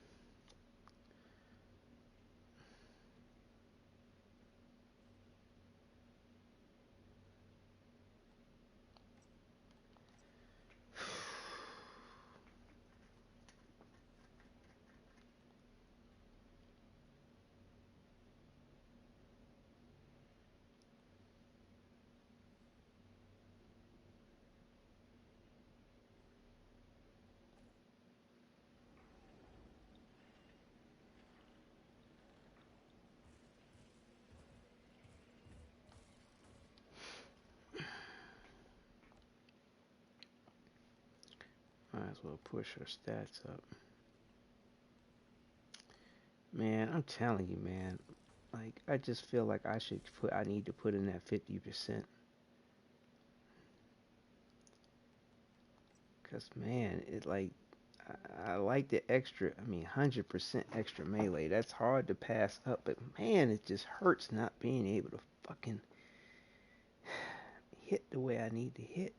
Might as well push her stats up. Man, I'm telling you, man. Like, I just feel like I need to put in that 50%. Cause man, I like the extra, 100% extra melee. That's hard to pass up, but man, it just hurts not being able to fucking hit the way I need to hit.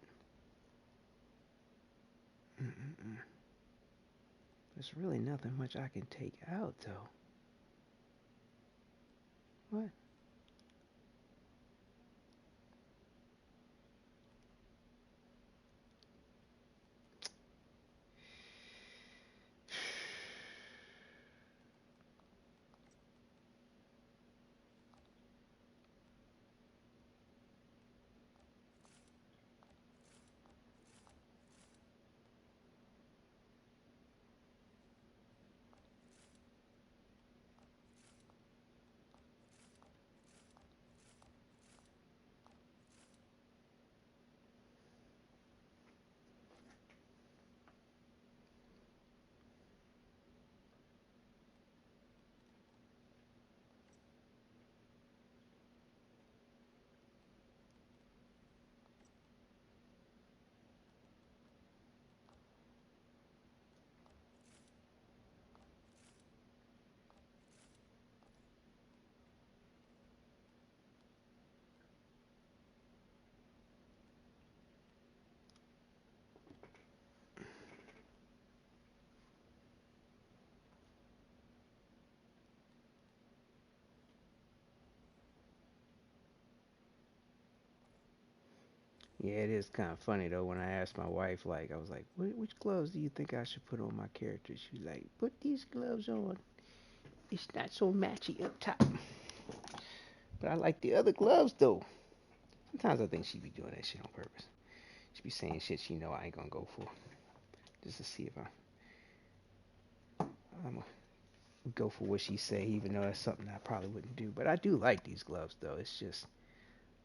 Mm-mm-mm. There's really nothing much I can take out, though. What? Yeah, it is kind of funny though when I asked my wife, like, I was like, which gloves do you think I should put on my character? She was like, put these gloves on. It's not so matchy up top. But I like the other gloves though. Sometimes I think she be doing that shit on purpose. She be saying shit she know I ain't gonna go for, just to see if I'm gonna go for what she say, even though that's something I probably wouldn't do. But I do like these gloves though. It's just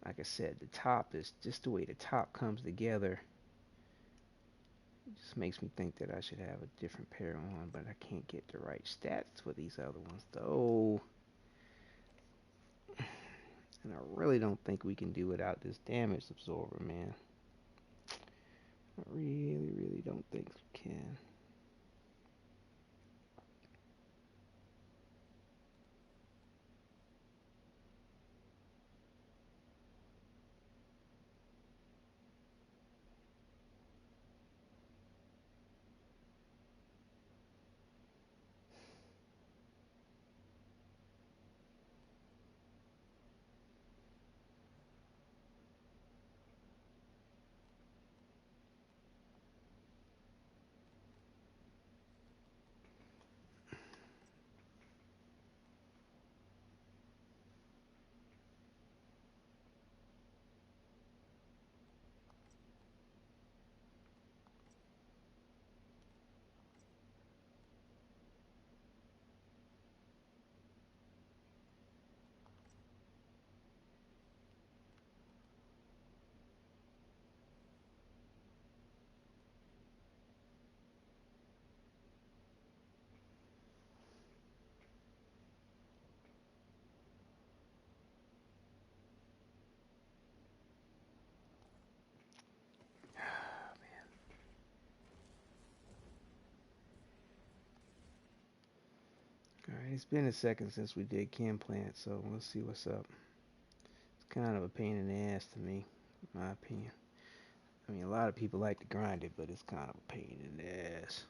like I said, the top is just the way the top comes together. It just makes me think that I should have a different pair on, but I can't get the right stats for these other ones though. And I really don't think we can do without this damage absorber, man. I really, really don't think we can. Alright, it's been a second since we did Chem Plant, so we'll see what's up. It's kind of a pain in the ass to me, in my opinion. I mean, a lot of people like to grind it, but it's kind of a pain in the ass.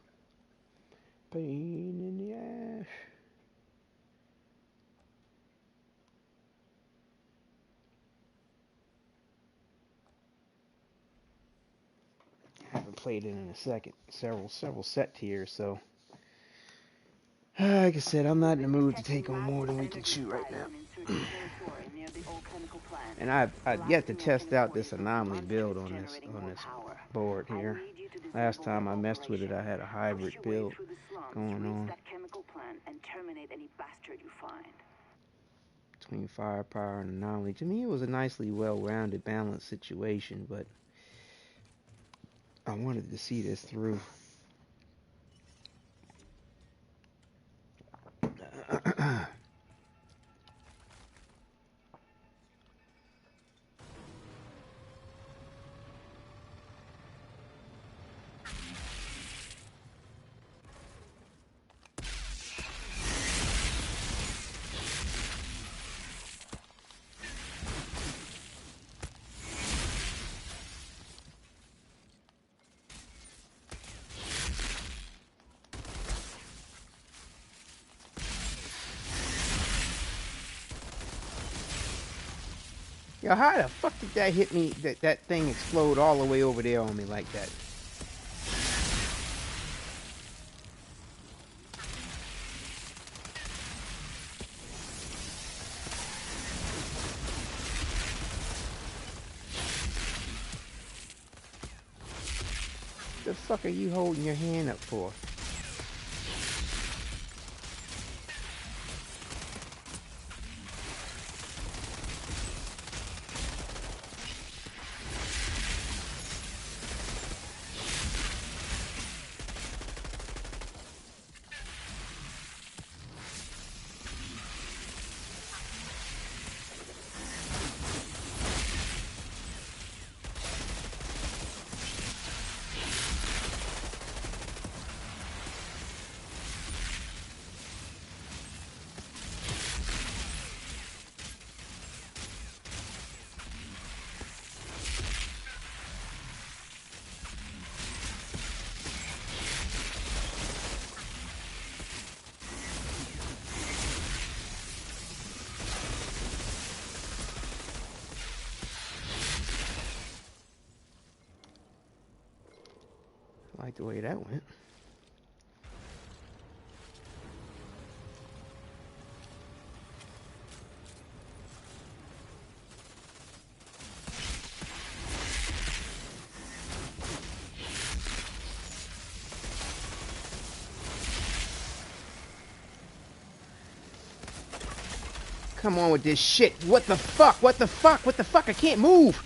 Pain in the ass. I haven't played it in a second, several set tiers, so like I said, I'm not in the mood to take on more than we can chew right now. And I've yet to test out this anomaly build on this board here. Last time I messed with it, I had a hybrid build going on between firepower and anomaly. To me, it was a nicely well-rounded, balanced situation, but I wanted to see this through. Yo, how the fuck did that hit me? That thing explode all the way over there on me like that? The fuck are you holding your hand up for? like the way that went. Come on with this shit. What the fuck? What the fuck? What the fuck? I can't move.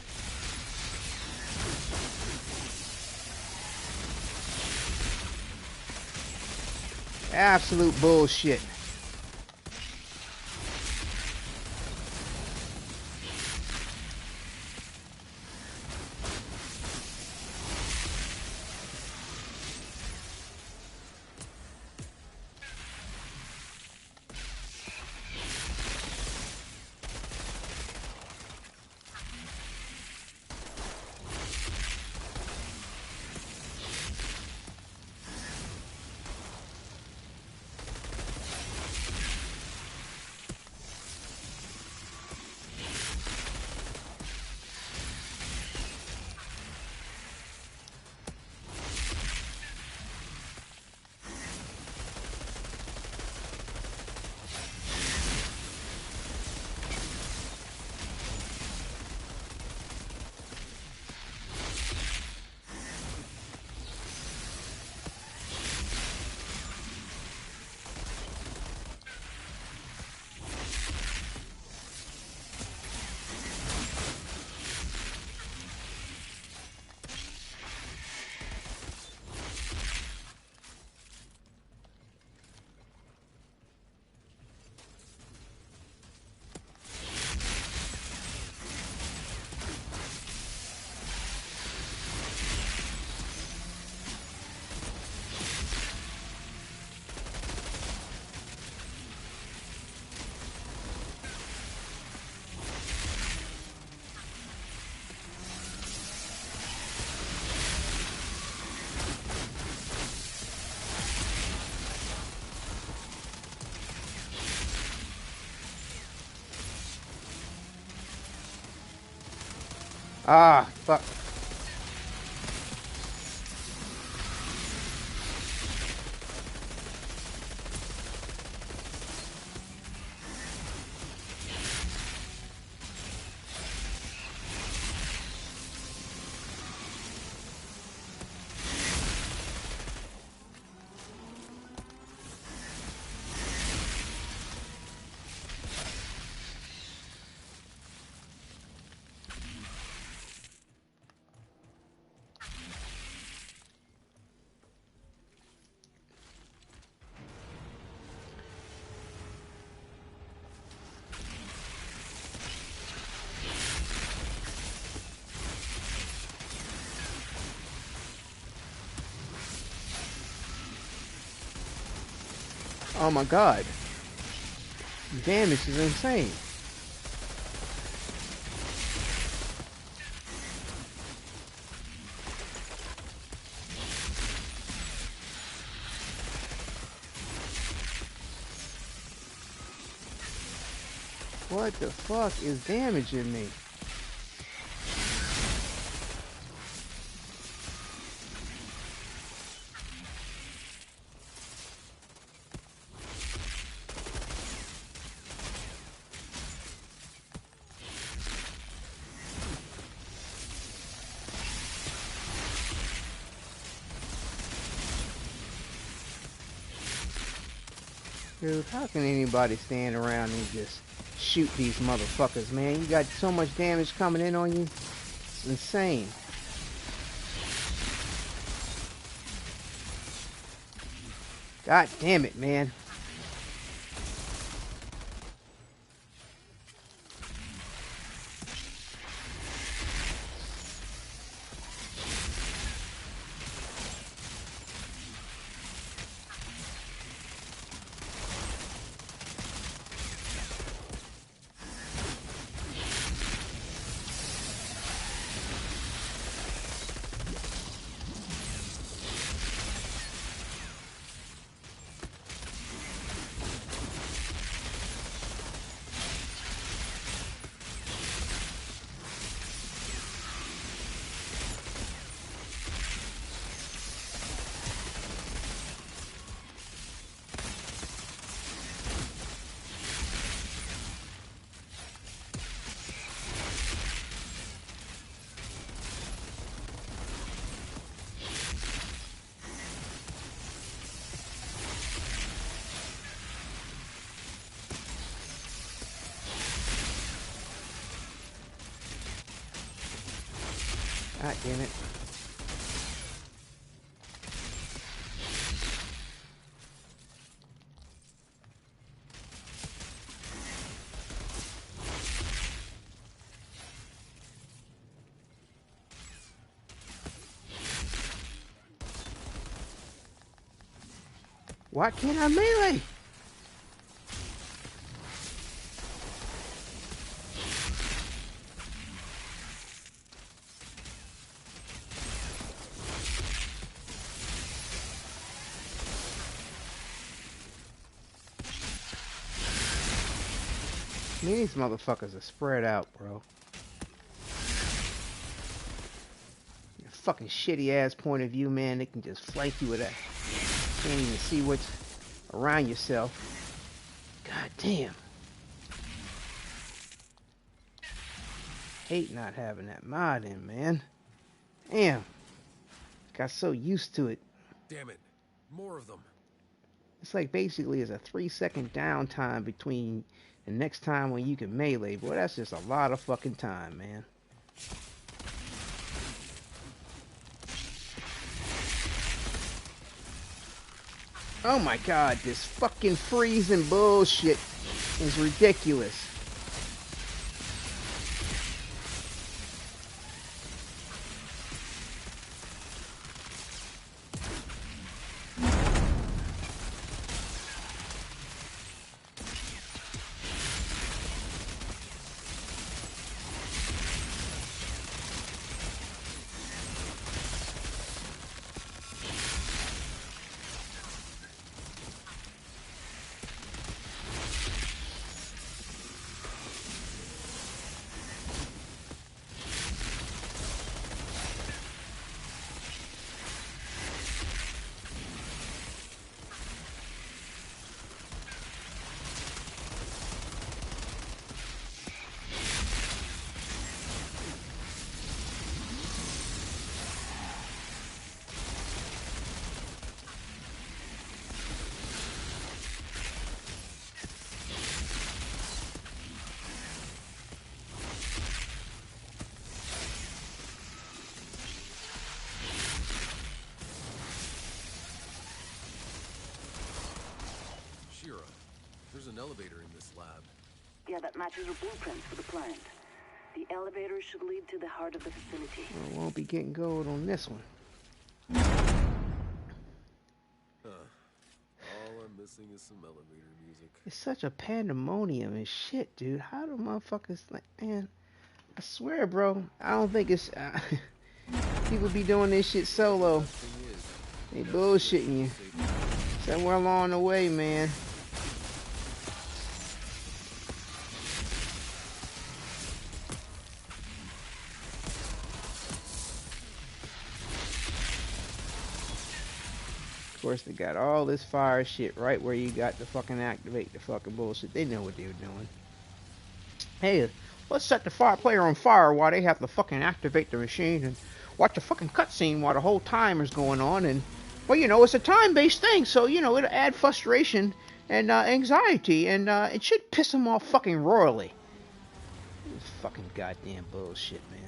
Absolute bullshit. Ah, fuck. Oh my god. The damage is insane. What the fuck is damaging me? Dude, how can anybody stand around and just shoot these motherfuckers, man? You got so much damage coming in on you. It's insane. God damn it, man. God damn it. Why can't I melee? These motherfuckers are spread out, bro. Your fucking shitty ass point of view, man. They can just flank you with that. Can't even see what's around yourself. God damn. Hate not having that mod in, man. Damn. Got so used to it. Damn it. More of them. It's like basically it's a 3-second downtime between the next time when you can melee. Boy, that's just a lot of fucking time, man. Oh my god, this fucking freezing bullshit is ridiculous. There's an elevator in this lab. Yeah, that matches your blueprints for the plant. The elevator should lead to the heart of the facility. I won't be getting gold on this one. All I'm missing is some elevator music. It's such a pandemonium and shit, dude. How do motherfuckers, like, man, I swear, bro, I don't think it's, people be doing this shit solo. They bullshitting you. Somewhere along the way, man. Of course, they got all this fire shit right where you got to fucking activate the fucking bullshit. They know what they were doing. Hey, let's set the fire player on fire while they have to fucking activate the machine and watch a fucking cutscene while the whole timer's going on. And, well, you know, it's a time-based thing, so, you know, it'll add frustration and anxiety, and it should piss them off fucking royally. This fucking goddamn bullshit, man.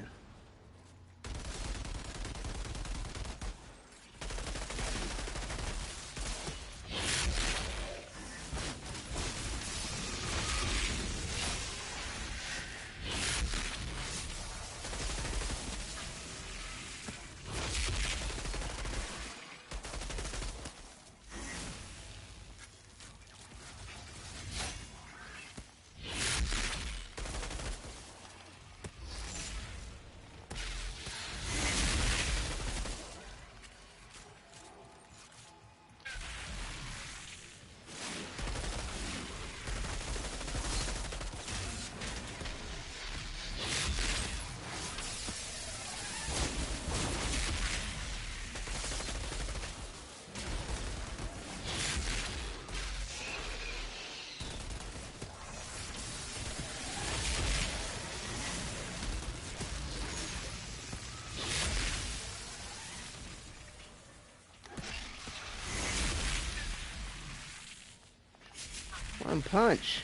One punch.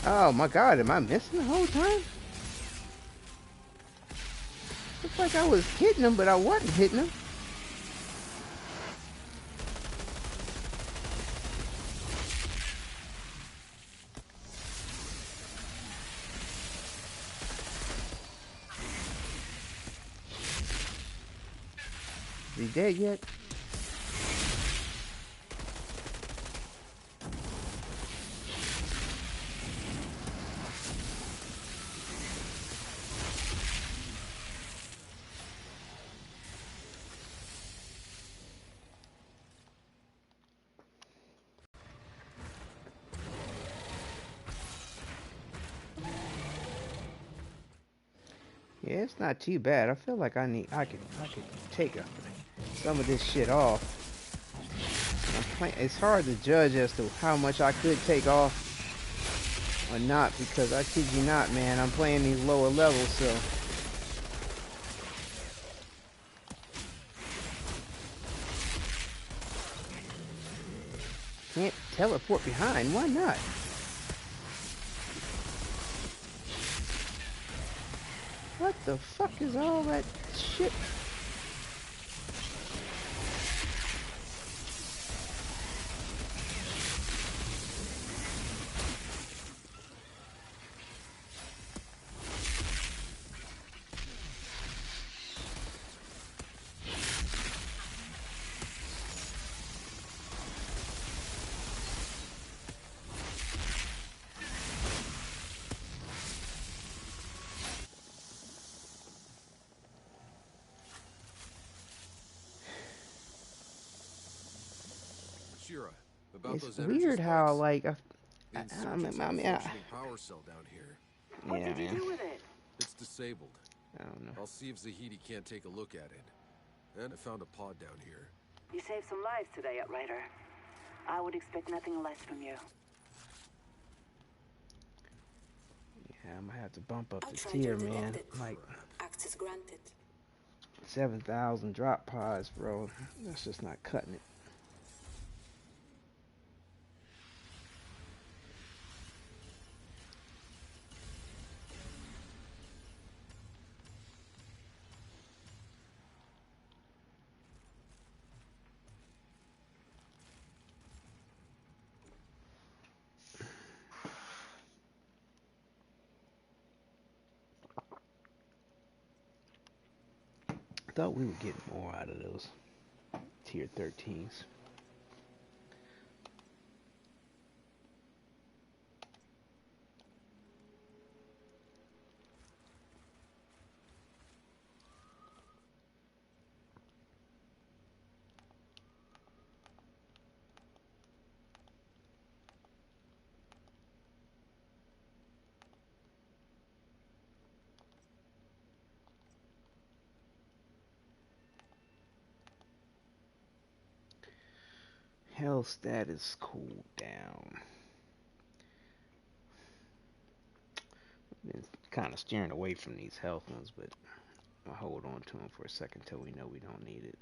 Oh my god, am I missing the whole time? Looks like I was hitting him, but I wasn't hitting him. Is he dead yet? Yeah, it's not too bad. I feel like I could take some of this shit off. It's hard to judge as to how much I could take off or not, because I kid you not, man, I'm playing these lower levels, so can't teleport behind. Why not? What the fuck is all that shit? Shira, about It's those energy weird how, spikes. like, The insurgents have a functioning power cell down here. What yeah, did you man. do with it? It's disabled. I don't know. I'll see if Zahidi can't take a look at it. And I found a pod down here. You saved some lives today, Outrider. I would expect nothing less from you. Yeah, I might have to bump up the tier, man. Like, Access granted. 7,000 drop pods, bro. That's just not cutting it. Thought we would get more out of those tier 13s. Health status cooled down. Been kind of steering away from these health ones, but I'll hold on to them for a second till we know we don't need it.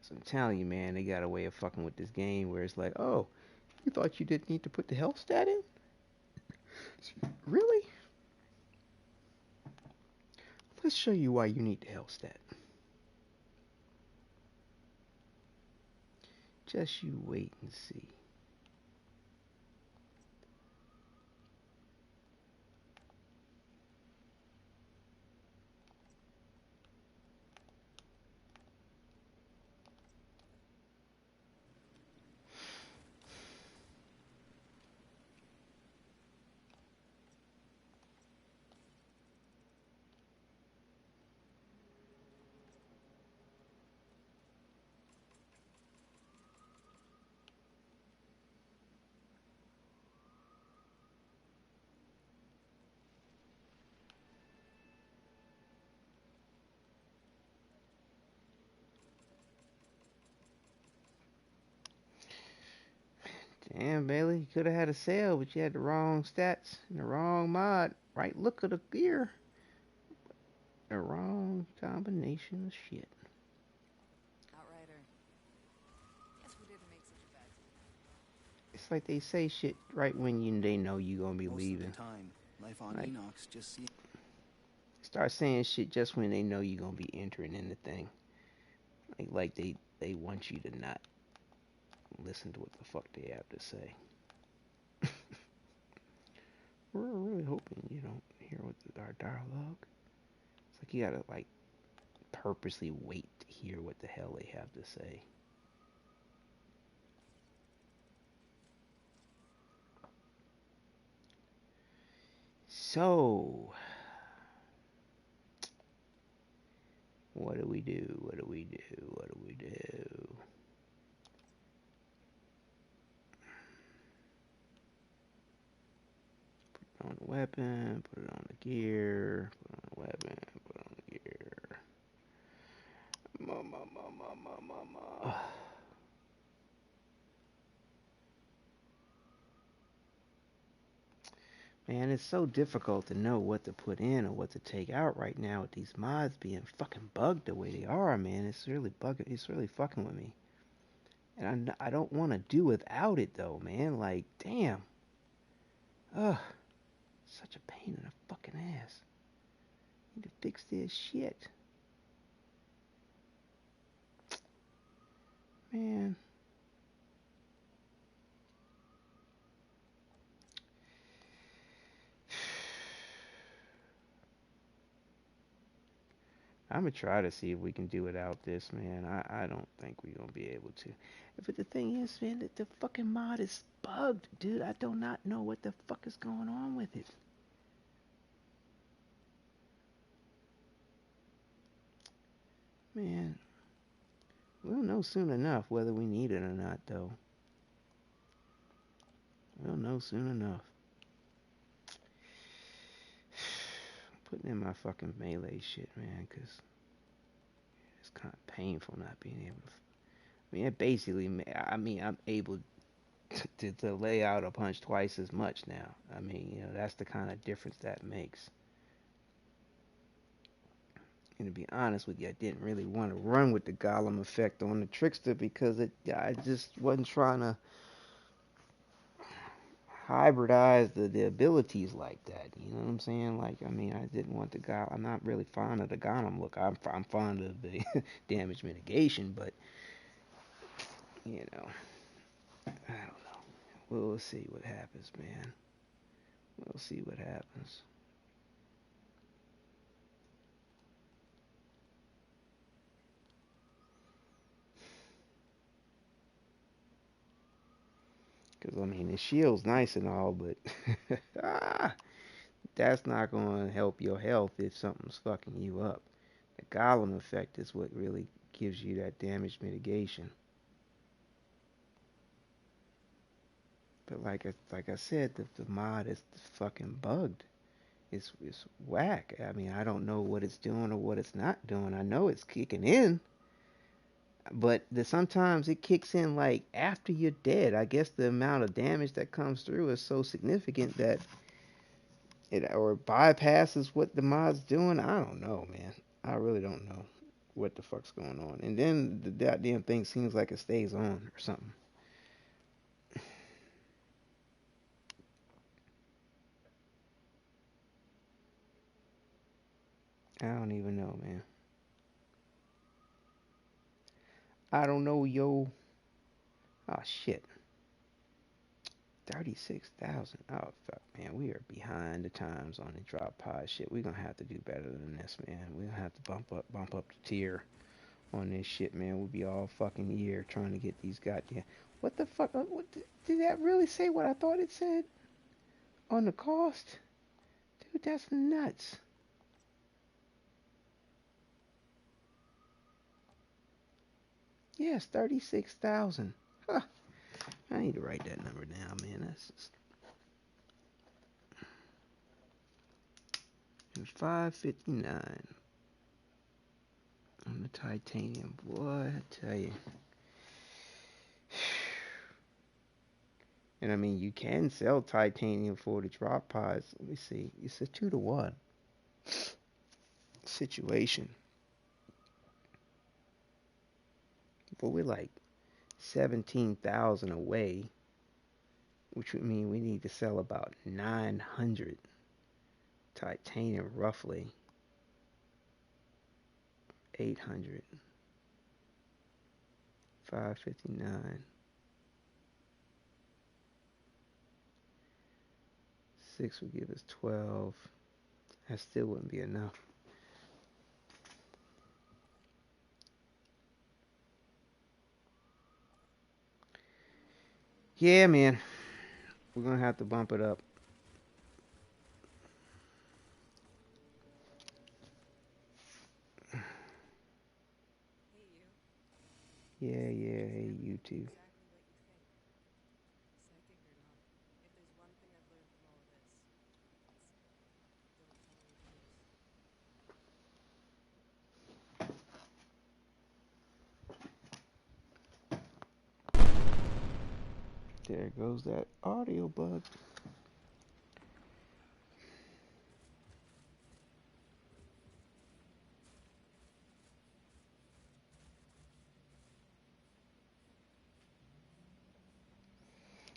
So I'm telling you, man, they got a way of fucking with this game where it's like, oh, you thought you didn't need to put the health stat in? Really? Let's show you why you need the health stat. Just you wait and see. Damn, Bailey, you could have had a sale, but you had the wrong stats and the wrong mod. Right look of the gear. The wrong combination of shit. Outrider. Guess we didn't make such a bad team. It's like they say shit right when they know you gonna be Most leaving. of the time, life on Like, Enoch's just seeing. start saying shit just when they know you gonna be entering in the thing. Like they want you to not listen to what the fuck they have to say. We're really hoping you don't hear what our dialogue. It's like you gotta like purposely wait to hear what the hell they have to say. So, what do we do? What do we do? What do we do? Put it on the weapon, put it on the gear, put it on the weapon, put it on the gear. Ma. Man, it's so difficult to know what to put in or what to take out right now with these mods being fucking bugged the way they are, man. It's really bugging. It's really fucking with me. And I don't want to do without it though, man. Like, damn. Ugh. Such a pain in the fucking ass. Need to fix this shit. Man. I'm gonna try to see if we can do without this, man. I don't think we're gonna be able to. But the thing is, man, that the fucking mod is bugged, dude. I do not know what the fuck is going on with it. Man, we'll know soon enough whether we need it or not, though. We'll know soon enough. Putting in my fucking melee shit, man, because it's kind of painful not being able to. I mean, it basically, I'm able to lay out a punch twice as much now. I mean, that's the kind of difference that makes. And to be honest with you, I didn't really want to run with the Golem effect on the Trickster because I just wasn't trying to hybridize the abilities like that. You know what I'm saying? Like, I mean, I didn't want the guy. I'm not really fond of the Golem look. I'm fond of the damage mitigation, but I don't know. We'll see what happens, man. We'll see what happens. Because, I mean, the shield's nice and all, but that's not going to help your health if something's fucking you up. The Golem effect is what really gives you that damage mitigation. But like I said, the mod is fucking bugged. It's whack. I mean, I don't know what it's doing or what it's not doing. I know it's kicking in, but sometimes it kicks in like after you're dead. I guess the amount of damage that comes through is so significant that it or bypasses what the mod's doing. I don't know, man. I really don't know what the fuck's going on. And then the goddamn thing seems like it stays on or something. I don't even know, man. I don't know, yo. Oh shit. 36,000. Oh fuck, man. We are behind the times on the drop pod shit. We're gonna have to do better than this, man. We're gonna have to bump up the tier on this shit, man. We'll be all fucking year trying to get these goddamn. What the fuck? Did that really say what I thought it said on the cost? Dude, that's nuts. Yes, 36,000. Huh. I need to write that number down, man. That's just... 559 on the titanium. Boy, I tell you. And I mean, you can sell titanium for the drop pods. Let me see. It's a 2 to 1. situation. But we're like 17,000 away, which would mean we need to sell about 900 titanium, roughly 800, 559. 6 would give us 12. That still wouldn't be enough. Yeah, man. We're gonna have to bump it up. Hey, you. Yeah, hey, you too. Exactly what you think. Psychic or not. If there's one thing I've learned from all of this, it's don't tell any news. There goes that audio bug.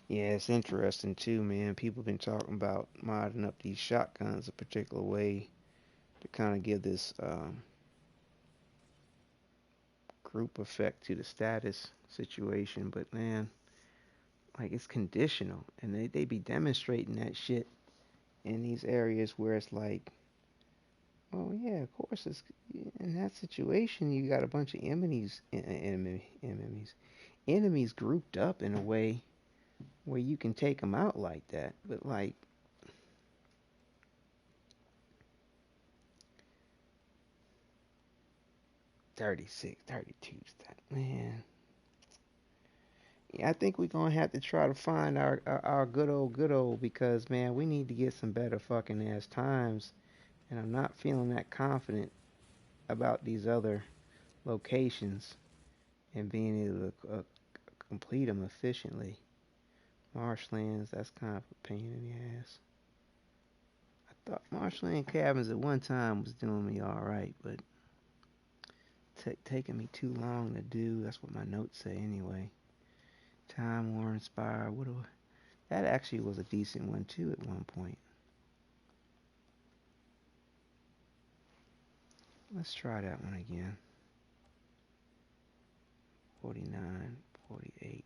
Yeah, it's interesting too, man. People been talking about modding up these shotguns a particular way to kind of give this group effect to the status situation. But man, like it's conditional, and they be demonstrating that shit in these areas where it's like, oh yeah, of course it's in that situation. You got a bunch of enemies grouped up in a way where you can take them out like that. But like 36, 32, man. Yeah, I think we're gonna have to try to find our good old because man, we need to get some better fucking ass times, and I'm not feeling that confident about these other locations and being able to complete them efficiently. Marshlands, that's kind of a pain in the ass. I thought Marshland cabins at one time was doing me all right, but taking me too long to do. That's what my notes say anyway. Time War Inspire. That actually was a decent one too at one point. Let's try that one again. 49, 48.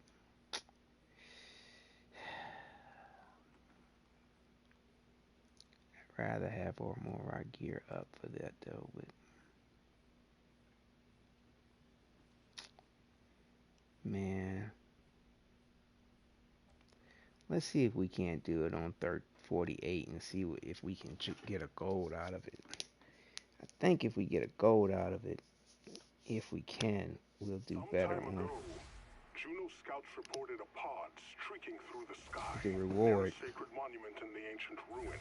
I'd rather have more of our gear up for that though, but man, let's see if we can't do it on 48 and see if we can get a gold out of it. I think if we get a gold out of it, if we can, we'll do better on Juno scouts reported a pod streaking through the sky. the reward. Near a sacred monument in the ancient ruins.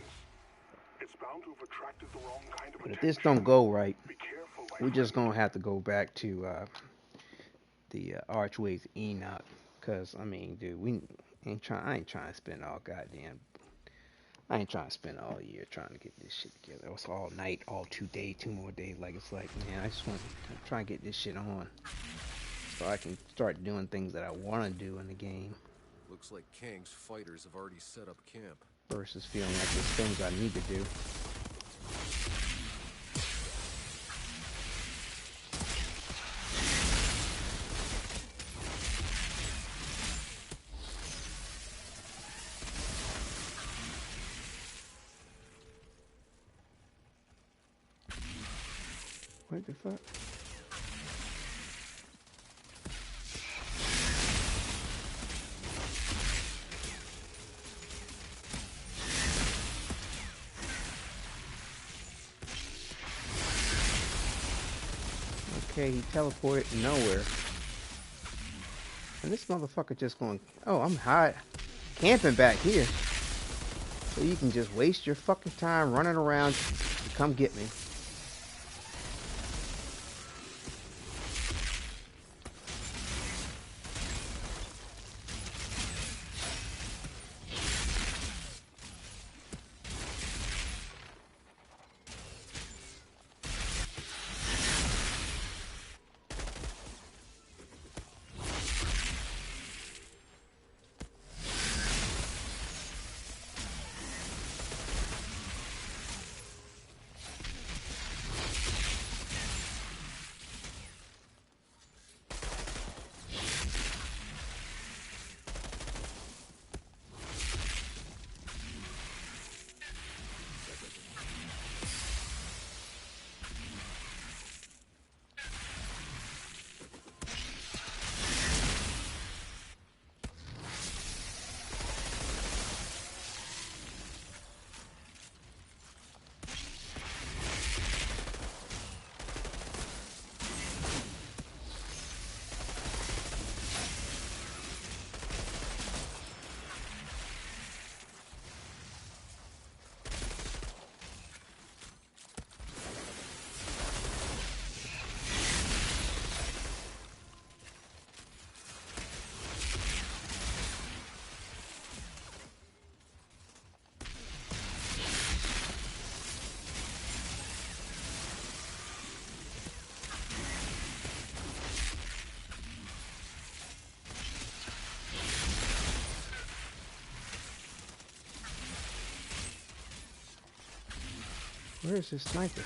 It's bound to have attracted the wrong kind of But if attention. this don't go right, Be careful, we're just gonna have to go back to the Archways of Enoch, cause I mean, dude, I ain't trying to spend all goddamn. I ain't trying to spend all year trying to get this shit together. It's all night, all 2 days, 2 more days. Like it's like, man, I just want to try and get this shit on, so I can start doing things that I want to do in the game. Looks like Kang's fighters have already set up camp. Versus feeling like there's things I need to do. What the fuck? Okay, he teleported nowhere. And this motherfucker just going, oh, I'm camping back here. So you can just waste your fucking time running around to come get me. Where is this sniper?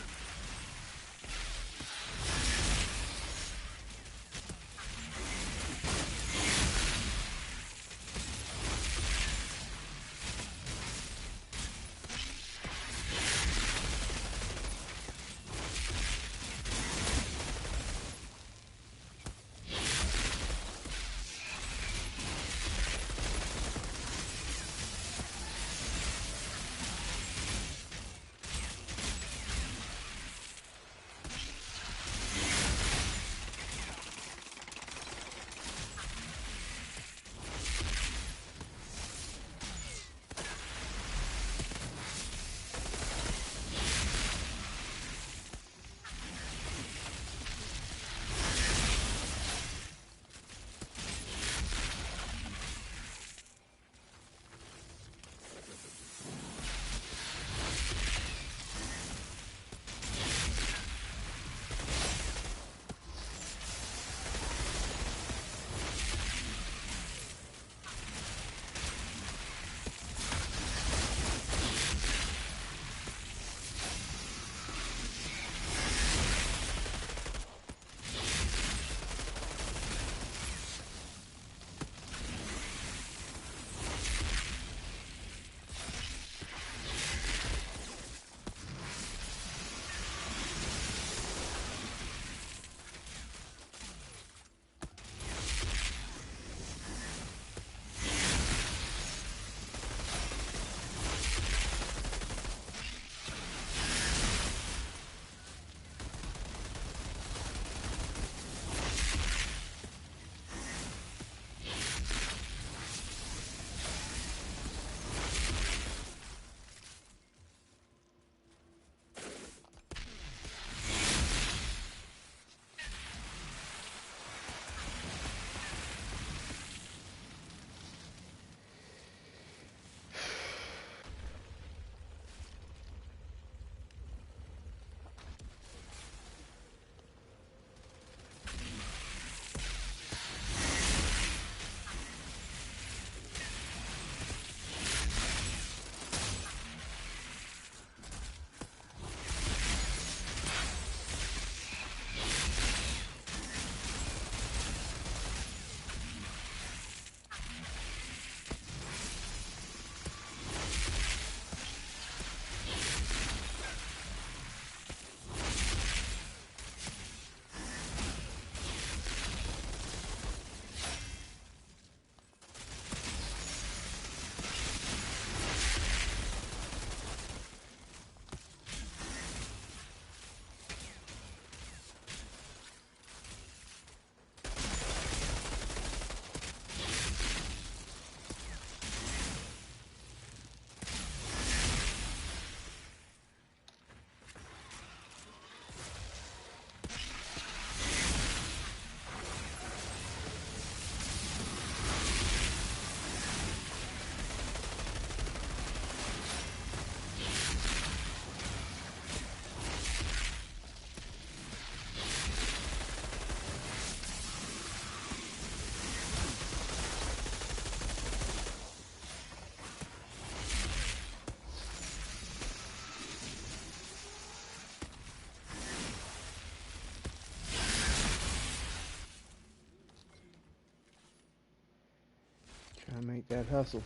Trying to make that hustle.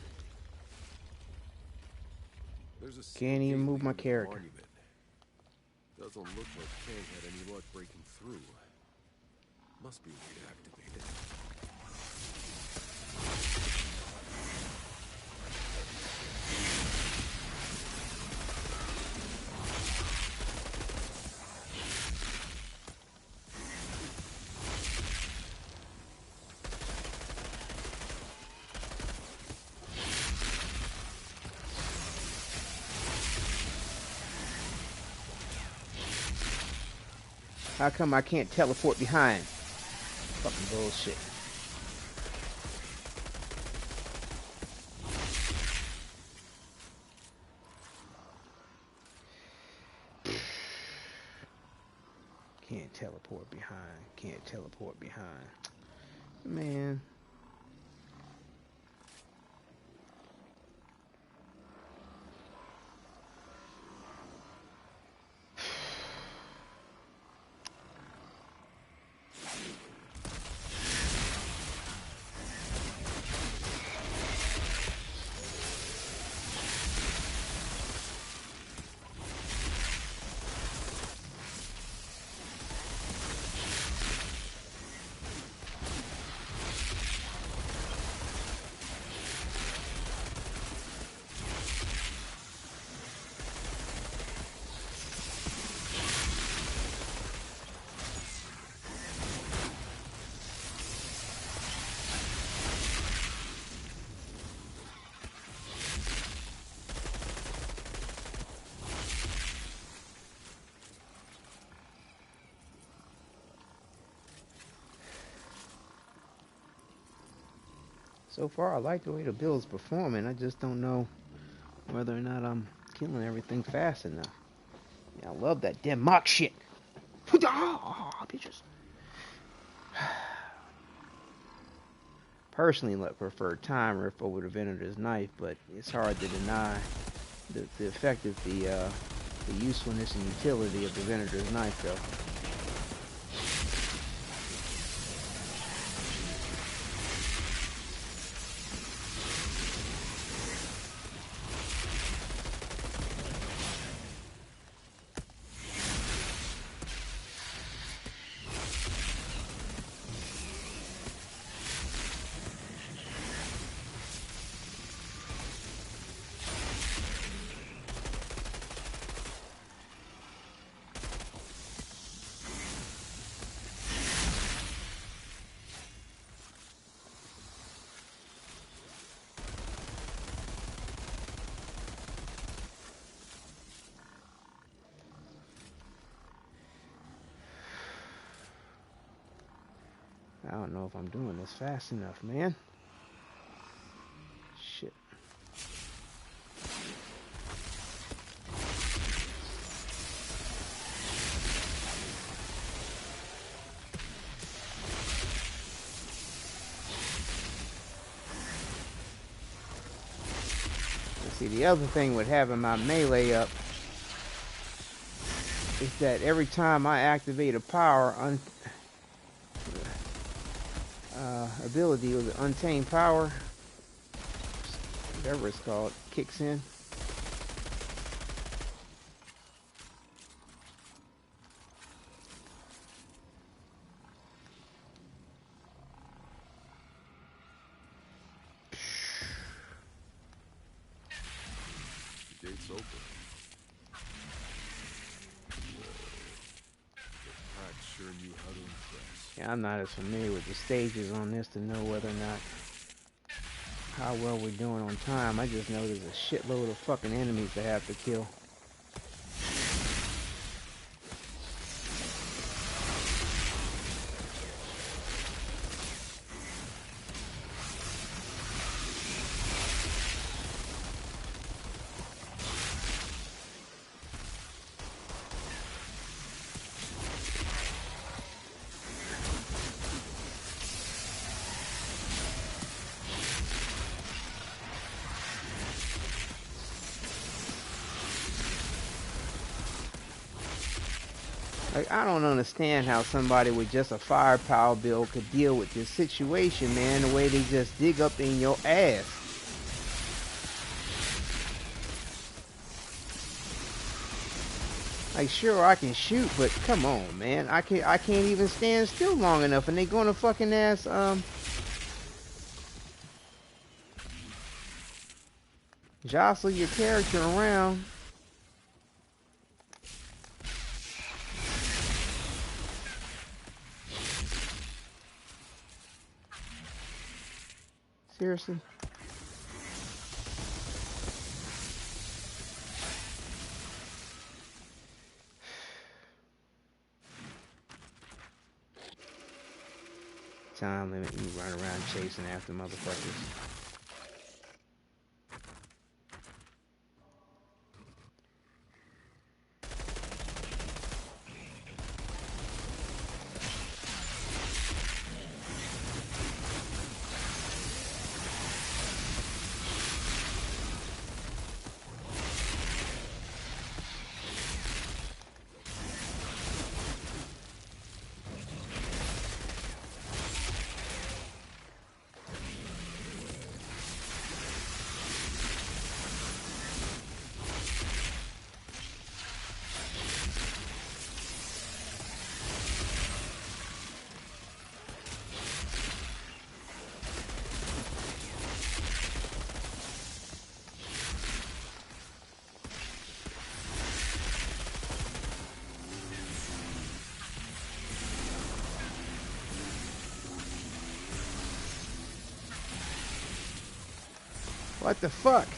There's a Can't even move my character. monument. Doesn't look like Kang had any luck breaking through. Must be a way to activate it. How come I can't teleport behind? Fucking bullshit. Can't teleport behind. Can't teleport behind. Man. So far, I like the way the build's performing. I just don't know whether or not I'm killing everything fast enough. Yeah, I love that damn mock shit. Bitches. Personally, I prefer Time Rift over the Venator's Knife, but it's hard to deny the effect of the usefulness and utility of the Venator's Knife, though. I don't know if I'm doing this fast enough, man. Shit. See, the other thing with having my melee up is that every time I activate a power ability with the Untamed Power, whatever it's called, kicks in. The gate's open. Pack sure knew how to impress. Yeah, I'm not as familiar with the stages on this to know whether or not how well we're doing on time. I just know there's a shitload of fucking enemies to have to kill. Like, I don't understand how somebody with just a firepower build could deal with this situation, man, the way they just dig up in your ass. Like, sure, I can shoot, but come on, man. I can't even stand still long enough, and they gonna fucking ass, jostle your character around. Seriously? Time limit, you run around chasing after motherfuckers. What the fuck?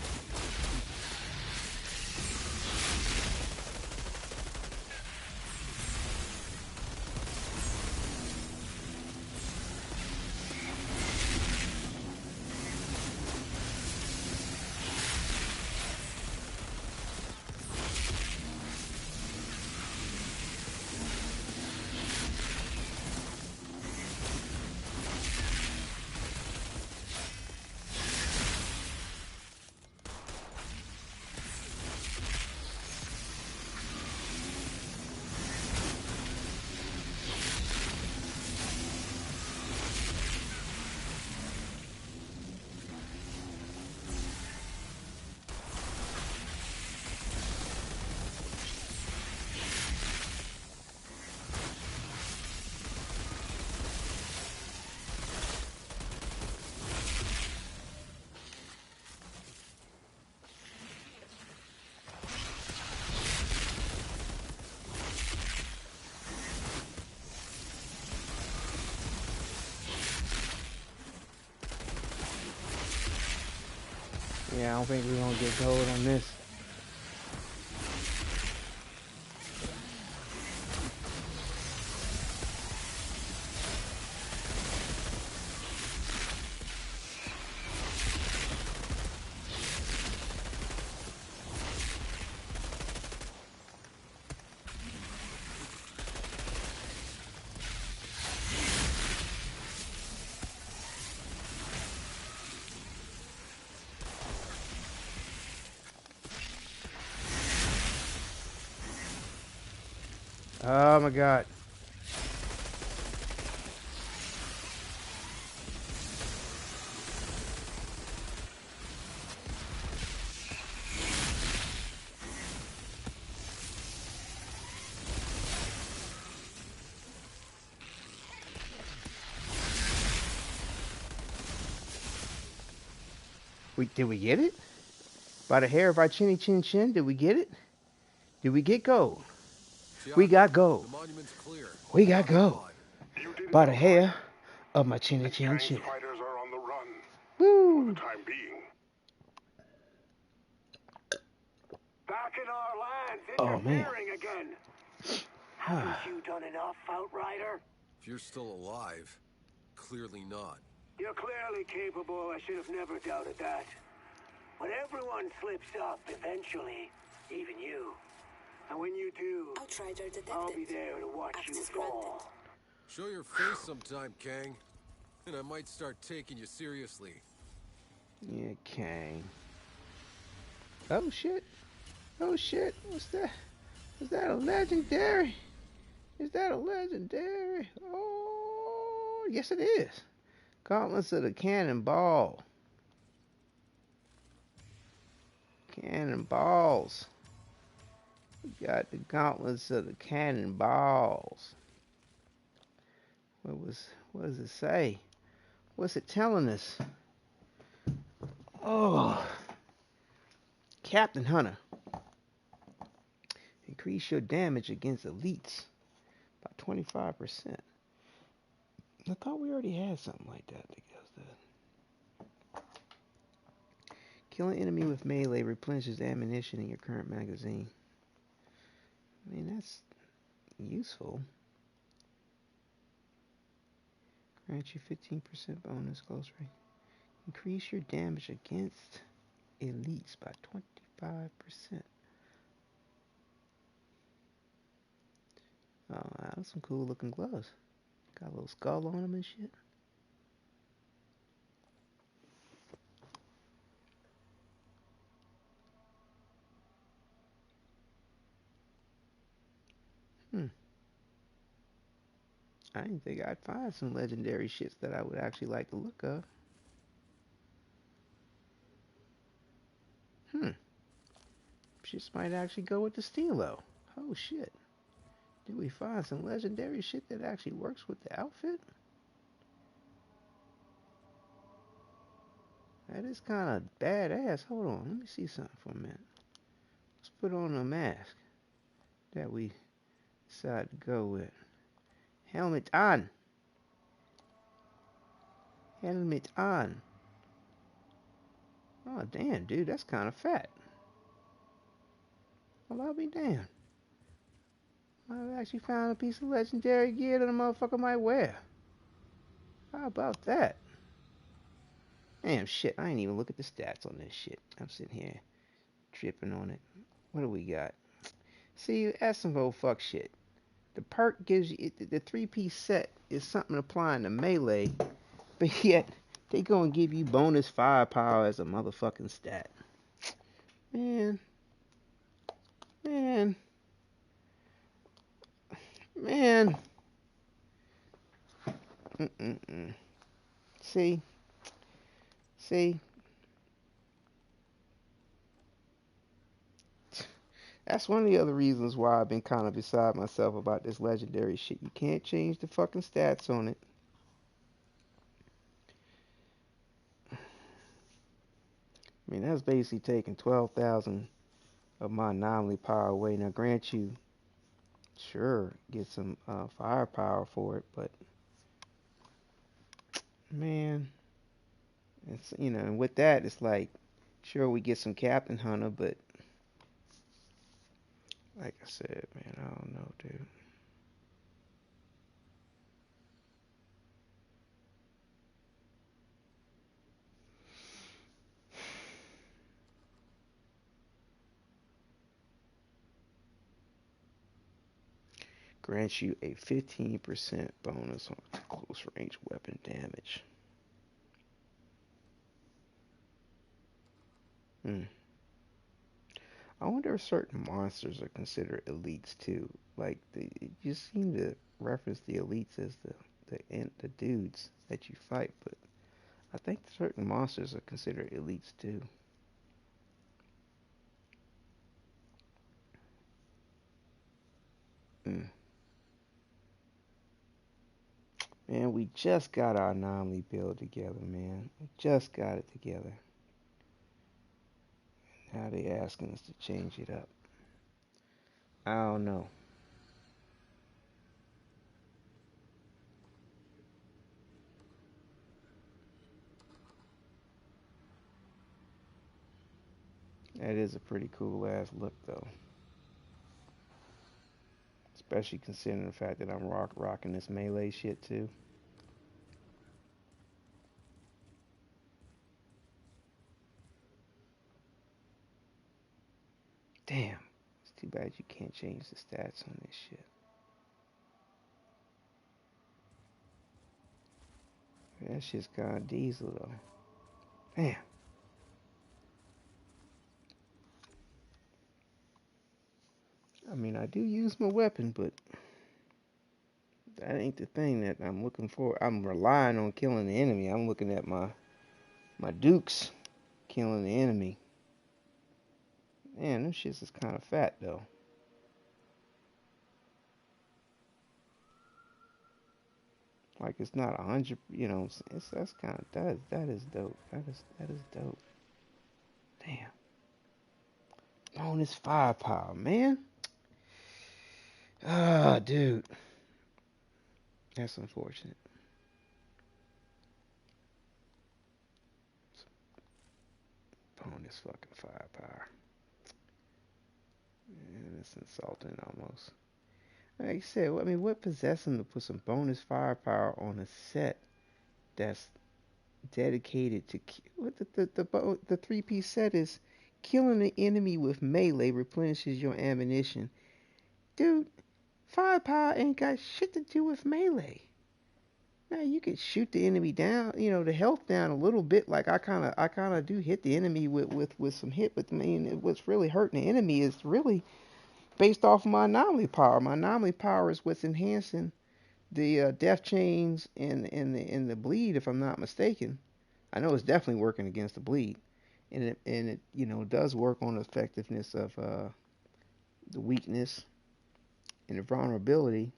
Yeah, I don't think we're gonna get gold on this. Oh my god. Did we get it? By the hair of our chinny chin chin, did we get it? Did we get gold? We got gold. The monument's clear. We got gold. You did it, By the hair Outrider. of my chinny And chin Kang's chin. fighters are on the run. For Woo! the time being. Back in our lands, Oh, man. interfering again. Haven't you done enough, Outrider? If you're still alive, clearly not. You're clearly capable. I should have never doubted that. But everyone slips up eventually, even you. And when you do, Outrider detected. I'll be there to watch you Access fall. granted. Show your face sometime, Kang. And I might start taking you seriously. Yeah, Kang. Oh shit. Oh shit. What's that? Is that a legendary? Is that a legendary? Oh, yes it is. Gauntlets of the Cannonball. Cannonballs. We got the Gauntlets of the Cannonballs. What does it say? What's it telling us? Oh, Captain Hunter. Increase your damage against elites by 25%. I thought we already had something like that that does that. Kill an enemy with melee replenishes ammunition in your current magazine. I mean, that's useful. Grant you 15% bonus close range. Increase your damage against elites by 25%. Oh, that's some cool looking gloves. Got a little skull on them and shit. I didn't think I'd find some legendary shits that I would actually like to look up. Shits might actually go with the Stilo. Oh shit. Did we find some legendary shit that actually works with the outfit? That is kind of badass. Hold on, let me see something for a minute. Let's put on a mask that we decided to go with. Helmet on. Helmet on. Oh damn, dude, that's kind of fat. Well, I'll be damned. I've actually found a piece of legendary gear that a motherfucker might wear. How about that? Damn shit, I ain't even look at the stats on this shit. I'm sitting here tripping on it. What do we got? See, that's some old fuck shit. The perk gives you the 3-piece set is something applying to melee, but yet they gonna give you bonus firepower as a motherfucking stat. Man, man, man. Mm-mm-mm. See, that's one of the other reasons why I've been kind of beside myself about this legendary shit. You can't change the fucking stats on it. I mean, that's basically taking 12,000 of my anomaly power away. Now, grant you, sure, get some firepower for it, but man, it's and with that, it's like Sure, we get some Captain Hunter, but like I said, man, I don't know, dude. Grants you a 15% bonus on close range weapon damage. Hmm. I wonder if certain monsters are considered elites too. Like you seem to reference the elites as the dudes that you fight, but I think certain monsters are considered elites too. Mm. Man, we just got our anomaly build together, man. We just got it together. Now they asking us to change it up. I don't know. That is a pretty cool ass look though. Especially considering the fact that I'm rocking this melee shit too. Damn. It's too bad you can't change the stats on this shit. That shit's kind of diesel though. Damn. I mean, I do use my weapon, but that ain't the thing that I'm looking for. I'm relying on killing the enemy. I'm looking at my dukes killing the enemy. Man, them shits is kind of fat though. Like it's not 100. You know, that's kind of that is dope. That is dope. Damn. Bonus firepower, man. Ah, dude. That's unfortunate. Bonus fucking firepower. Man, it's insulting almost. Like I said, I mean, what possessed him to put some bonus firepower on a set that's dedicated to what the 3-piece set is killing the enemy with melee replenishes your ammunition. Dude, firepower ain't got shit to do with melee. Now you can shoot the enemy down, you know, the health down a little bit. Like I kind of do hit the enemy with some hit, but I mean, what's really hurting the enemy is really based off of my anomaly power. My anomaly power is what's enhancing the death chains and the bleed, if I'm not mistaken. I know it's definitely working against the bleed, and it you know does work on the effectiveness of the weakness and the vulnerability.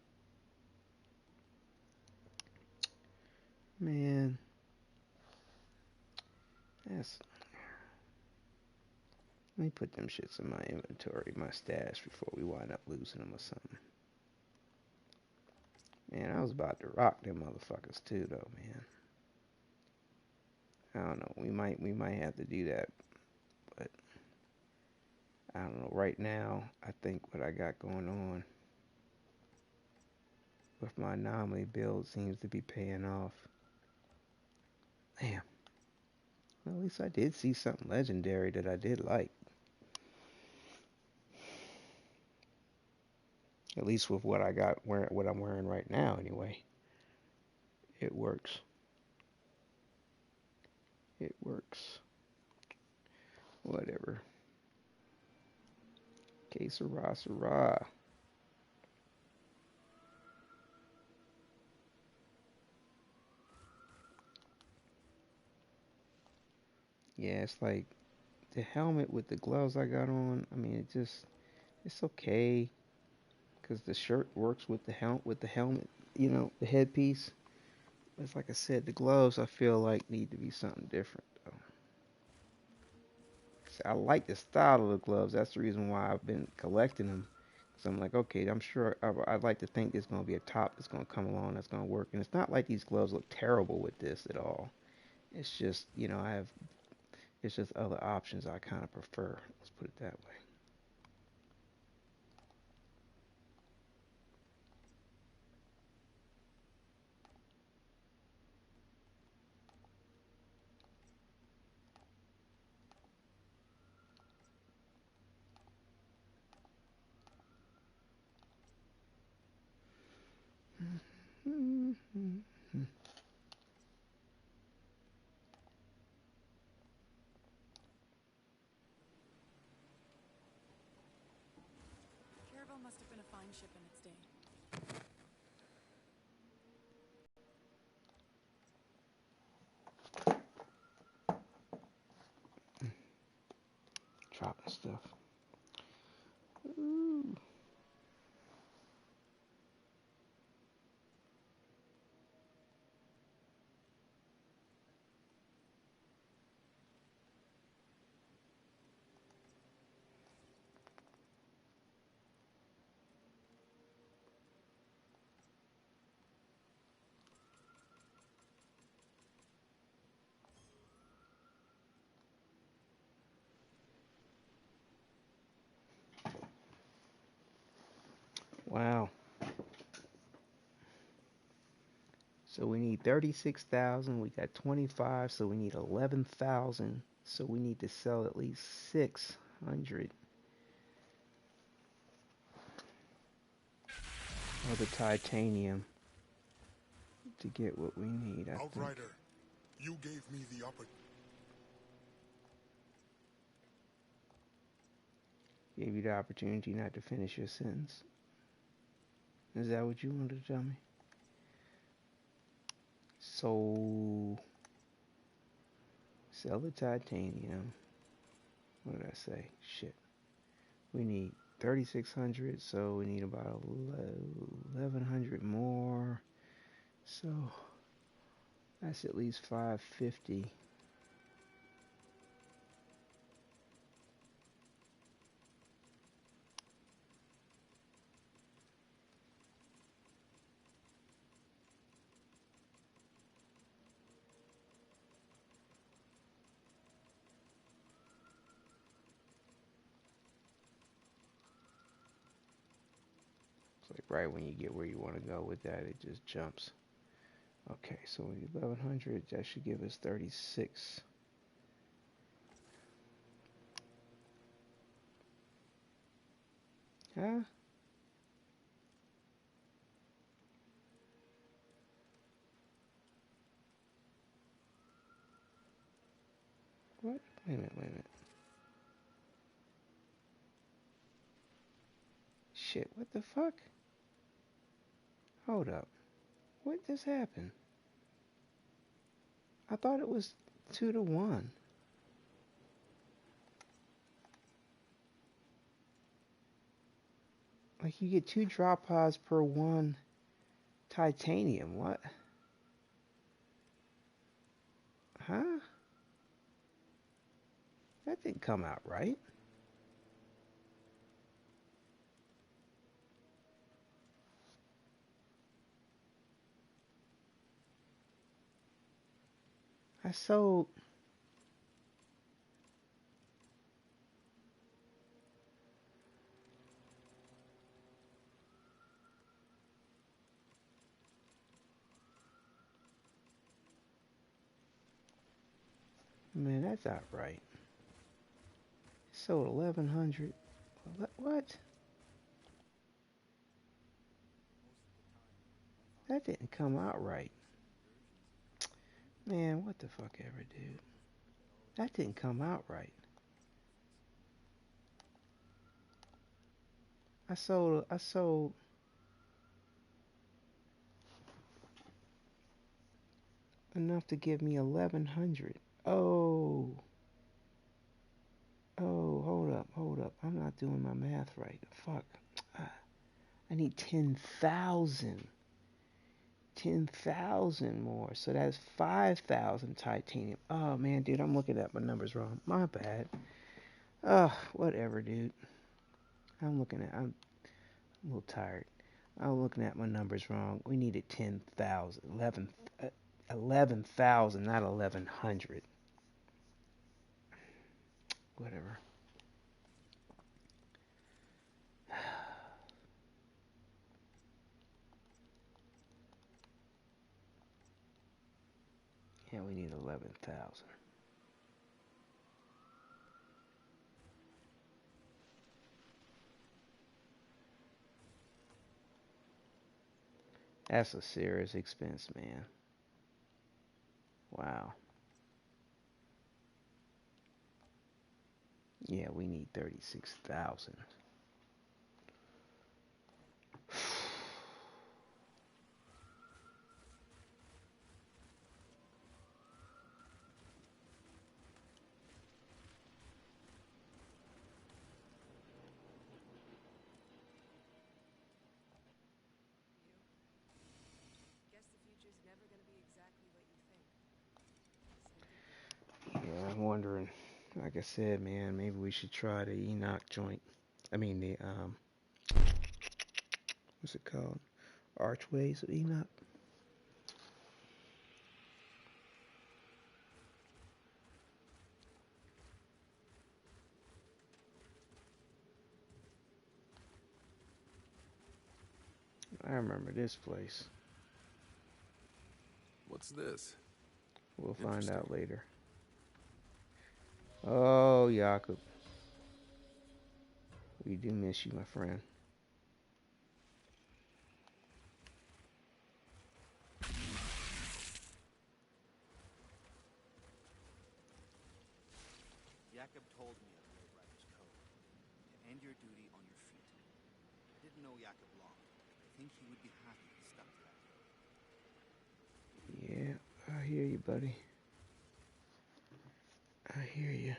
Man, that's let me put them shits in my inventory, my stash, before we wind up losing them or something. Man, I was about to rock them motherfuckers too, though, man. I don't know. We might have to do that, but I don't know. Right now, I think what I got going on with my anomaly build seems to be paying off. Damn. Well, at least I did see something legendary that I did like. At least with what I got, what I'm wearing right now, anyway. It works. It works. Whatever. Que sera, sera. Yeah, it's like the helmet with the gloves I got on. I mean, it's okay because the shirt works with the helmet. You know, the headpiece. It's like I said, the gloves I feel like need to be something different though. See, I like the style of the gloves. That's the reason why I've been collecting them. So I'm like, okay, I'm sure I'd like to think there's gonna be a top that's gonna come along that's gonna work. And it's not like these gloves look terrible with this at all. It's just, you know, I have It's just other options I kind of prefer. Let's put it that way. Caravel must have been a fine ship in its day. Dropping stuff. Ooh. Wow. So we need 36,000. We got 25. So we need 11,000. So we need to sell at least 600 of the titanium to get what we need. I think. Outrider, you gave me the opportunity. Gave you the opportunity not to finish your sentence. Is that what you wanted to tell me? So sell the titanium. What did I say? Shit. We need 3,600, so we need about 1,100 more. So that's at least 550. It's like right when you get where you want to go with that, it just jumps. Okay, so we need 1,100. That should give us 36. Huh? What? Wait a minute, wait a minute. Shit, what the fuck? Hold up. What just happened? I thought it was 2 to 1. Like you get 2 drop pods per 1 titanium. What? Huh? That didn't come out right. I sold. Man, that's not right. Sold 1,100. What? That didn't come out right. Man, what the fuck ever, dude. That didn't come out right. I sold enough to give me 1,100. Oh. Oh, hold up. I'm not doing my math right. Fuck. I need 10,000. 10,000 more. So that's 5,000 titanium. Oh man, dude, I'm looking at my numbers wrong. My bad. Whatever, dude. I'm a little tired. I'm looking at my numbers wrong. We needed 10,000. 11,000, not 1,100. whatever. Yeah, we need 11,000. That's a serious expense, man. Wow. Yeah, we need 36,000. Guess the future's never gonna be exactly what you think. Yeah, I'm wondering. Like I said, man, maybe we should try the Enoch joint. I mean the what's it called? Archways of Enoch. I remember this place. What's this? We'll find Interesting. out later. Oh, Jakob, we do miss you, my friend. Jakob told me of the Outriders code. To end your duty on your feet. I didn't know Jakob long, but I think he would be happy he stuck to that code. Yeah, I hear you, buddy. I hear you.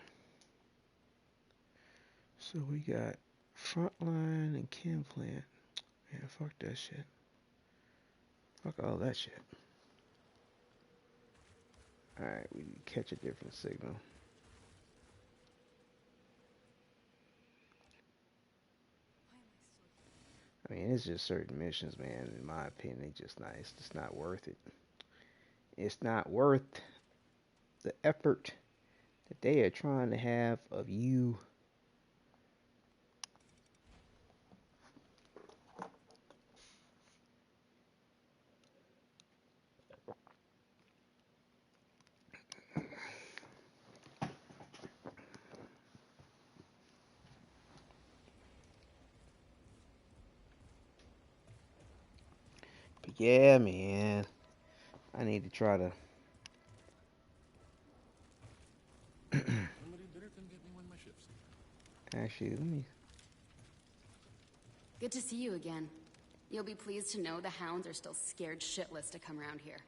So we got frontline and chem plant. Man, fuck that shit. Fuck all that shit. Alright, we need to catch a different signal. I mean, it's just certain missions, man. In my opinion, they just not. It's just not worth it. It's not worth the effort that they are trying to have of you. But yeah, man. I need to try to. Somebody better come get me when my ship's in. Actually, let me. Good to see you again. You'll be pleased to know the hounds are still scared shitless to come around here.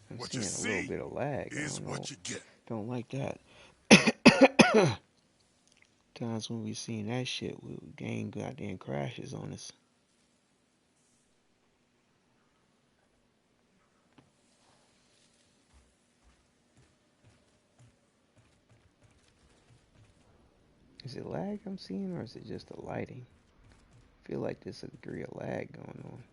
I'm What seeing you a little see bit of lag. I is don't know. what you get. Don't like that. Times when we seen that shit, we game goddamn crashes on us. Is it lag I'm seeing, or is it just the lighting? I feel like there's a degree of lag going on.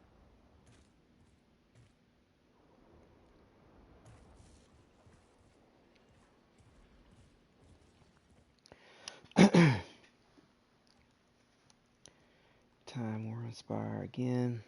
Time War Inspire again.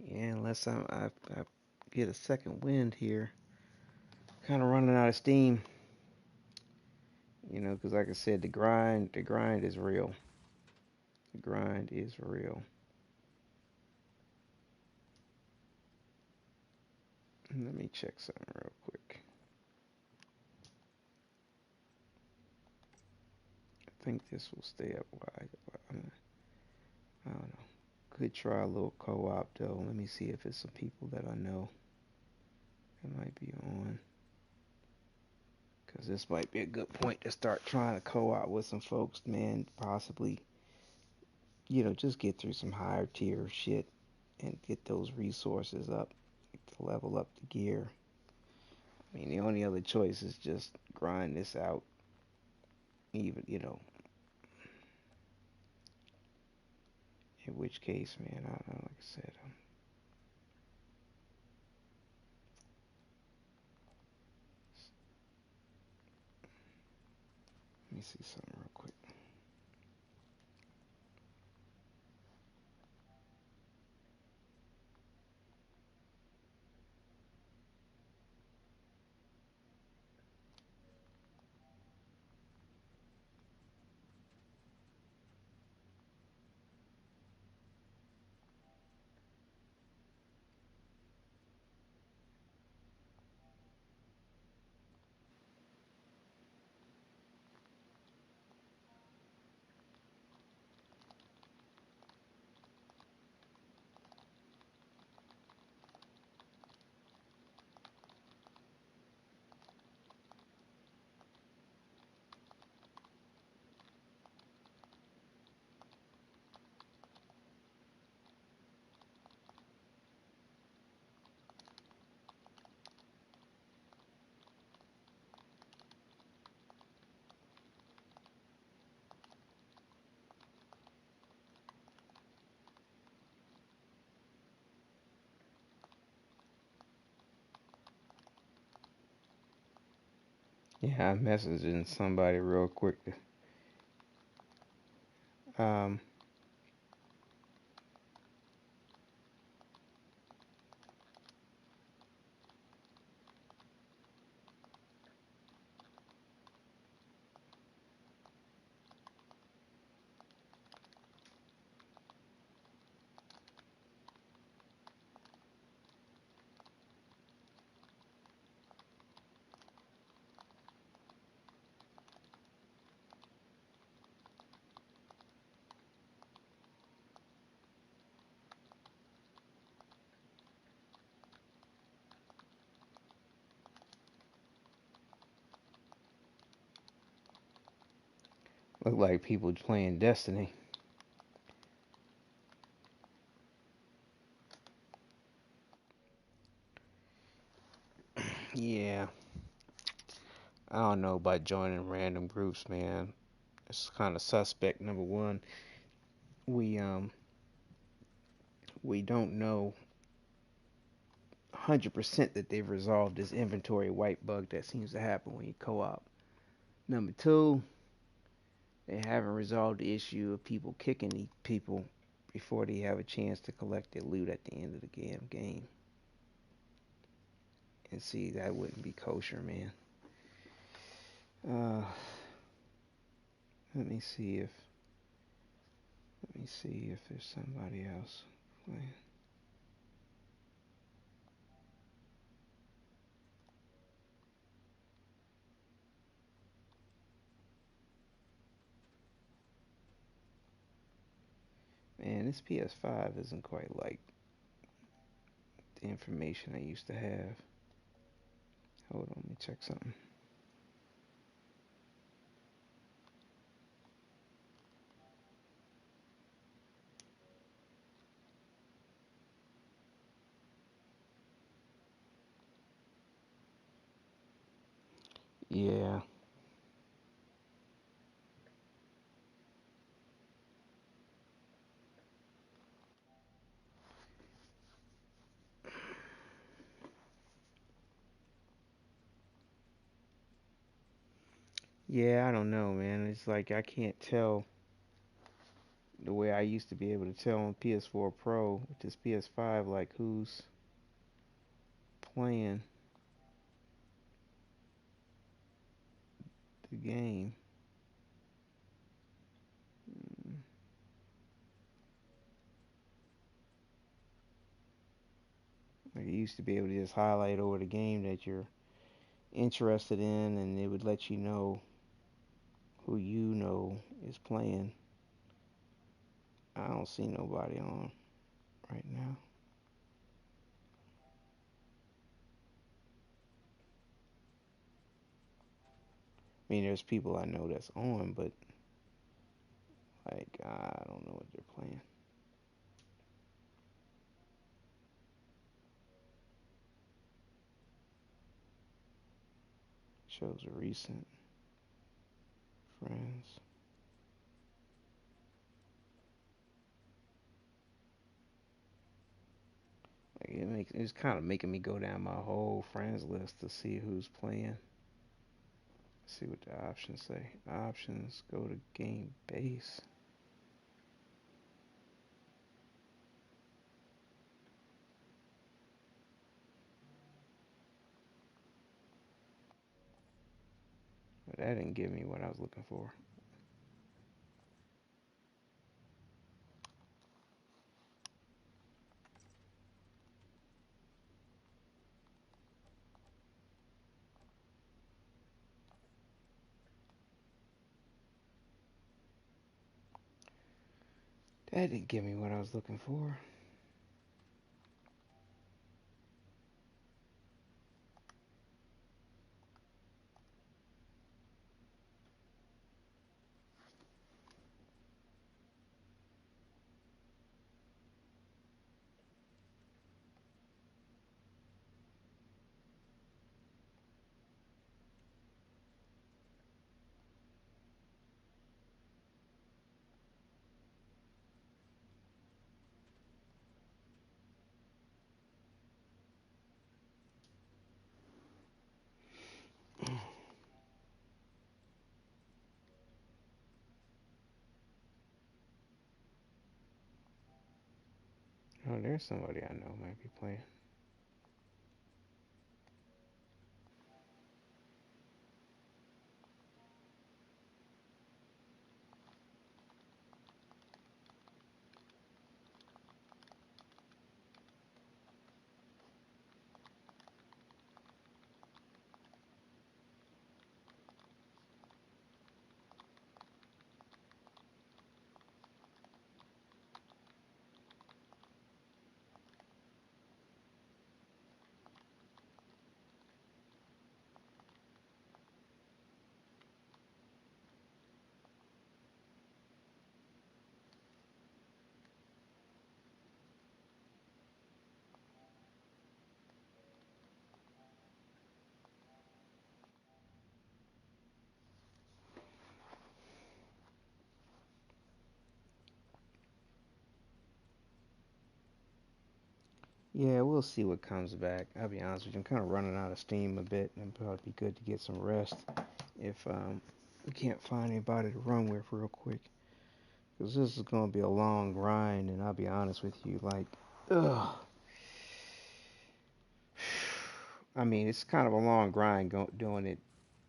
Yeah, unless I get a second wind here. Kind of running out of steam. You know, because like I said, the grind is real. The grind is real. Let me check something real quick. think this will stay up. I don't know. Could try a little co-op though. Let me see if it's some people that I know that might be on. Because this might be a good point to start trying to co-op with some folks, man. Possibly, just get through some higher tier shit and get those resources up to level up the gear. I mean, the only other choice is just grind this out. Even, in which case, man, I don't know, like I said, let me see something real quick. Yeah, I'm messaging somebody real quick. Um, look like people playing Destiny. Yeah, I don't know about joining random groups, man. It's kind of suspect. Number one, we um we don't know 100% that they've resolved this inventory wipe bug that seems to happen when you co-op. Number two, they haven't resolved the issue of people kicking these people before they have a chance to collect their loot at the end of the game. And see, that wouldn't be kosher, man. Uh, let me see if there's somebody else playing. Man, this PS5 isn't quite like the information I used to have. Hold on, let me check something. Yeah. Yeah, I don't know, man. It's like I can't tell the way I used to be able to tell on PS4 Pro with this PS5, like who's playing the game. Like you used to be able to just highlight over the game that you're interested in, and it would let you know who you know is playing. I don't see nobody on right now. I mean, there's people I know that's on, but like I don't know what they're playing. Shows a recent friends. Like it's kind of making me go down my whole friends list to see who's playing. See what the options say. Options, go to game base. But that didn't give me what I was looking for. That didn't give me what I was looking for. Oh, there's somebody I know might be playing. Yeah, we'll see what comes back. I'll be honest with you, I'm kind of running out of steam a bit, and probably be good to get some rest if we can't find anybody to run with real quick. Because this is going to be a long grind, and I'll be honest with you, like, ugh. I mean, it's kind of a long grind doing it.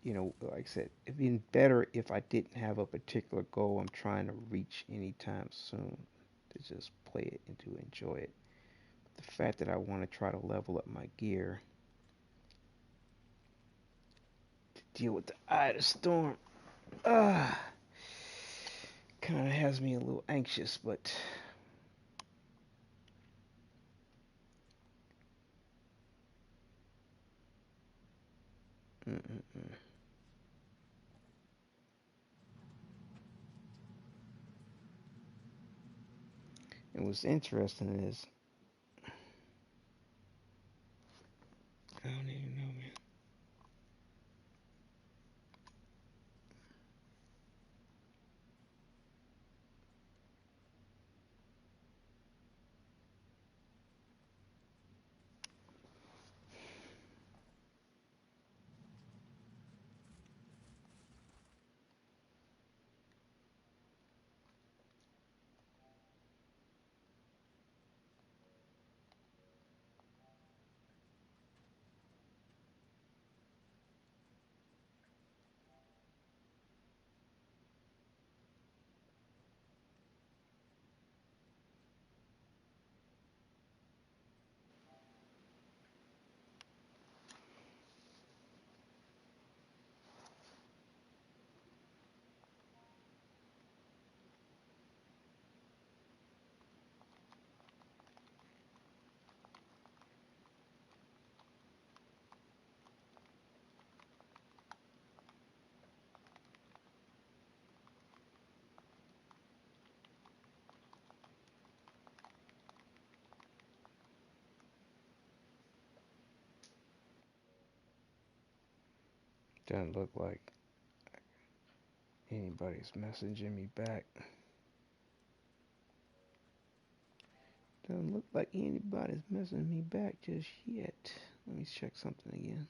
You know, like I said, it'd be better if I didn't have a particular goal I'm trying to reach anytime soon to just play it and to enjoy it. The fact that I want to try to level up my gear to deal with the eye of the storm, uh, kind of has me a little anxious, but mm-mm-mm. And what's interesting is, I don't even know, man. Doesn't look like anybody's messaging me back. Doesn't look like anybody's messaging me back just yet. Let me check something again.